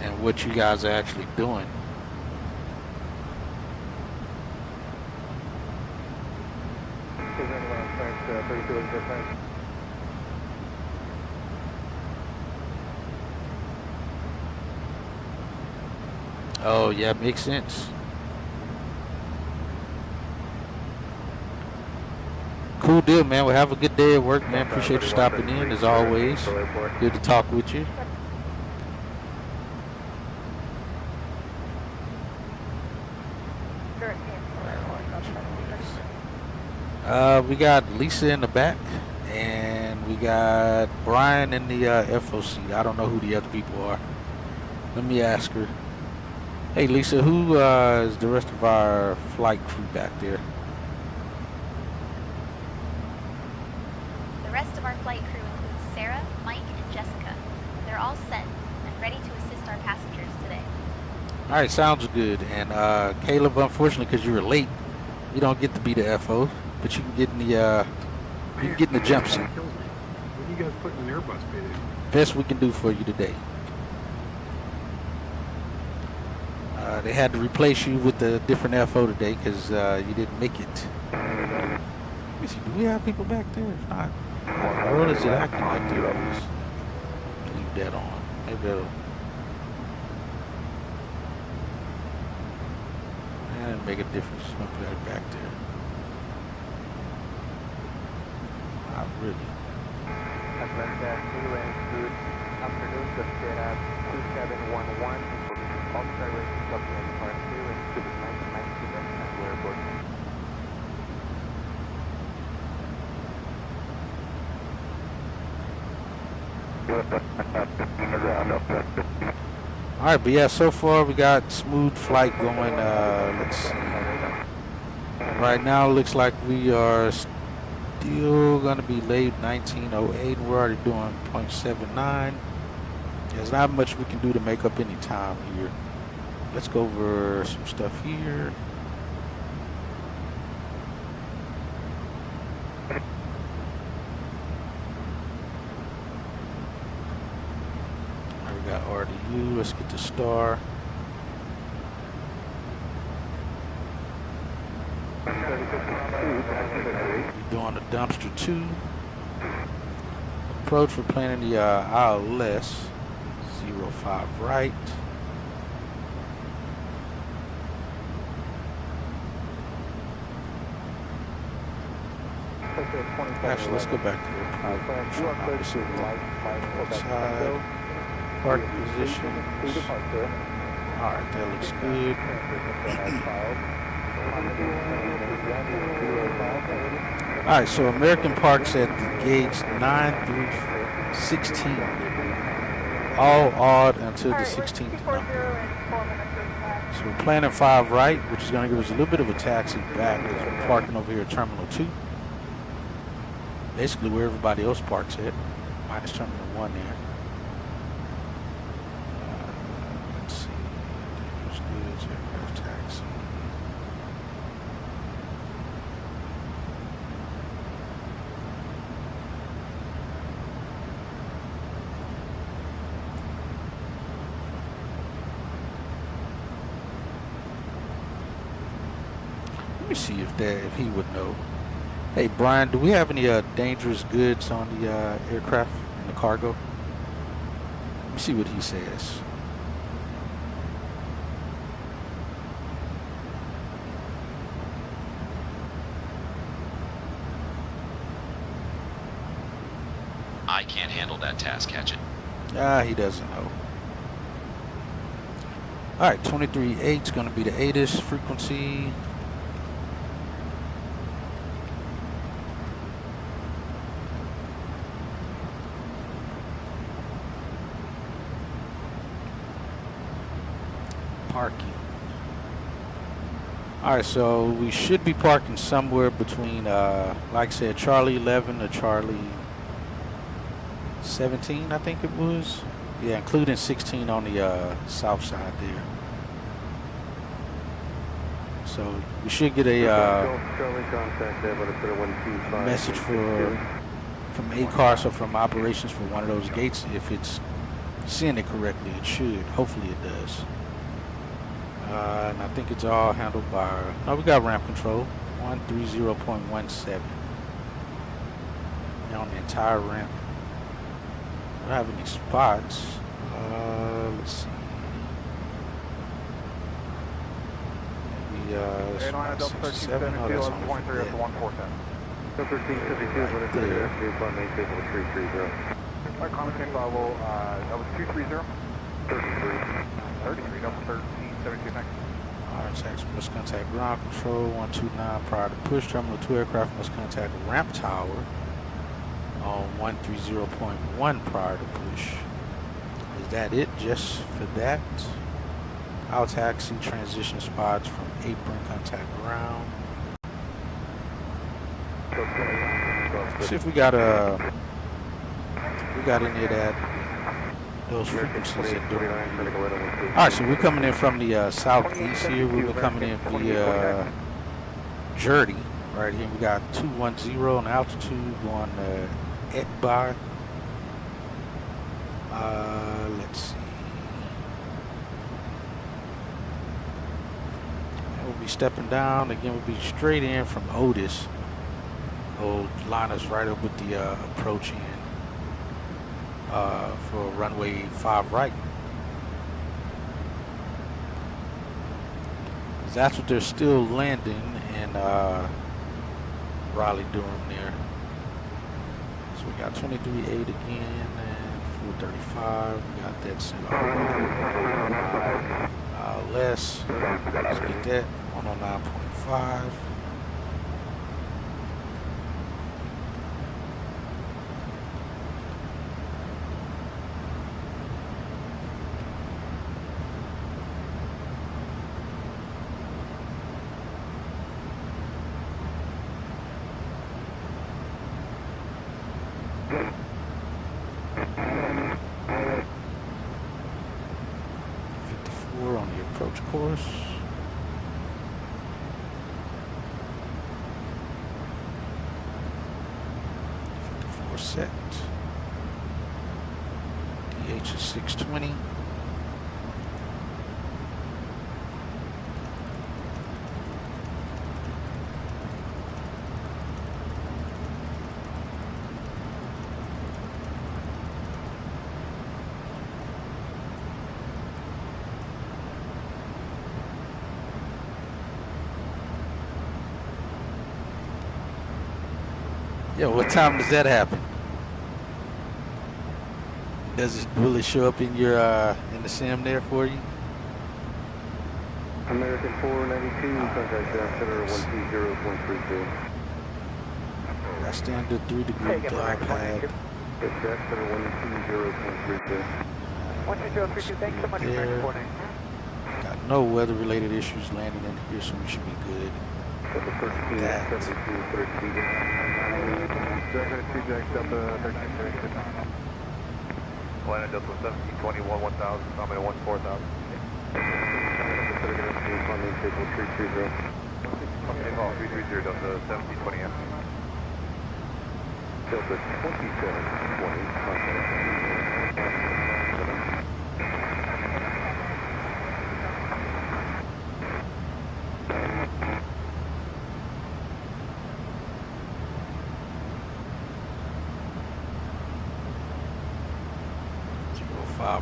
and what you guys are actually doing. Oh yeah, makes sense. Cool deal, man. Well, have a good day at work, man. Appreciate you stopping in, as always. Good to talk with you. We got Lisa in the back, and we got Brian in the FOC. I don't know who the other people are. Let me ask her. Hey, Lisa, who is the rest of our flight crew back there? The rest of our flight crew includes Sarah, Mike, and Jessica. They're all set and ready to assist our passengers today. All right, sounds good. And Caleb, unfortunately, because you were late, you don't get to be the FO, but you can get in the jump seat. What are you guys putting an Airbus bid in? Best we can do for you today. They had to replace you with a different FO today because you didn't make it. Let me see, do we have people back there? If not, or is it acting like there is? Leave that on. Maybe that'll. That didn't make a difference. I'm gonna put that back there. Not really. Atlanta 2 and good afternoon, the Sierra 2711. All services of the Part 2 and Cube 1990 and we're boarding. All right, but yeah, so far we got smooth flight going. Let's see. Right now, it looks like we are still going to be late 1908. We're already doing 0.79. There's not much we can do to make up any time here. Let's go over some stuff here. We got RDU. Let's get the star. We're doing the dumpster 2. Approach for planning the ILS 05 right. Actually, let's go back to the outside. Park position. Alright, that looks good. Alright, so American Park's at the gates 9 through 16. All odd until the 16th number. So we're planning 5 right, which is going to give us a little bit of a taxi back because we're parking over here at Terminal 2. Basically where everybody else parks at, minus Terminal 1 there. Let's see. Dangerous goods, aircraft taxi. Let me see if he would know. Hey Brian, do we have any dangerous goods on the aircraft and the cargo? Let me see what he says. I can't handle that task, Hatchet. He doesn't know. Alright, 23.8 is going to be the ATIS frequency. Parking. Alright, so we should be parking somewhere between, like I said, Charlie 11 to Charlie 17, I think it was. Yeah, including 16 on the south side there. So we should get a message from ACARS or from operations for one of those gates. If it's seeing it correctly, it should. Hopefully it does. And I think it's all handled by, no, we got ramp control, 130.17. On the entire ramp. I don't have any spots. Let's see. Maybe, Airline Delta 13 oh, that's on the 23 up to 147. Delta 1373 is what it's at. Flight maintain 330. Flight commenting level, that was 230. 33, Delta 1372 next. Alright, taxi must contact ground control 129 prior to push. Terminal 2 aircraft must contact the ramp tower on 130.1 prior to push. Is that it just for that? I'll taxi transition spots from apron contact ground. See if we got any of that, those frequencies that do. Alright, so we're coming in from the southeast here. We'll be coming in via Jerdy right here. We got 210 on altitude going Etby. Let's see. And we'll be stepping down. Again, we'll be straight in from Otis. We'll line us right up with the approach in for runway 5 right. That's what they're still landing in Raleigh-Durham there. So we got 23.8 again and 435. We got that set up. Let's get that 109.5. On the approach course. 54 set. DH is 620. Yo, what time does that happen? Will it show up in your in the sim there for you? American 492, contact down center 120.32. That's standard 3-degree glide pad. Jack center 120.32. 12032, thanks so much for reporting. Got no weather related issues landing in here, so we should be good. That. Atlanta Delta 1721, 1000, coming to 14,000. Coming call 330, Delta 1720 M. Delta 2720, contact.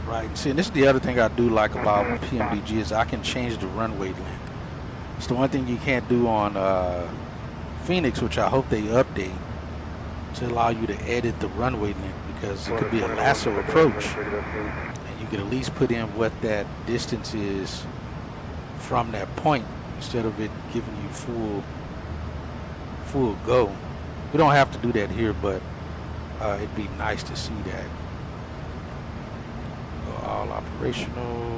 Right. See, and this is the other thing I do like about PMDG is I can change the runway length. It's the one thing you can't do on Phoenix, which I hope they update to allow you to edit the runway length, because it could be a lasso approach and you could at least put in what that distance is from that point instead of it giving you full go. We don't have to do that here, but it'd be nice to see that. All operational,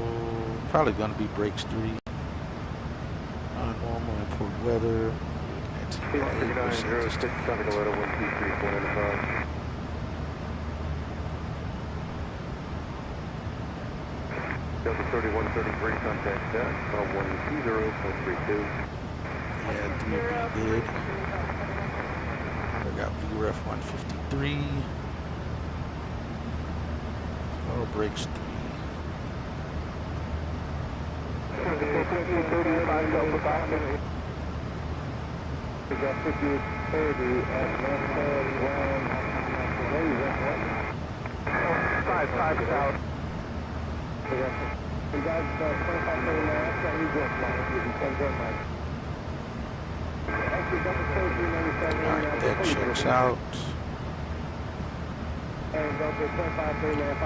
probably going to be brakes 3. Normal import weather. Delta 3133, contact that, 120.32. Yeah, 3 would be good. I got VREF 153. Auto brakes 3. Alright, that checks out.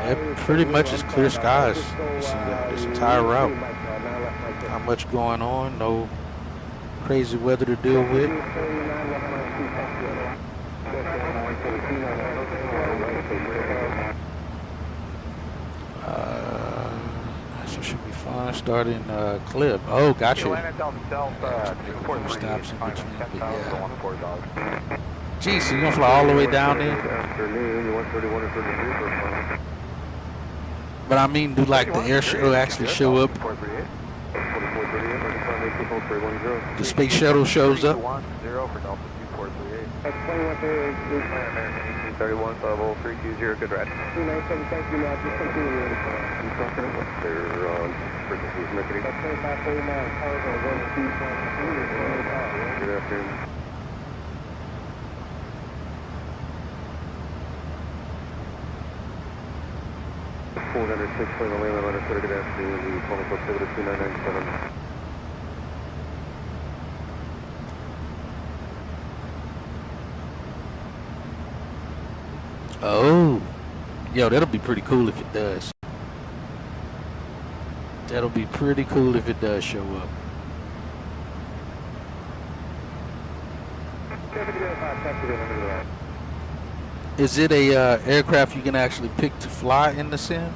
It pretty much is clear skies. You see this entire route. Not much going on, no crazy weather to deal with. So should be fine. Starting clip. Oh, gotcha. Stops in between, but yeah. Geez, so you gonna fly all the way down there? But I mean, do like the air show actually show up? The space shuttle shows up? 31 level 320, good ride. 297, thank you, now just continue. Good afternoon. $406 on the land line, good afternoon. The phone call 2997. Oh, yo, that'll be pretty cool if it does. That'll be pretty cool if it does show up. Is it a aircraft you can actually pick to fly in the sim?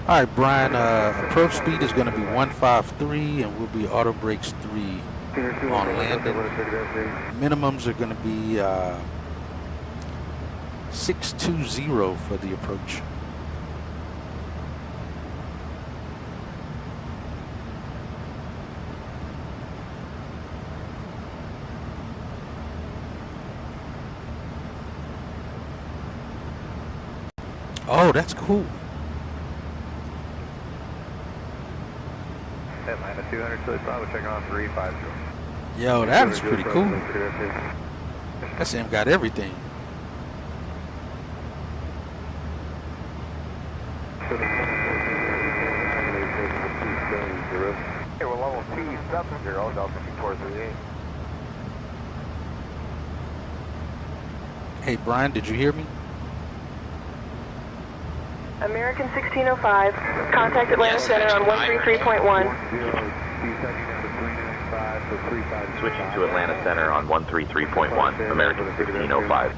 All right, Brian, approach speed is going to be 153 and will be auto brakes 3 on landing. Minimums are going to be 620 for the approach. Oh, that's cool. Atlanta 200, Chili Bravo, checking on 350. Yo, that is pretty cool. That Sam got everything. Okay, we're level T70, Delta 2438. Hey, Brian, did you hear me? American 1605, contact Atlanta Center on 133.1. Switching to Atlanta Center on 133.1, American 1605.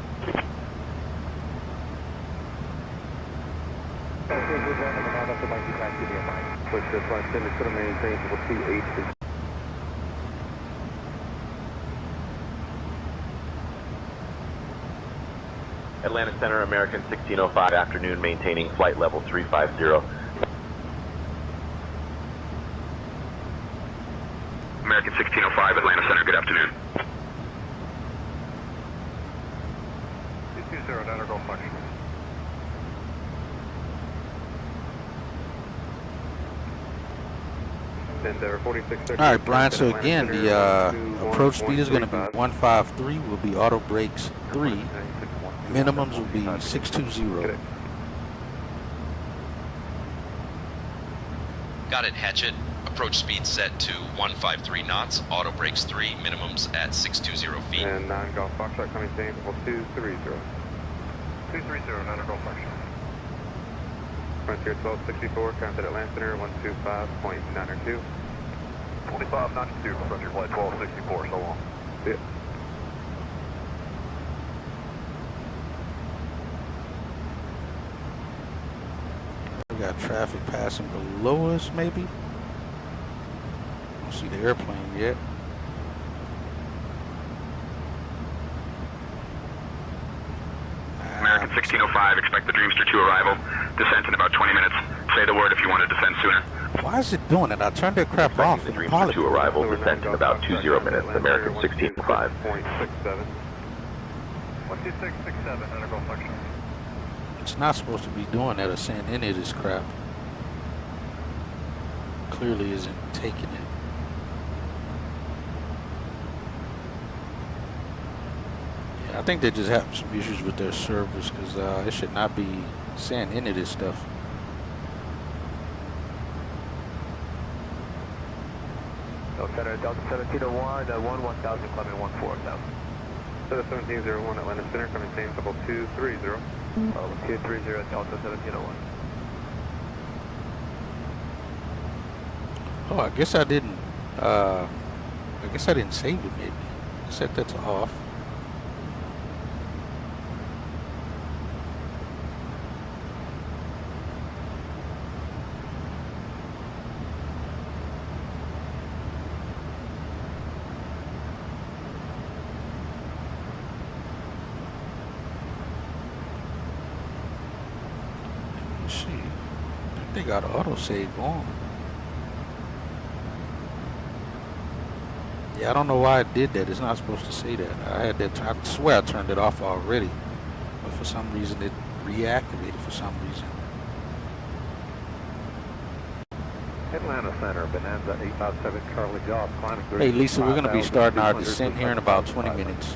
Atlanta Center, American 1605, afternoon, maintaining flight level 350. American 1605, Atlanta Center, good afternoon. 220, not go function. All right, Brian, so again, the approach speed is going to be 153, will be auto brakes 3. Minimums will be 620. Got it, Hatchet. Approach speed set to 153 knots, auto brakes 3, minimums at 620 feet. And 9 Golf Foxtrot coming same, 230. 230, 9 Golf Foxtrot. Frontier 1264, contact Atlanta Center, 125.902. 2592, Frontier Flight 1264, so long. Yeah. traffic passing below us, maybe. Don't see the airplane yet. American 1605, expect the Dreamster 2 arrival. Descent in about 20 minutes. Say the word if you want to descend sooner. Why is it doing it? I turned that crap off. The Dreamster 2 arrival, descent in about 20 minutes. American 1605. 0.67. 12667, undergo function. It's not supposed to be doing that or saying any of this crap. Clearly isn't taking it. Yeah, I think they're just having some issues with their service because it should not be saying any of this stuff. Center Delta 1701, 1000, climbing 14,000. Delta 1701, Atlanta Center, coming same, level 230. 230, Delta 1701. Oh, I guess I didn't save it maybe. I set that to off. Let's see. I think they got autosave on. Yeah, I don't know why it did that. It's not supposed to say that. I had that. I swear I turned it off already, but for some reason it reactivated. For some reason. Atlanta Center, Bonanza 857 Charlie Golf, climbing through. Hey Lisa, we're going to be starting our descent here in about 20 minutes.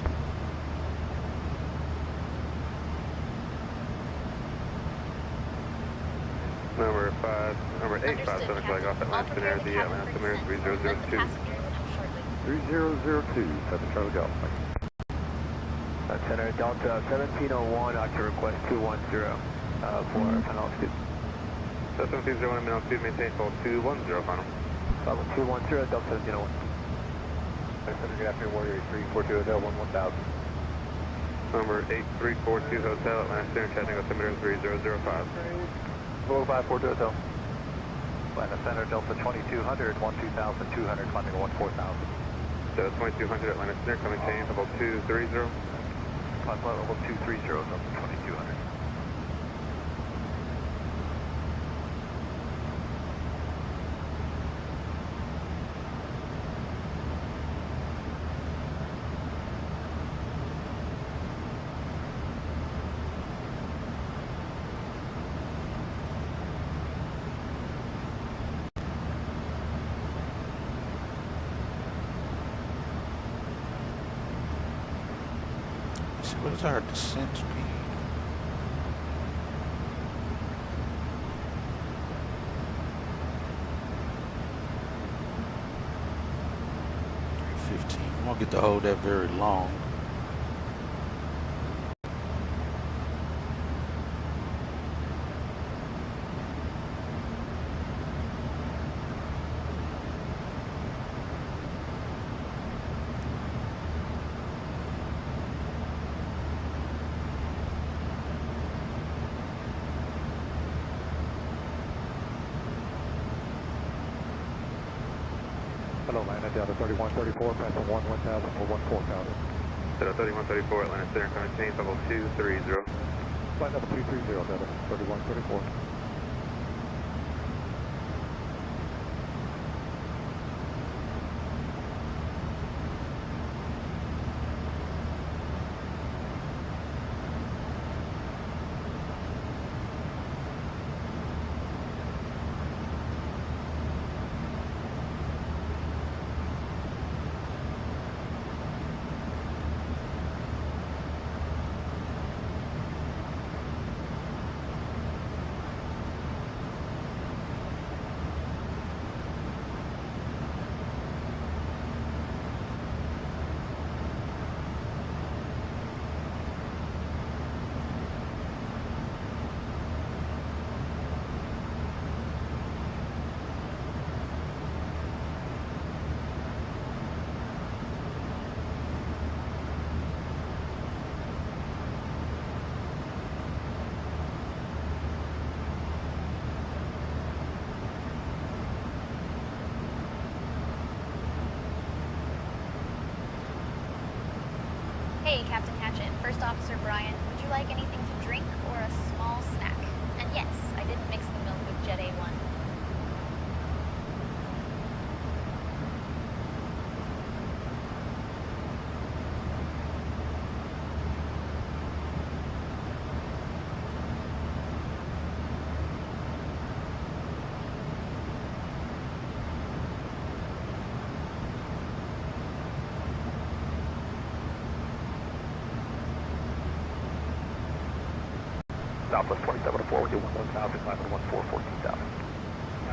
Number 857, flag off Atlanta Center, the Atlanta Center 3002. 3002, 7 Charlie Golf. Center Delta 1701, octave request 210 for final altitude. Delta 1701, minimum altitude, maintain full 210, final. Level 210, Delta 1701. Good afternoon, Warrior 342 Hotel 1000. Number 8342 Hotel, Atlanta Center, chatting altimeter 3005. 4542 Hotel. Atlanta Center, Delta 2200, 12200, climbing 14000. Delta 2200, Atlanta Center, coming change, level 230. Climb level 230, Delta 2200. What is our descent speed? We won't get to hold that very long. Hello, Atlanta, Delta 3134, passing 1000 for 14000. Delta 3134, Atlanta Center, coming change, level 230. Flight level 230, Delta 3134. Hey, Captain Hatchet. First Officer Brian, would you like anything to drink or a small snack? And yes, I didn't mix the milk with Jet A1. Southwest 2704 with you 1,000, climbing 14, 14,000.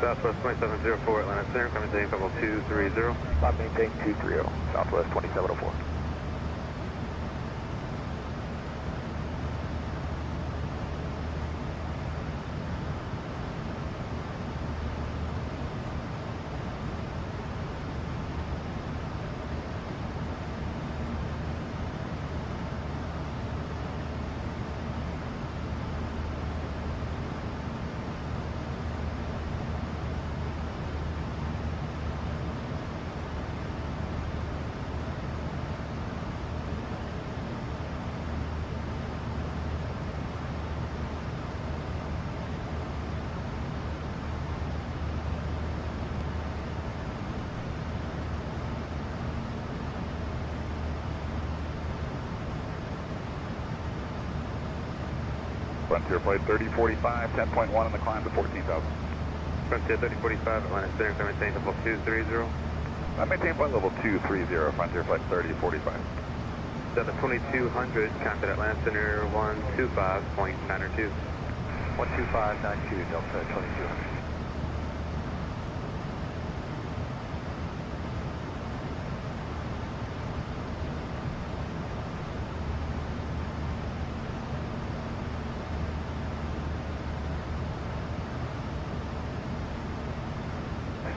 Southwest 2704, Atlanta Center, coming to level 230. Stop maintain 230, Southwest 2704. Frontier flight 3045, 10.1 on the climb to 14,000. Frontier 3045, Atlanta Center, coming to level 230. I maintain flight level 230, Frontier flight 3045. Delta 2200, contact Atlanta Center 125.902. 12592, Delta 2200.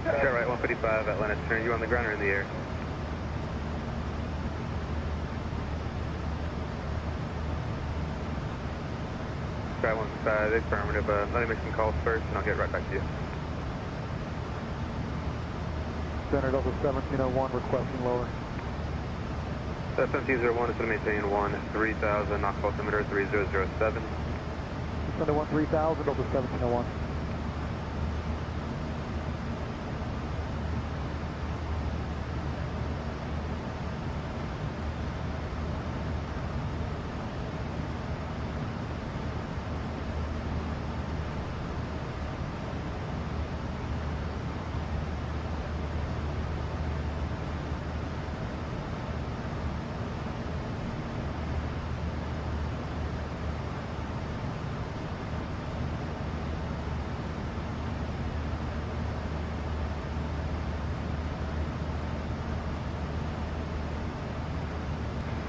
Sure, right, 155, Atlanta Center, you on the ground or in the air? Try 155, affirmative. Let me make some calls first and I'll get right back to you. Center Delta 1701 requesting lower. 1701 is going to maintain 3000, knock altimeter 3007. Center 3000, Delta 1701.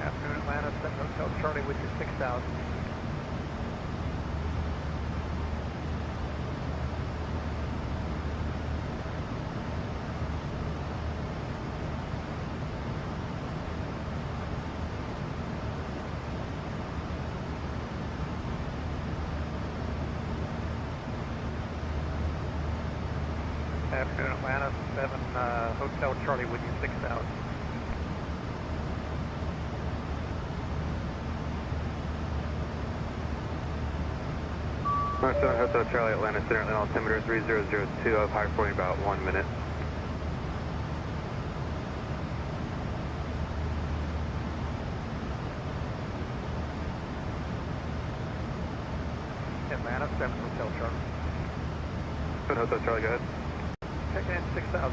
Afternoon, Atlanta, 7 Hotel Charlie with you 6,000. Afternoon, Atlanta, 7 Hotel Charlie with you 6,000. North 7 Hotel Charlie, Atlanta Center, Atlanta altimeter 3002, of high for about 1 minute. Atlanta, 7 Hotel Charlie. 7 Hotel Charlie, go ahead. Check in 6,000.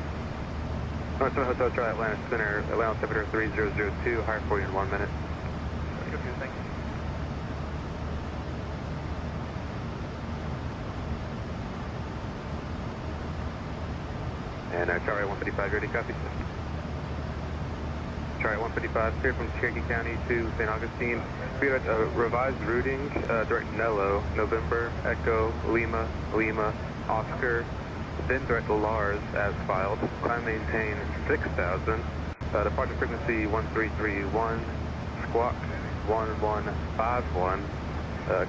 North 7 Hotel Charlie, Atlanta Center, Atlanta altimeter 3002, high for you in 1 minute. Good, thank you. And Charlie 155, ready, copy. Charlie 155, clear from Cherokee County to St. Augustine. We got a revised routing, direct Nello, November, Echo, Lima, Lima, Oscar, then direct Lars as filed. Climb maintain 6,000. Departure frequency 1331, squawk 1151.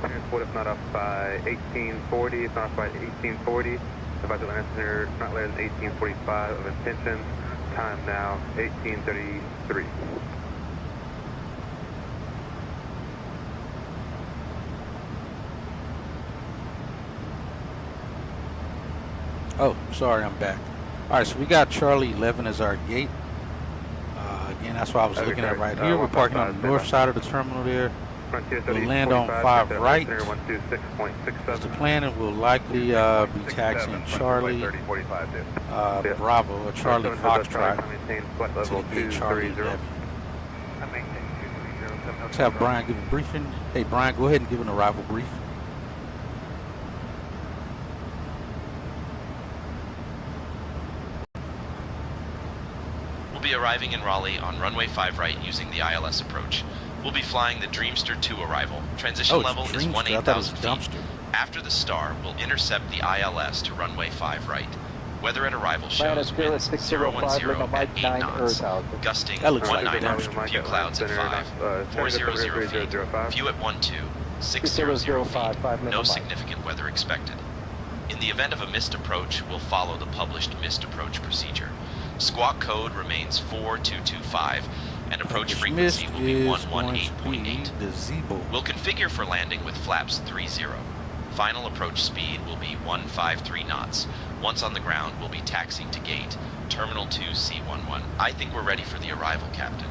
Clearance port if not off by 1840, if not off by 1840. About the Atlanta Center, not later than 1845 of intention. Time now 1833. Oh, sorry, I'm back. All right, so we got Charlie 11 as our gate. Again, that's what I was looking at right here. We're parking on the north side of the terminal there. We'll land on 5 right. As the plan, it will likely be taxiing Charlie Bravo, or Charlie Foxtrot, to the gate Charlie 11. Let's have Brian give a briefing. Hey, Brian, go ahead and give an arrival brief. We'll be arriving in Raleigh on runway 5 right using the ILS approach. We'll be flying the Dreamster 2 arrival. Transition level is 18,000 feet. After the star, we'll intercept the ILS to runway 5 right. Weather at arrival shows winds 010 at 8 knots, gusting 19, few clouds at 5, 400 feet, few at 12, 600 feet, no significant weather expected. In the event of a missed approach, we'll follow the published missed approach procedure. Squawk code remains 4225, and approach frequency will be 118.8. We'll configure for landing with flaps 30. Final approach speed will be 153 knots. Once on the ground, we'll be taxiing to gate, Terminal 2 C11. I think we're ready for the arrival, Captain.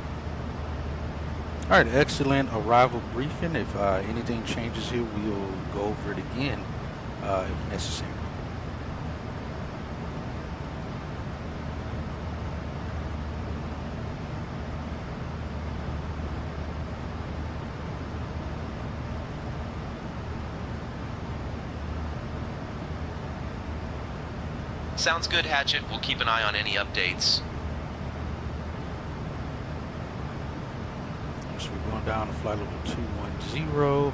All right, excellent arrival briefing. If anything changes here, we'll go over it again if necessary. Sounds good, Hatchet. We'll keep an eye on any updates. So we're going down to flight level 210.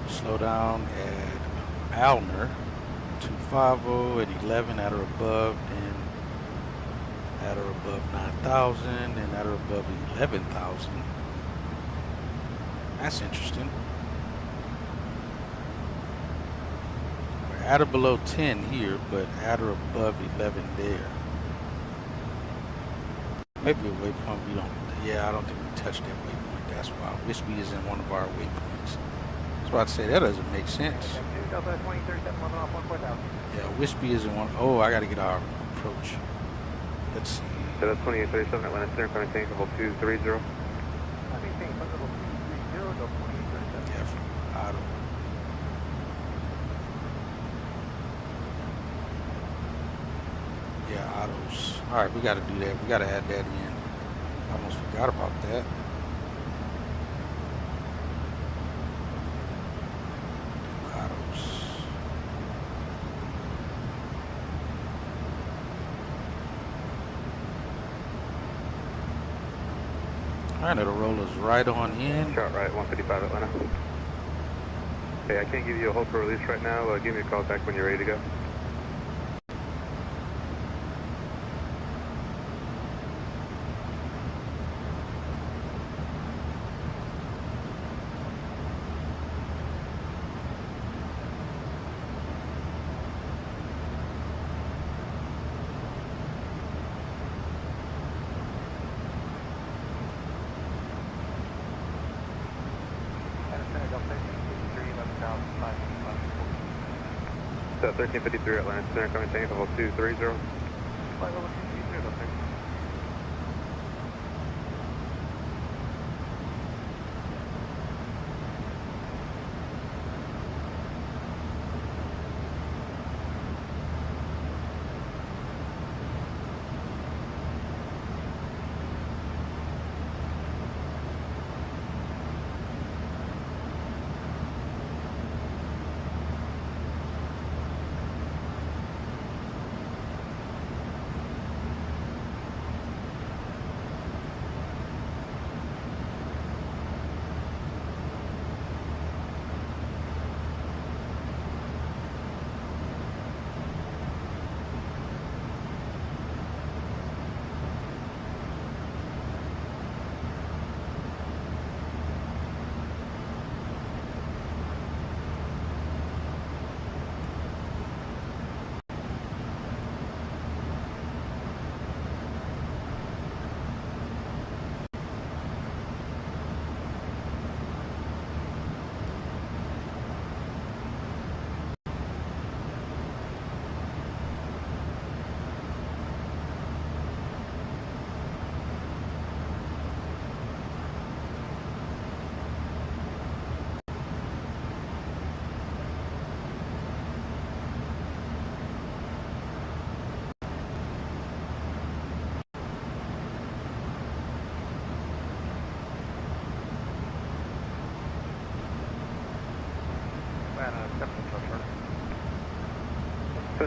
Slow down at Alner, 250 at 11 at or above, and at or above 9,000, and at or above 11,000. That's interesting. At or below 10 here, but at or above 11 there. Maybe a waypoint we don't, yeah, I don't think we touched that waypoint. That's why Wispy is in one of our waypoints. That's why I'd say that doesn't make sense. Yeah, Wispy is in one. Oh, I got to get our approach. Let's see. So that's 2837 Atlanta Center, coming tank level 230. Yeah, from Otto. Yeah, autos. All right, we got to do that. We got to add that in. I almost forgot about that. Autos. All right, it'll roll us right on in. Shot right, 155 Atlanta. Hey, I can't give you a hold for release right now. Give me a call back when you're ready to go. So 1353 Atlanta Center, coming tank level 230.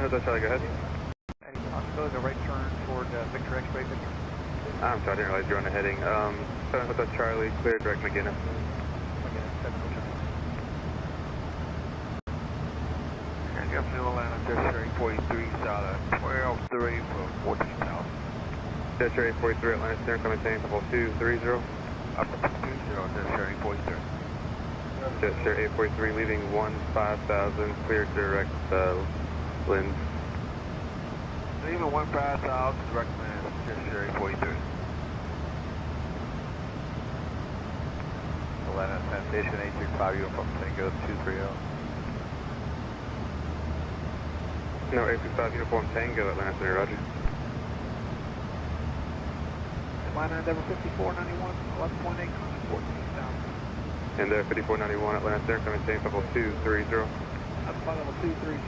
Hotel Charlie, go ahead. Any possibility of a right turn toward Victor X-ray Victor? I'm sorry, I didn't realize you were on the heading. 7 Hotel Charlie, clear direct McGinnis. McGinnis, 7 Hotel. Airfield Atlanta, Tertiary 43, solid 12-3 for 14,000. Tertiary 43, Atlanta Center, coming in, level 230. Up to 230, Tertiary 43. Tertiary 843, leaving 15,000, clear direct Lynn. Leaving 15,000, direct man, Tertiary 43. Atlanta Sanitation 835, uniform Tango 230. No, 865 uniform Tango, Atlanta Center, roger. Atlanta Endeavor 5491, 11.8, 14,000. And 5491, Atlanta Center, coming in, level 230. That's flight level 230.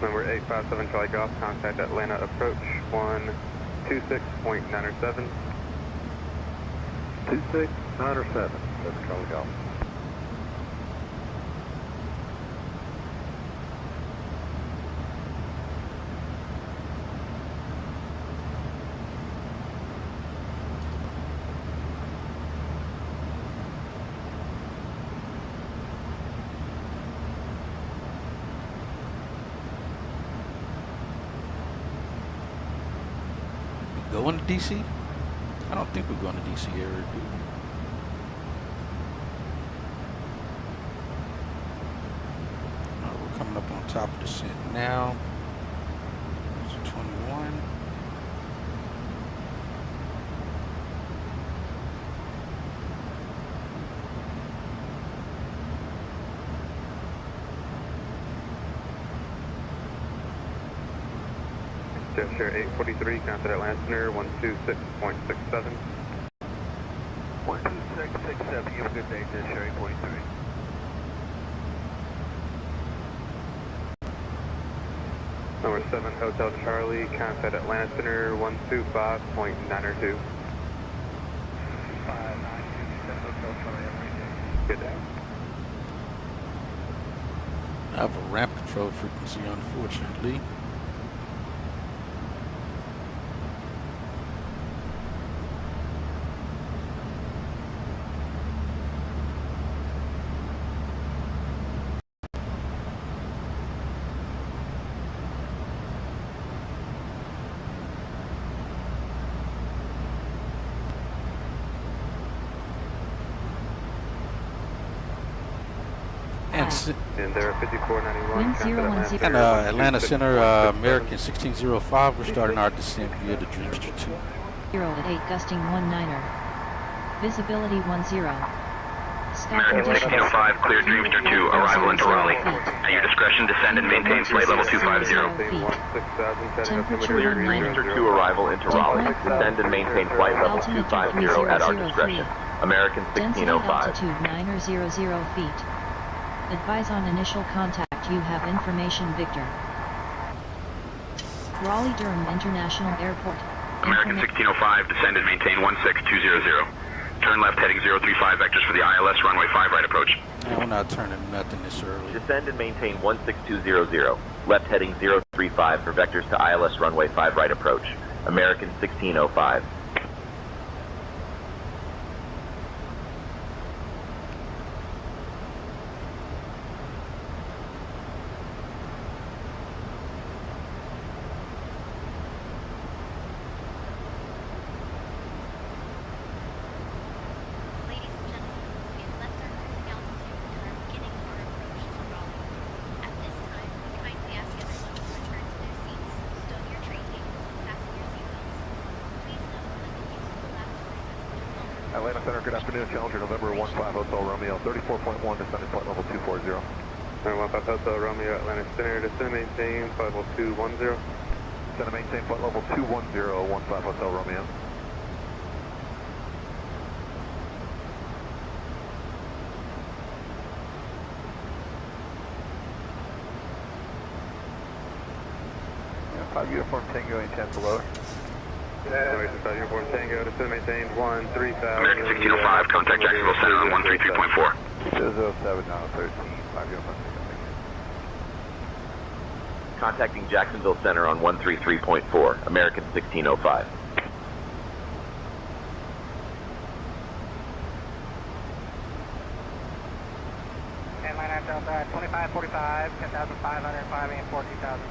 Number 857 Charlie Golf, contact Atlanta approach 126.907. 26.907, that's Charlie Golf. Going to DC? I don't think we're going to DC area, do we? Alright, we're coming up on top of the descent now. It's 21. Gesture 843, contact Atlanta Center 126.67. 12667, you have a good day, Tertiary 43. Number 7 Hotel Charlie, contact Atlanta Center 125.902. 592, Hotel Charlie, Good day. I have a ramp control frequency, unfortunately. And there 5491, contact And Atlanta Center, American 1605, we're starting our descent via the Dreamster 2. 0 at 8, gusting 19er. Visibility 10. American 1605, clear Dreamster 2, arrival into Raleigh. At your discretion, descend and maintain flight level 250. Temperature 19er. Dreamster 2 arrival into Raleigh. Descend and maintain flight level 250 at our discretion. American 1605. Altitude 900 feet. Advise on initial contact. You have information, Victor. Raleigh-Durham International Airport. American 1605, descend and maintain 16200. Turn left heading 035 vectors for the ILS runway 5 right approach. No, we're not turning nothing this early. Descend and maintain 16200. Left heading 035 for vectors to ILS runway 5 right approach. American 1605. Atlanta Center, good afternoon. Challenger November 15 Hotel Romeo, 34.1, descending flight level 240. 15 Hotel Romeo, Atlanta Center, descend maintain, flight level 210. Descend and maintain flight level 21015 Hotel Romeo. Yeah, 5 Uniform Tango, any chance of lower? American 5 Uniform Tango, descend and maintain 135. American 1605, contact Jacksonville Center on 133.4. 007 now 13, 5 Uniform Tango. Contacting Jacksonville Center on 133.4, American 1605. Atlanta Delta 2545, 10,500, 5 and 14,000.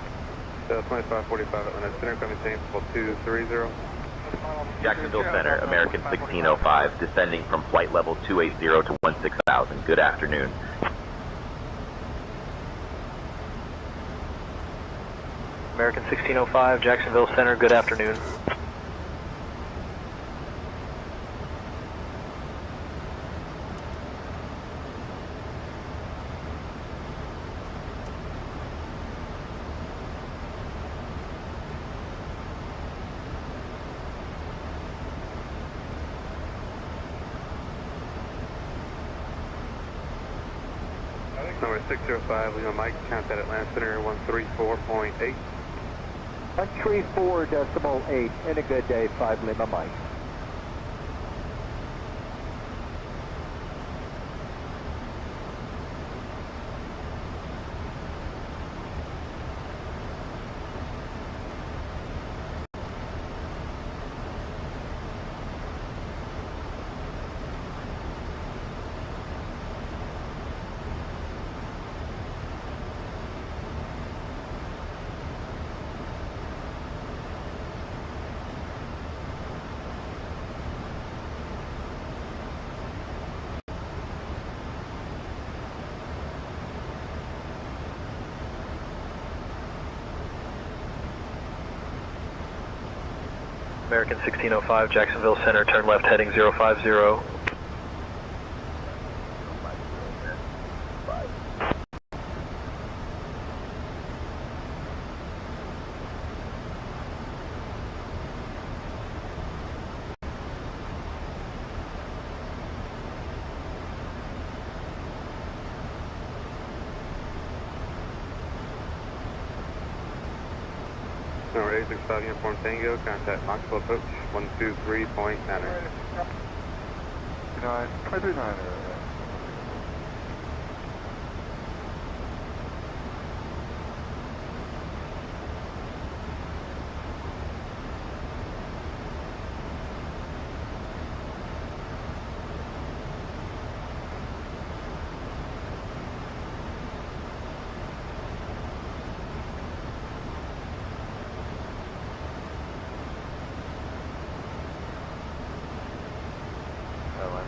2545 Atlanta Center, coming maintain level 230. Jacksonville Center, American 1605, descending from flight level 280 to 16,000. Good afternoon. American 1605, Jacksonville Center, good afternoon. Number 605, Lima Mike, contact Atlanta Center 134.8. 134.8, and a good day, 5 Lima Mike. American 1605, Jacksonville Center, turn left heading 050. Number 865 Uniform Tango, contact Knoxville approach 123.9. 239er.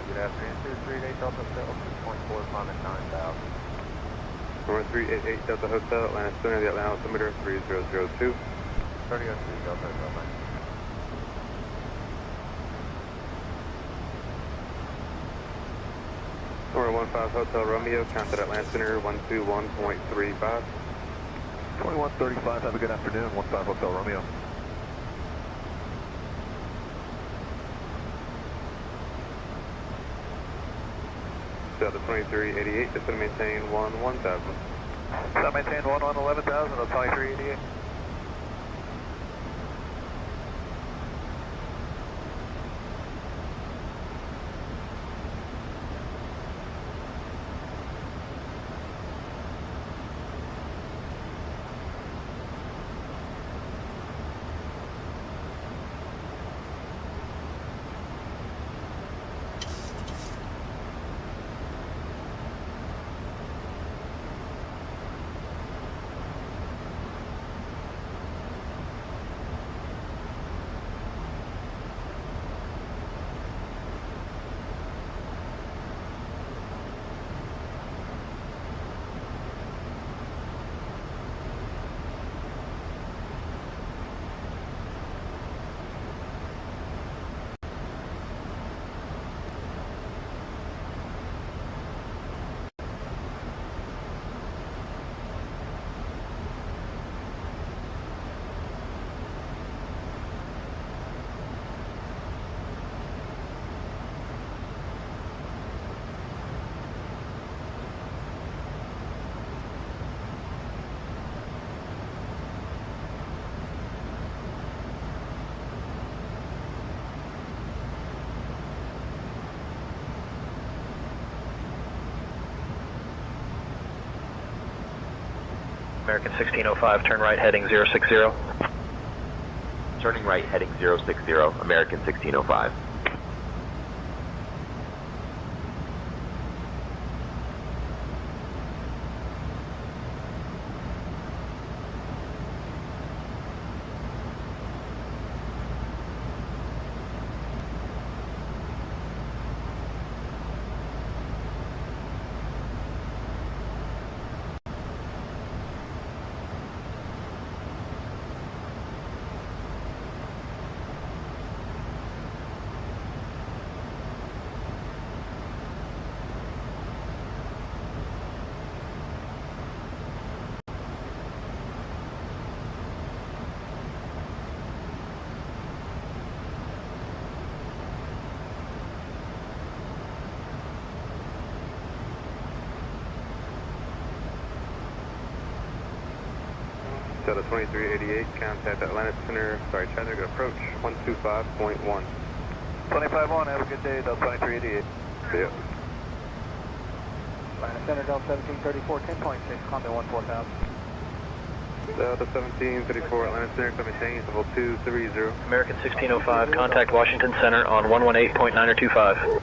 Good afternoon, 238 Delta Hotel, 6.4, climbing 9,000. Number 388 Delta Hotel, Atlanta Center, the Atlanta altimeter 3002. 3003 Delta Hotel, man. Number 15 Hotel Romeo, contact Atlanta Center 121.35. 2135, have a good afternoon, 15 Hotel Romeo. Delta 2388, descend and maintain 11,000. Descend maintain 11,000, Delta 2388. American 1605, turn right heading 060. Turning right heading 060, American 1605. Delta 2388, contact Atlanta Center, Chattanooga approach, 125.1. 25-1, have a good day, Delta 2388. See ya. Atlanta Center, Delta 1734, 10.6, climb to 14,000. Delta 1734, Atlanta Center, maintain level 230. American 1605, contact Washington Center on 118.925.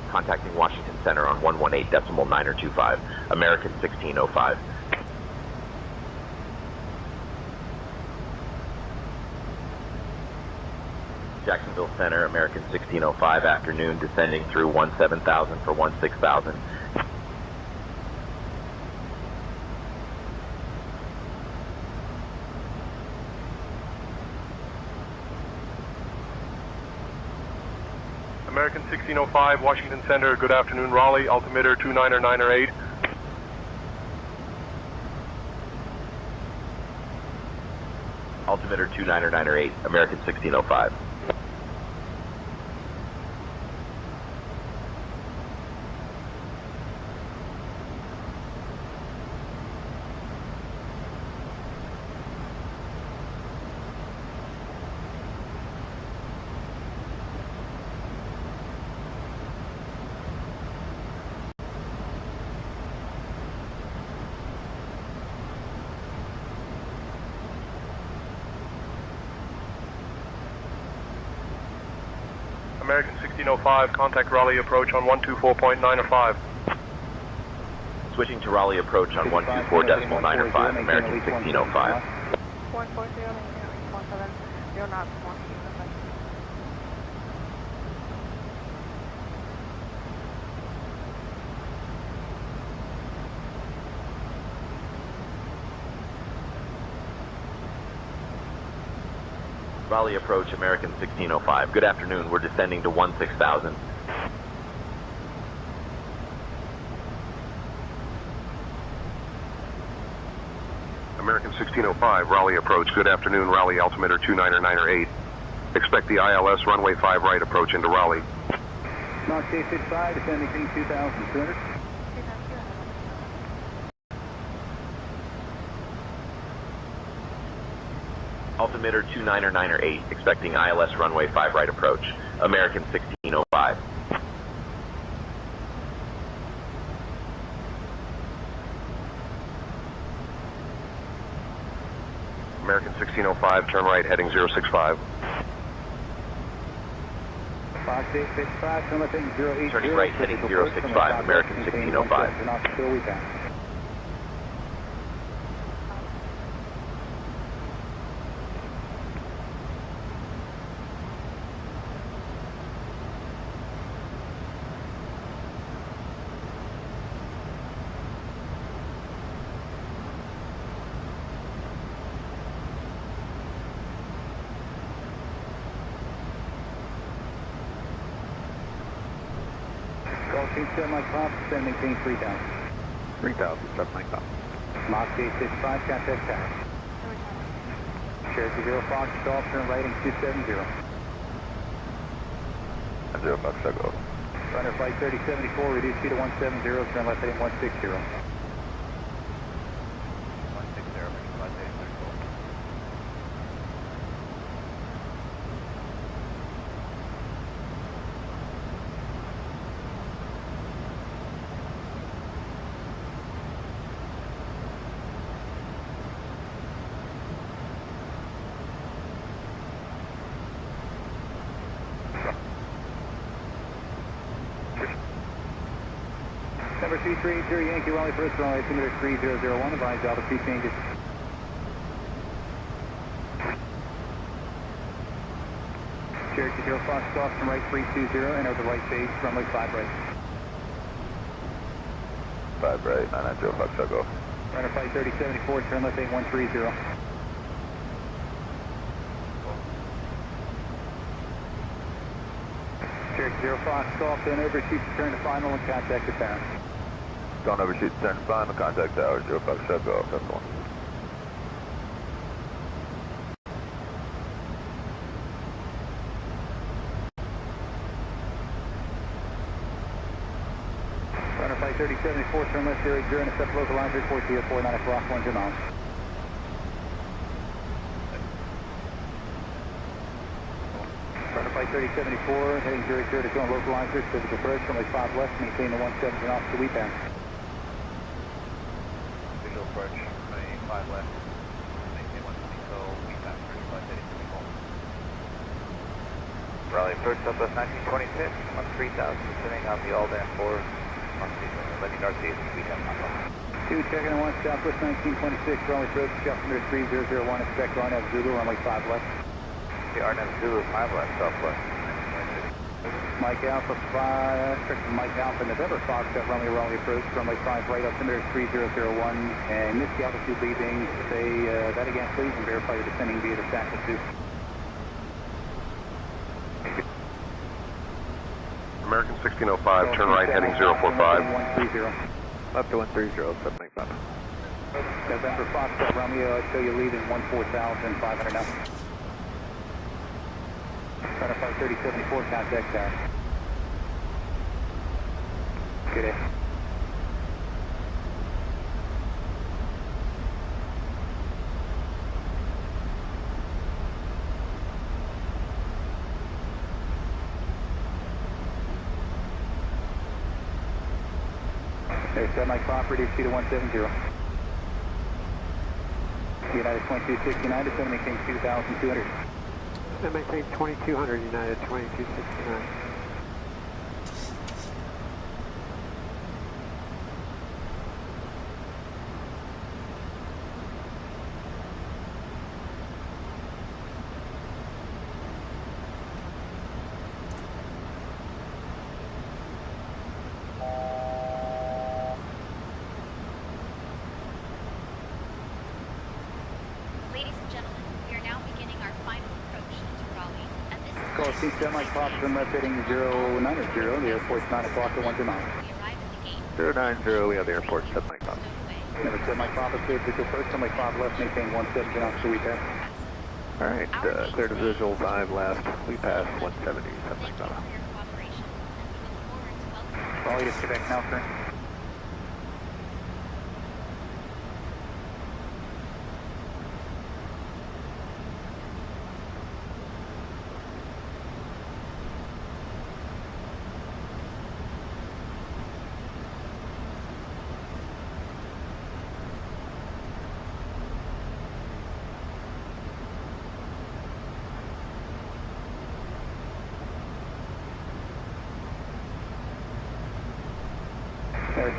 Contacting Washington Center on 118.925, American 1605. Jacksonville Center, American 1605, afternoon, descending through 17,000 for 16,000. American 1605, Washington Center, good afternoon, Raleigh, altimeter 29908. Altimeter 29908, American 1605. American 1605, contact Raleigh approach on 124.905. Switching to Raleigh approach on 124.905, American 1605. 140, 17, knots, 1. Raleigh approach, American 1605. Good afternoon, we're descending to 16,000. American 1605, Raleigh approach, good afternoon, Raleigh altimeter 29908. Expect the ILS runway 5 right approach into Raleigh. Knox K65, descending 2,200. Altimeter 29908, expecting ILS runway 5 right approach, American 1605. American 1605, turn right heading 065. Fox 865, turn left heading 080. Turning right heading 065, American 1605. Knox still we pass. Set Mike Pop, descend maintain 3,000. 3,000, set Mike Pop. Mach 865, contact tower. Cherokee 0 Fox, stall, turn right in 270. 0 Fox, I go. Runner flight 3074, reduce speed to 170, turn left heading 160. 160, American flight 834. November 230 Yankee Raleigh approach, runway altimeter 3001, advise altitude changes. Cherokee 0 Fox, off from right 320, enter the right base, runway 5 right. 5 right, 990 Fox, I'll go. Runner flight 3074, turn left 8130. Cherokee 0 Fox, golf, don't overshoot to turn to final and contact the tower. Don't overshoot, turn to final, contact tower, 0 Fox, I'll go, that's one. Runner flight 3074, turn left 00, intercept localizer 404, 9 o'clock, 1 miles. Runner flight 3074, heading 00 to join localizer, physical approach, runway 5 left, maintain the 17 off to WePass. Visual approach, runway 5 left, maintain 120 till WePass, first flight 3024. Raleigh approach, Southwest 1926, 13,000, descending on the Aldan 4. Letting northeast, WePass, 2 checking 1, Southwest 1926, Raleigh approach, altimeter 3001, expect RNAV Zulu, runway 5 left. The RNAV Zulu 5 left, Southwest. Mike Alpha 5, check Mike Alpha, November Foxtrot, runway approach, runway 5 right, altimeter 3001, and miss the altitude leaving. Say that again, please, and verify you're descending via the stack of 2. American 1605, turn right, heading 045. 130. Left to 130, 795. November Foxtrot, Romeo, I show you leaving 14,500 now. Runner flight 3074, contact tower. Good day. There's Mike property, speed of 170. United 2269, descend maintain 2,200. And maintain 2200, United 2269. Ladies and gentlemen, we are now beginning our final approach into Raleigh. At this time, Call seat semi pops and left heading 090. The airport's 9 o'clock at 1 to 9. we arrive at the gate. 090, we have the airport, 795. Never semi pop is cleared to first, semi pop left, maintain 170 knots to WePass. Alright, clear to visual 5 left, we pass 170, 795. Raleigh to Quebec now, sir.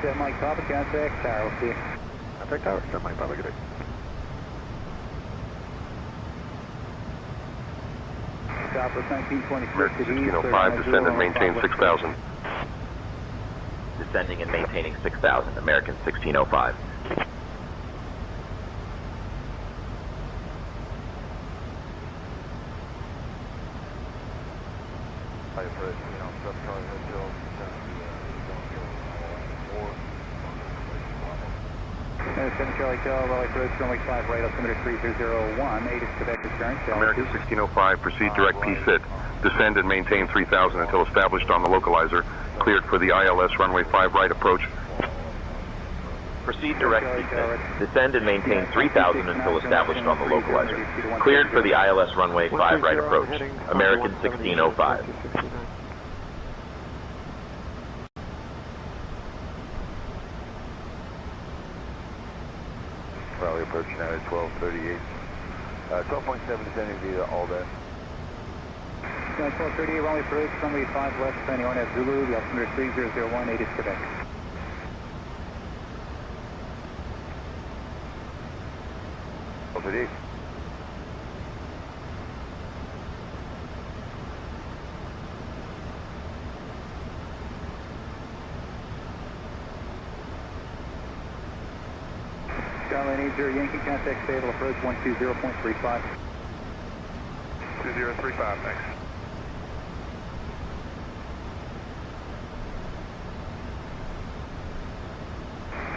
There's Mike Papa, contact tower, we'll see you. Contact tower, 795, good day. Southwest 1926. American 1605, descend and maintain 6,000. Descending and maintaining 6,000, American 1605. High approach, South Charlie Hotel, There's 7 Charlie Cal, Raleigh approach, runway 5 right, altimeter 3001, 8 is Quebec return. American 1605, proceed direct PSIT. Descend and maintain 3,000 until established on the localizer. Cleared for the ILS runway 5 right approach. Proceed direct PSIT. Descend and maintain 3,000 until established on the localizer. Cleared for the ILS runway 5 right approach. American 1605. Raleigh approach United 1238. 12.7 descending via Aldan. 1238, Raleigh approach, runway 5 left, landing on at Zulu, the altimeter 3001, 8 is Quebec. 38. Skyline 80 Yankee, contact stable, approach 120.35. 2035, thanks.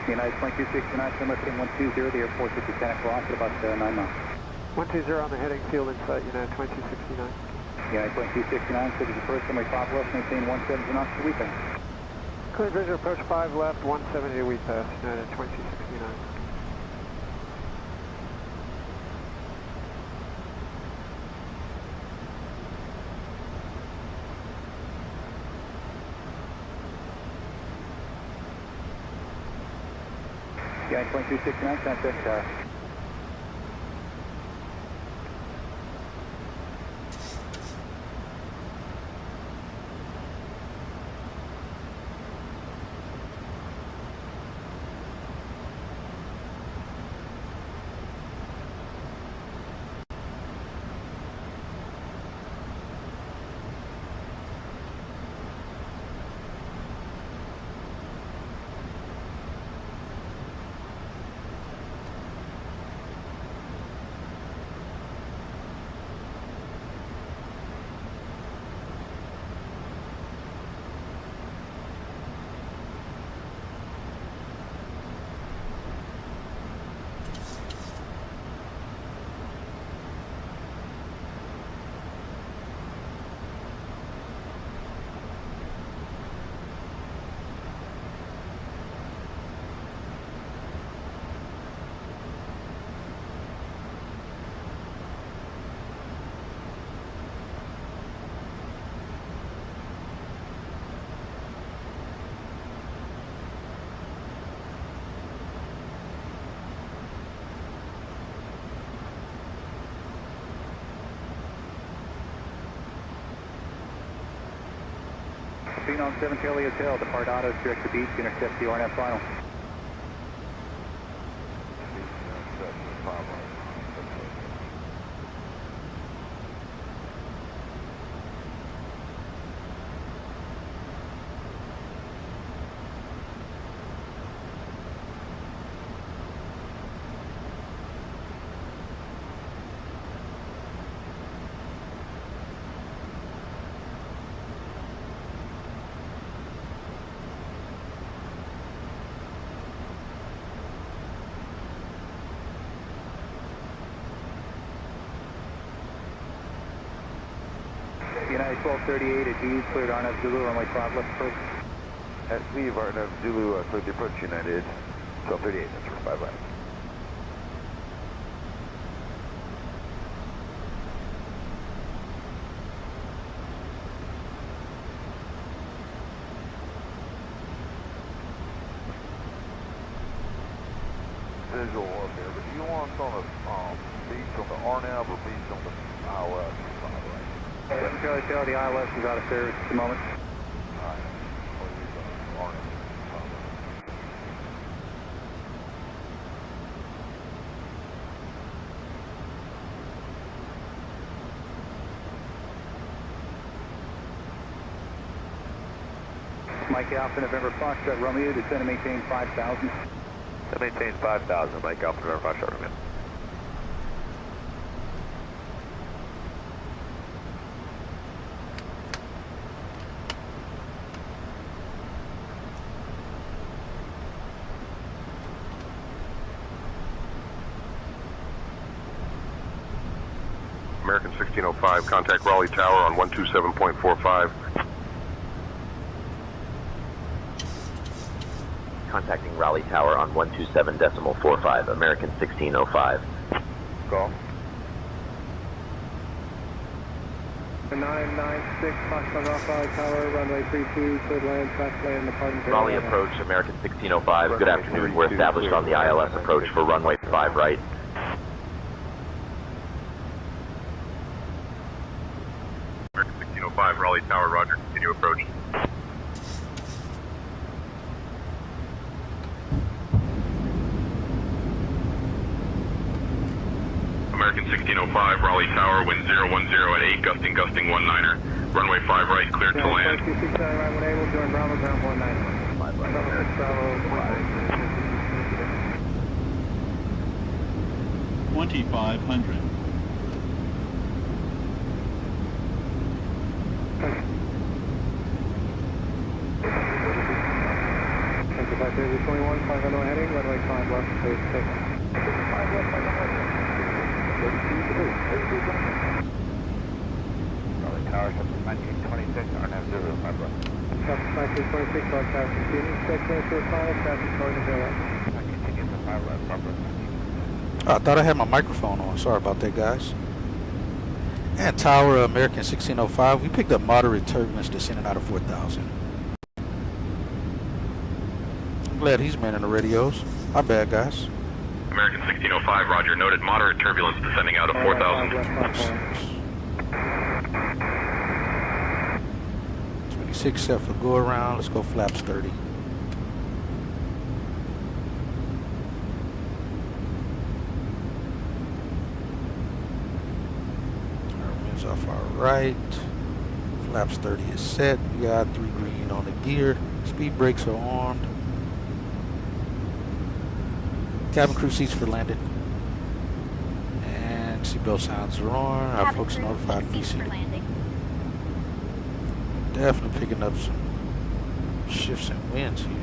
United 2269, similar to 120, the airport is at 10 o'clock at about 9 miles. 120 on the heading, field insight, United 2269. United 2269, cities approach, summary 5 left, maintain 17 knots to weekend. Clear visual, approach 5 left, 170 to weed pass, United 2269. United 2269, contact tower. Phenom 7 Charlie Hotel, depart autos direct to beach, intercept the RNF final. United 1238 at Eve, cleared RNF Zulu, runway 5 left approach. At Eve, RNF Zulu, cleared the approach, United 1238, that's for 5 left. Visual up here, but you want us on the beach on the RNAV or beach on the ILS? Charlie Hotel, the ILS is out of service at the moment. Mike Alpha, November Foxtrot Romeo, descend and maintain 5,000. That maintains 5,000, Mike Alpha, November Foxtrot Romeo. American 1605, contact Raleigh Tower on 127.45. Contacting Raleigh Tower on 127.45, American 1605. Call. 996, Foxtrot off Raleigh Tower, runway 32, cleared land, track land, departing. Raleigh approach, American 1605. Good afternoon. We're established on the ILS approach for runway 5 right. American 1605, Raleigh Tower, roger, continue approach. American 1605, Raleigh Tower, wind 010 at 8, gusting 19er. Runway 5 right, cleared to land. 269 right when able, join Bravo, ground 19. 2,500. Flight 21, 5 runway heading, runway 5 left, please take off. 5 left, 5 left. Raleigh Tower, Subject 1926, RNAV 0, 5 left. Subject 1926, Raleigh Tower, continue, 6 minutes to the final, traffic starting to go left. Continue to 5 left, 5 left. I thought I had my microphone on. Sorry about that, guys. And Tower, American 1605, we picked up moderate turbulence descending out of 4,000. I'm glad he's manning the radios. My bad, guys. American 1605, roger, noted moderate turbulence descending out of 4,000. 26 set for go around. Let's go flaps 30. Our winds off our right. Flaps 30 is set. We got 3 green on the gear. Speed brakes are armed. Cabin crew seats for landing. And seatbelt sounds are on. Our folks notified BC. Definitely picking up some shifts and winds here.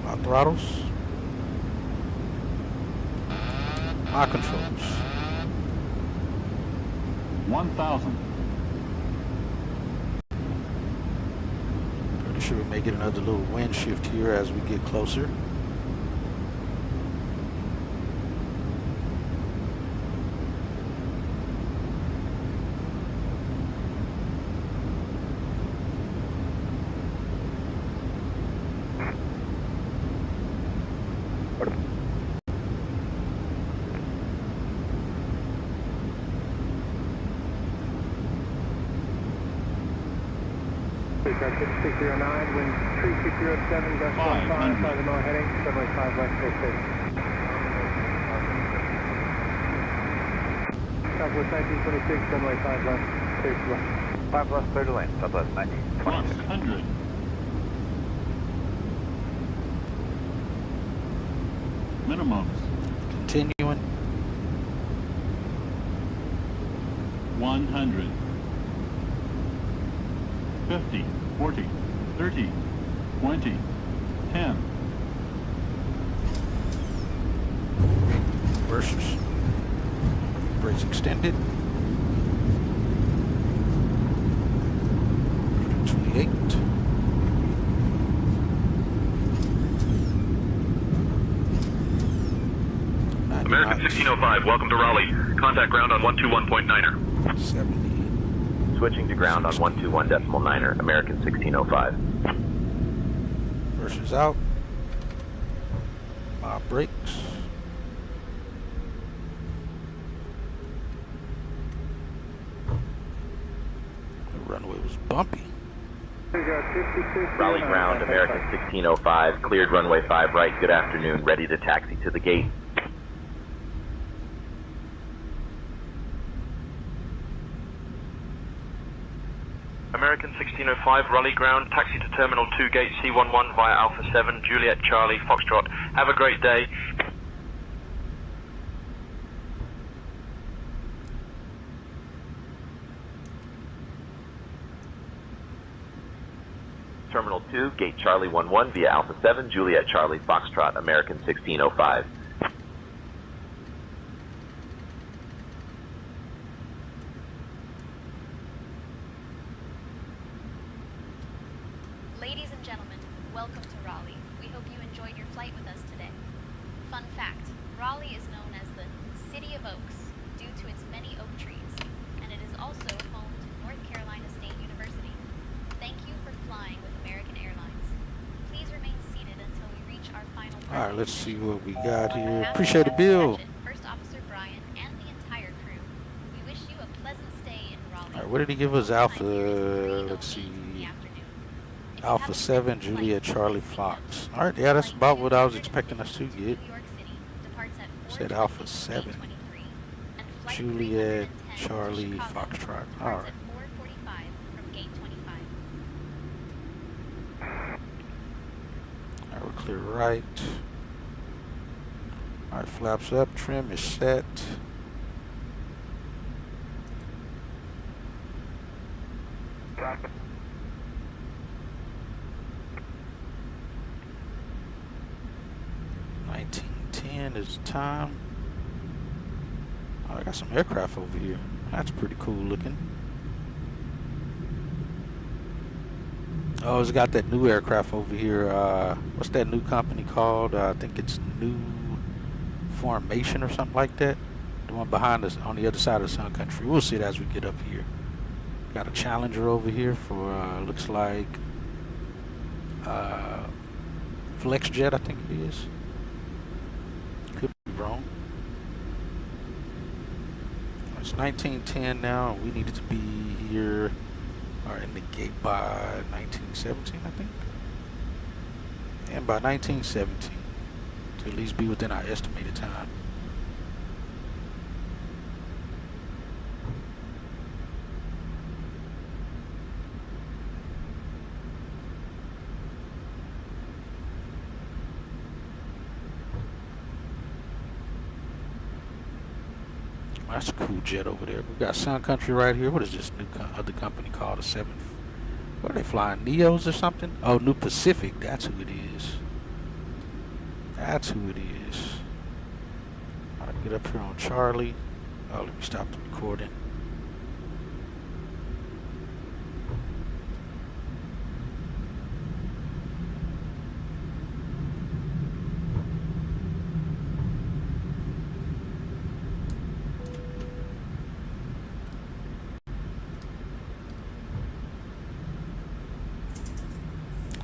My throttles. My controls. 1,000. Pretty sure we may get another little wind shift here as we get closer. Got 609, wind 3607, gust 15, 5 to north heading, runway 5 left, stay safe. Southwest 1926, runway 5 left, clear to left. 5 left, clear to land, Southwest 1926. 100. Minimums. Continuing. 100. 50, 40, 30, 20, 10. Versus. Brakes extended. 28. American 1605, welcome to Raleigh. Contact ground on 121.9er. 70. Switching to ground on 121.9er, American 1605. Versus out. My brakes. The runway was bumpy. Raleigh ground, American 1605, cleared runway 5 right, good afternoon, ready to taxi to the gate. American 1605, Raleigh ground, taxi to Terminal 2, gate C11 via Alpha 7, Juliet Charlie, Foxtrot. Have a great day. Terminal 2, gate Charlie 11 via Alpha 7, Juliet Charlie, Foxtrot, American 1605. Ladies and gentlemen, welcome to Raleigh. We hope you enjoyed your flight with us today. Fun fact, Raleigh is known as the City of Oaks due to its many oak trees, and it is also home to North Carolina State University. Thank you for flying with American Airlines. Please remain seated until we reach our final flight. Alright, let's see what we got here. Appreciate the bill. First Officer Brian and the entire crew, we wish you a pleasant stay in Raleigh. Alright, what did he give us? Alpha, let's see. Alpha 7, Juliet, Charlie, Fox. Alright, yeah, that's about what I was expecting us to get. Said Alpha 7, Juliet, Charlie, Foxtrot. Alright. Alright, we're clear right. Alright, flaps up, trim is set. Is the time. Oh, I got some aircraft over here. That's pretty cool looking. Oh, it's got that new aircraft over here. What's that new company called? I think it's New Formation or something like that. The one behind us on the other side of the Sun Country. We'll see it as we get up here. Got a Challenger over here for looks like FlexJet, I think it is. Wrong. It's 1910 now, and we needed to be here or in the gate by 1917, I think. And by 1917, to at least be within our estimated time. That's a cool jet over there. We got Sun Country right here. What is this new other company called? The 7th. What are they flying? Neos or something? Oh, New Pacific. That's who it is. That's who it is. I'll get up here on Charlie. Oh, let me stop the recording.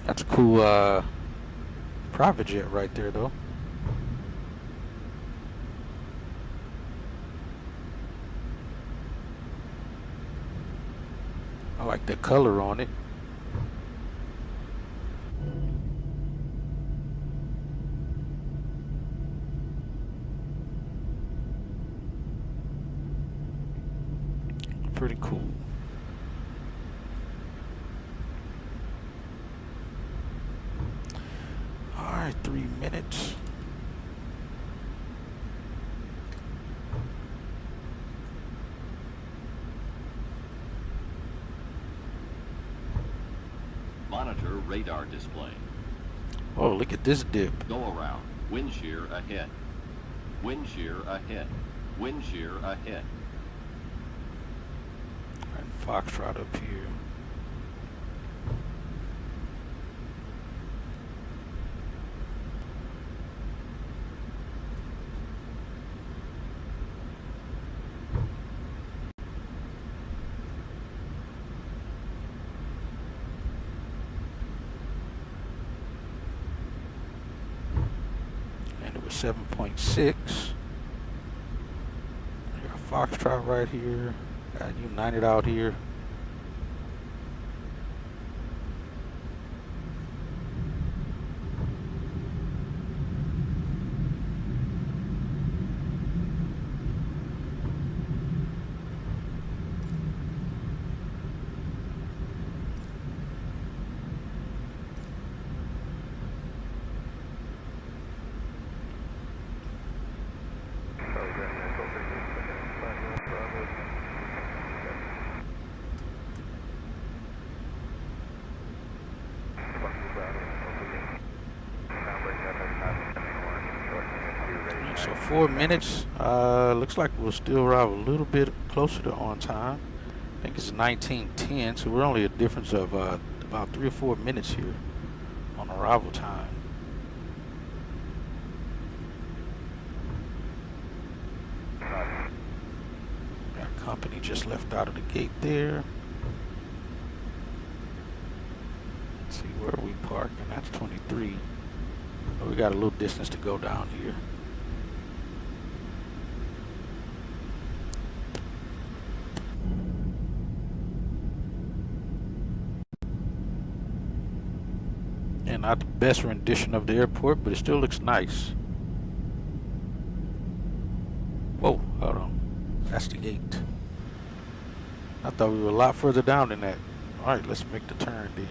That's a cool private jet right there, though. I like the color on it. Pretty cool. Alright, 3 minutes. Monitor radar display. Oh, look at this dip. Go around. Wind shear ahead. Wind shear ahead. Wind shear ahead. And Foxtrot up here. And it was 7.6. Got Foxtrot right here. Got United out here. So 4 minutes. Looks like we'll still arrive a little bit closer to on time. I think it's 19:10, so we're only a difference of about 3 or 4 minutes here on arrival time. Got company just left out of the gate there. Let's see where we parking. That's 23. But we got a little distance to go down here. And not the best rendition of the airport, but it still looks nice. Whoa, hold on. That's the gate. I thought we were a lot further down than that. Alright, let's make the turn then.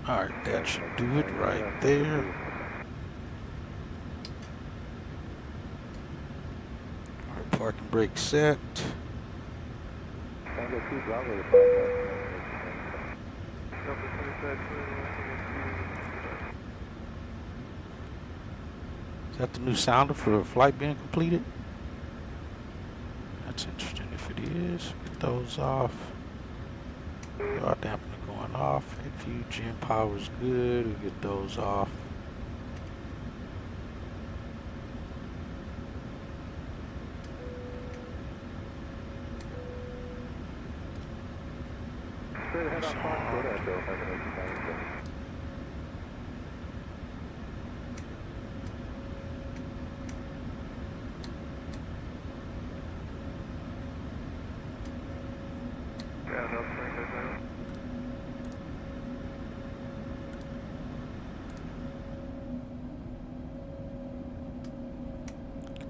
Alright, that should do it right there. Alright, parking brake set. Is that the new sounder for a flight being completed? That's interesting if it is. Get those off. Yaw dampener going off. Head gen power is good. We'll get those off.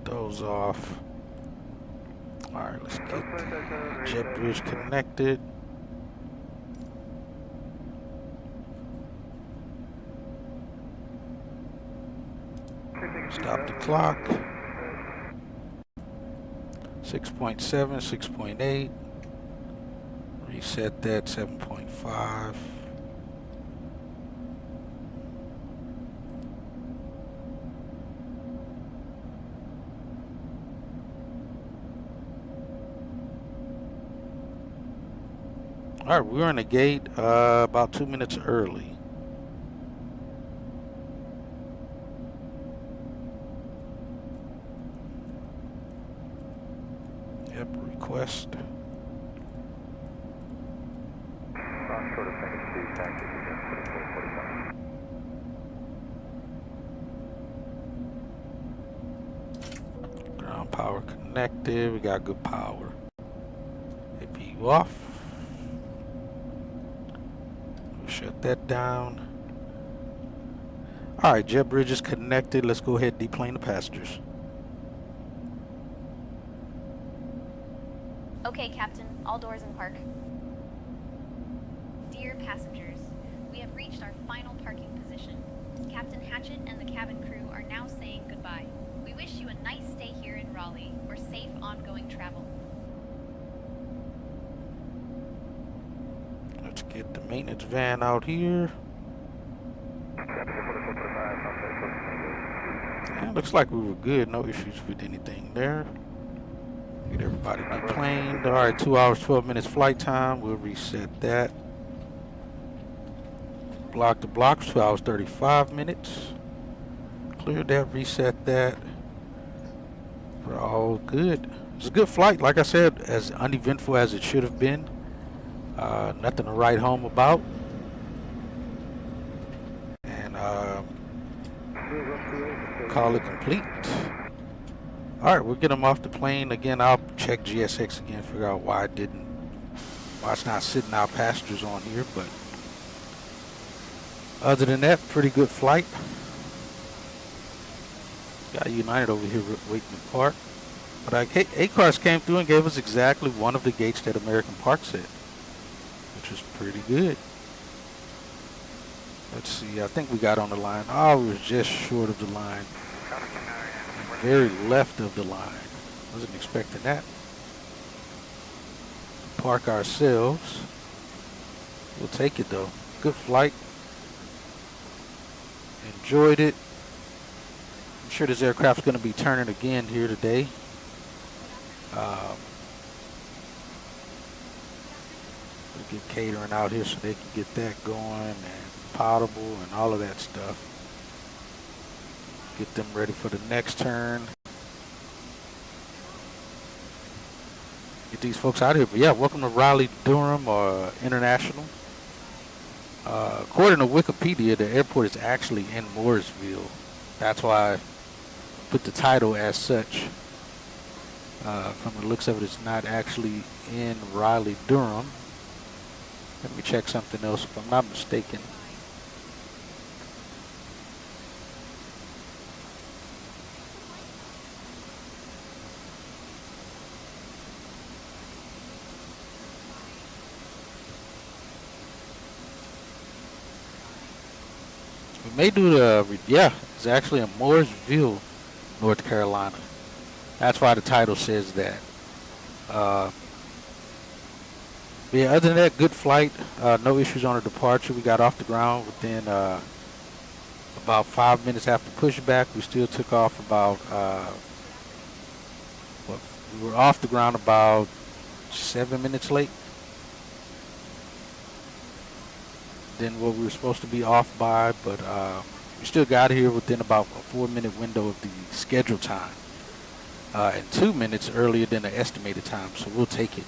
Those off. Alright, let's get the jet bridge connected. Stop the clock. 6.7, 6.8. Reset that, 7.5. Alright, we're in the gate about 2 minutes early. Yep, request. Ground power connected. We got good power. APU off. We'll shut that down. Alright, jet bridge is connected. Let's go ahead and deplane the passengers. Okay, Captain. All doors in park. Dear passengers, we have reached our final parking position. Captain Hatchett and the cabin crew are now saying goodbye. We wish you a nice stay here in Raleigh or safe ongoing travel. Let's get the maintenance van out here. Yeah, looks like we were good. No issues with anything there. Get everybody deplaned. Alright, 2 hours, 12 minutes flight time. We'll reset that. Block to block, 2 hours, 35 minutes. Clear that, reset that. We're all good. It's a good flight. Like I said, as uneventful as it should have been. Nothing to write home about. And call it complete. Alright, we'll get them off the plane. Again, I'll check GSX again, figure out why it's not sitting our passengers on here, but other than that, pretty good flight. Got United over here waiting to park. But A-Cars came through and gave us exactly one of the gates that American Park said, which was pretty good. Let's see, I think we got on the line. Oh, we was just short of the line. Very left of the line. Wasn't expecting that. park ourselves. We'll take it though. Good flight. Enjoyed it. I'm sure this aircraft's going to be turning again here today. We'll get catering out here so they can get that going, and potable and all of that stuff. Get them ready for the next turn. Get these folks out of here. But yeah, welcome to Raleigh-Durham International. According to Wikipedia, the airport is actually in Mooresville. That's why I put the title as such. From the looks of it, it's not actually in Raleigh-Durham. Let me check something else if I'm not mistaken. We may do the, yeah, it's actually in Mooresville, North Carolina. That's why the title says that. Yeah, other than that, good flight. No issues on the departure. We got off the ground within about 5 minutes after pushback. We still took off about, we were off the ground about 7 minutes late than what we were supposed to be off by, but we still got here within about a 4-minute window of the scheduled time, and 2 minutes earlier than the estimated time, so we'll take it.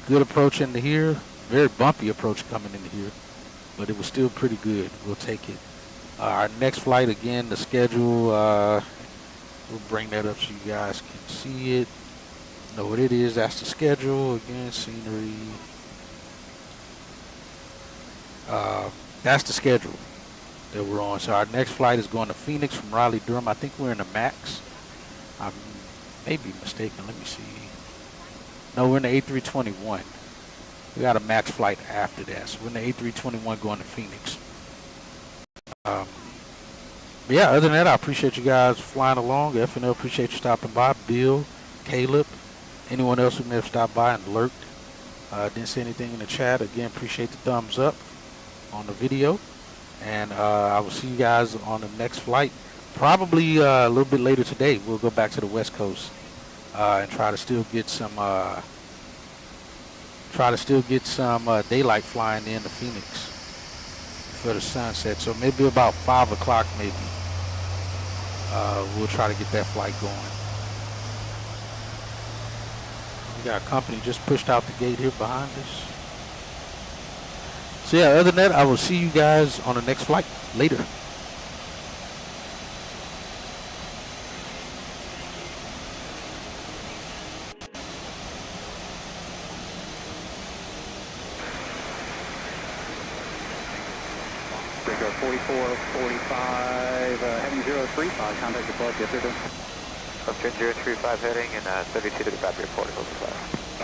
Good approach into here, very bumpy approach coming into here, but it was still pretty good. We'll take it. Our next flight, again, the schedule, we'll bring that up so you guys can see it, know what it is. That's the schedule. Again, scenery. That's the schedule that we're on. So our next flight is going to Phoenix from Raleigh-Durham. I think we're in the MAX. I may be mistaken. Let me see. No, we're in the A321. We got a MAX flight after that. So we're in the A321 going to Phoenix. But yeah, other than that, I appreciate you guys flying along. FNL, appreciate you stopping by. Bill, Caleb, anyone else who may have stopped by and lurked. Didn't see anything in the chat. Again, appreciate the thumbs up on the video. And I will see you guys on the next flight. Probably a little bit later today. We'll go back to the West Coast and try to still get some daylight flying in to Phoenix for the sunset. So maybe about 5 o'clock maybe. We'll try to get that flight going. We got a company just pushed out the gate here behind us. So yeah, other than that, I will see you guys on the next flight later. Big 4445, heading 035, contact the plug, Kdfw-Krdu. Uptrend 035 heading and 32 to the Fabry report, over class.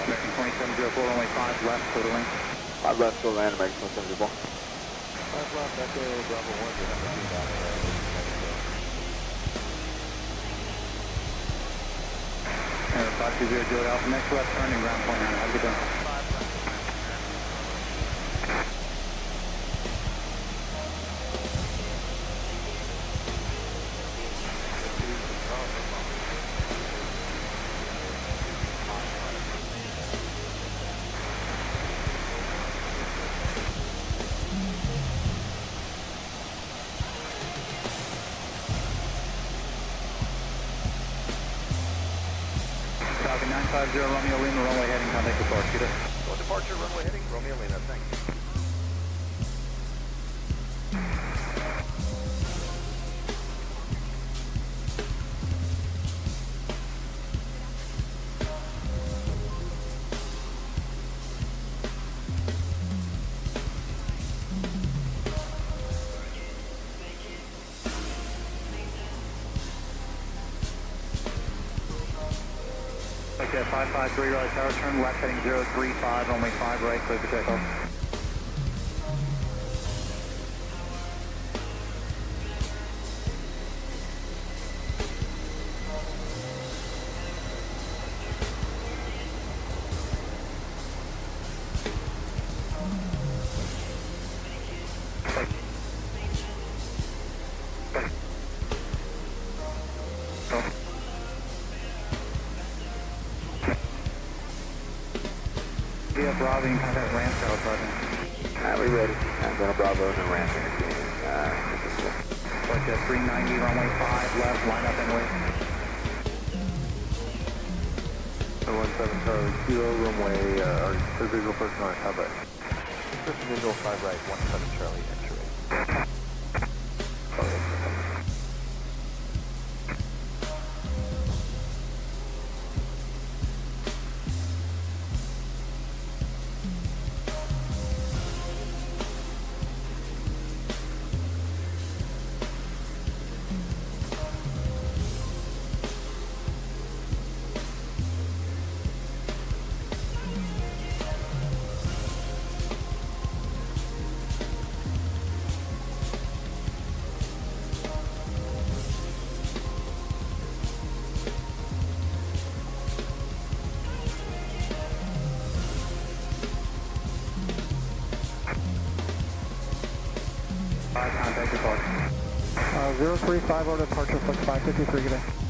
American 2704, only 5 left, total length. 5 left, still land, American 2704. 5 left, Echo, Bravo 1, you're not going to down there. 520 Joe Alpha, next left turn and ground point 9, have a good day. Falcon 950 Romeo Lima, runway heading, contact departure. One departure, runway heading, Romeo Lima, thanks. Okay, 553 right tower, turn left heading 035, only 5 right, clear for takeoff. via Bravo, you can contact ramp tower partner. We ready. I'm going to Bravo and ramp interchange. Like 390, runway 5 left, line up and wait. 17 Charlie, Kilo, runway, visual person on top right. Person visual 5 right, 17 Charlie, X-ray. Contact departure. 035 order departure, flight 553, good day.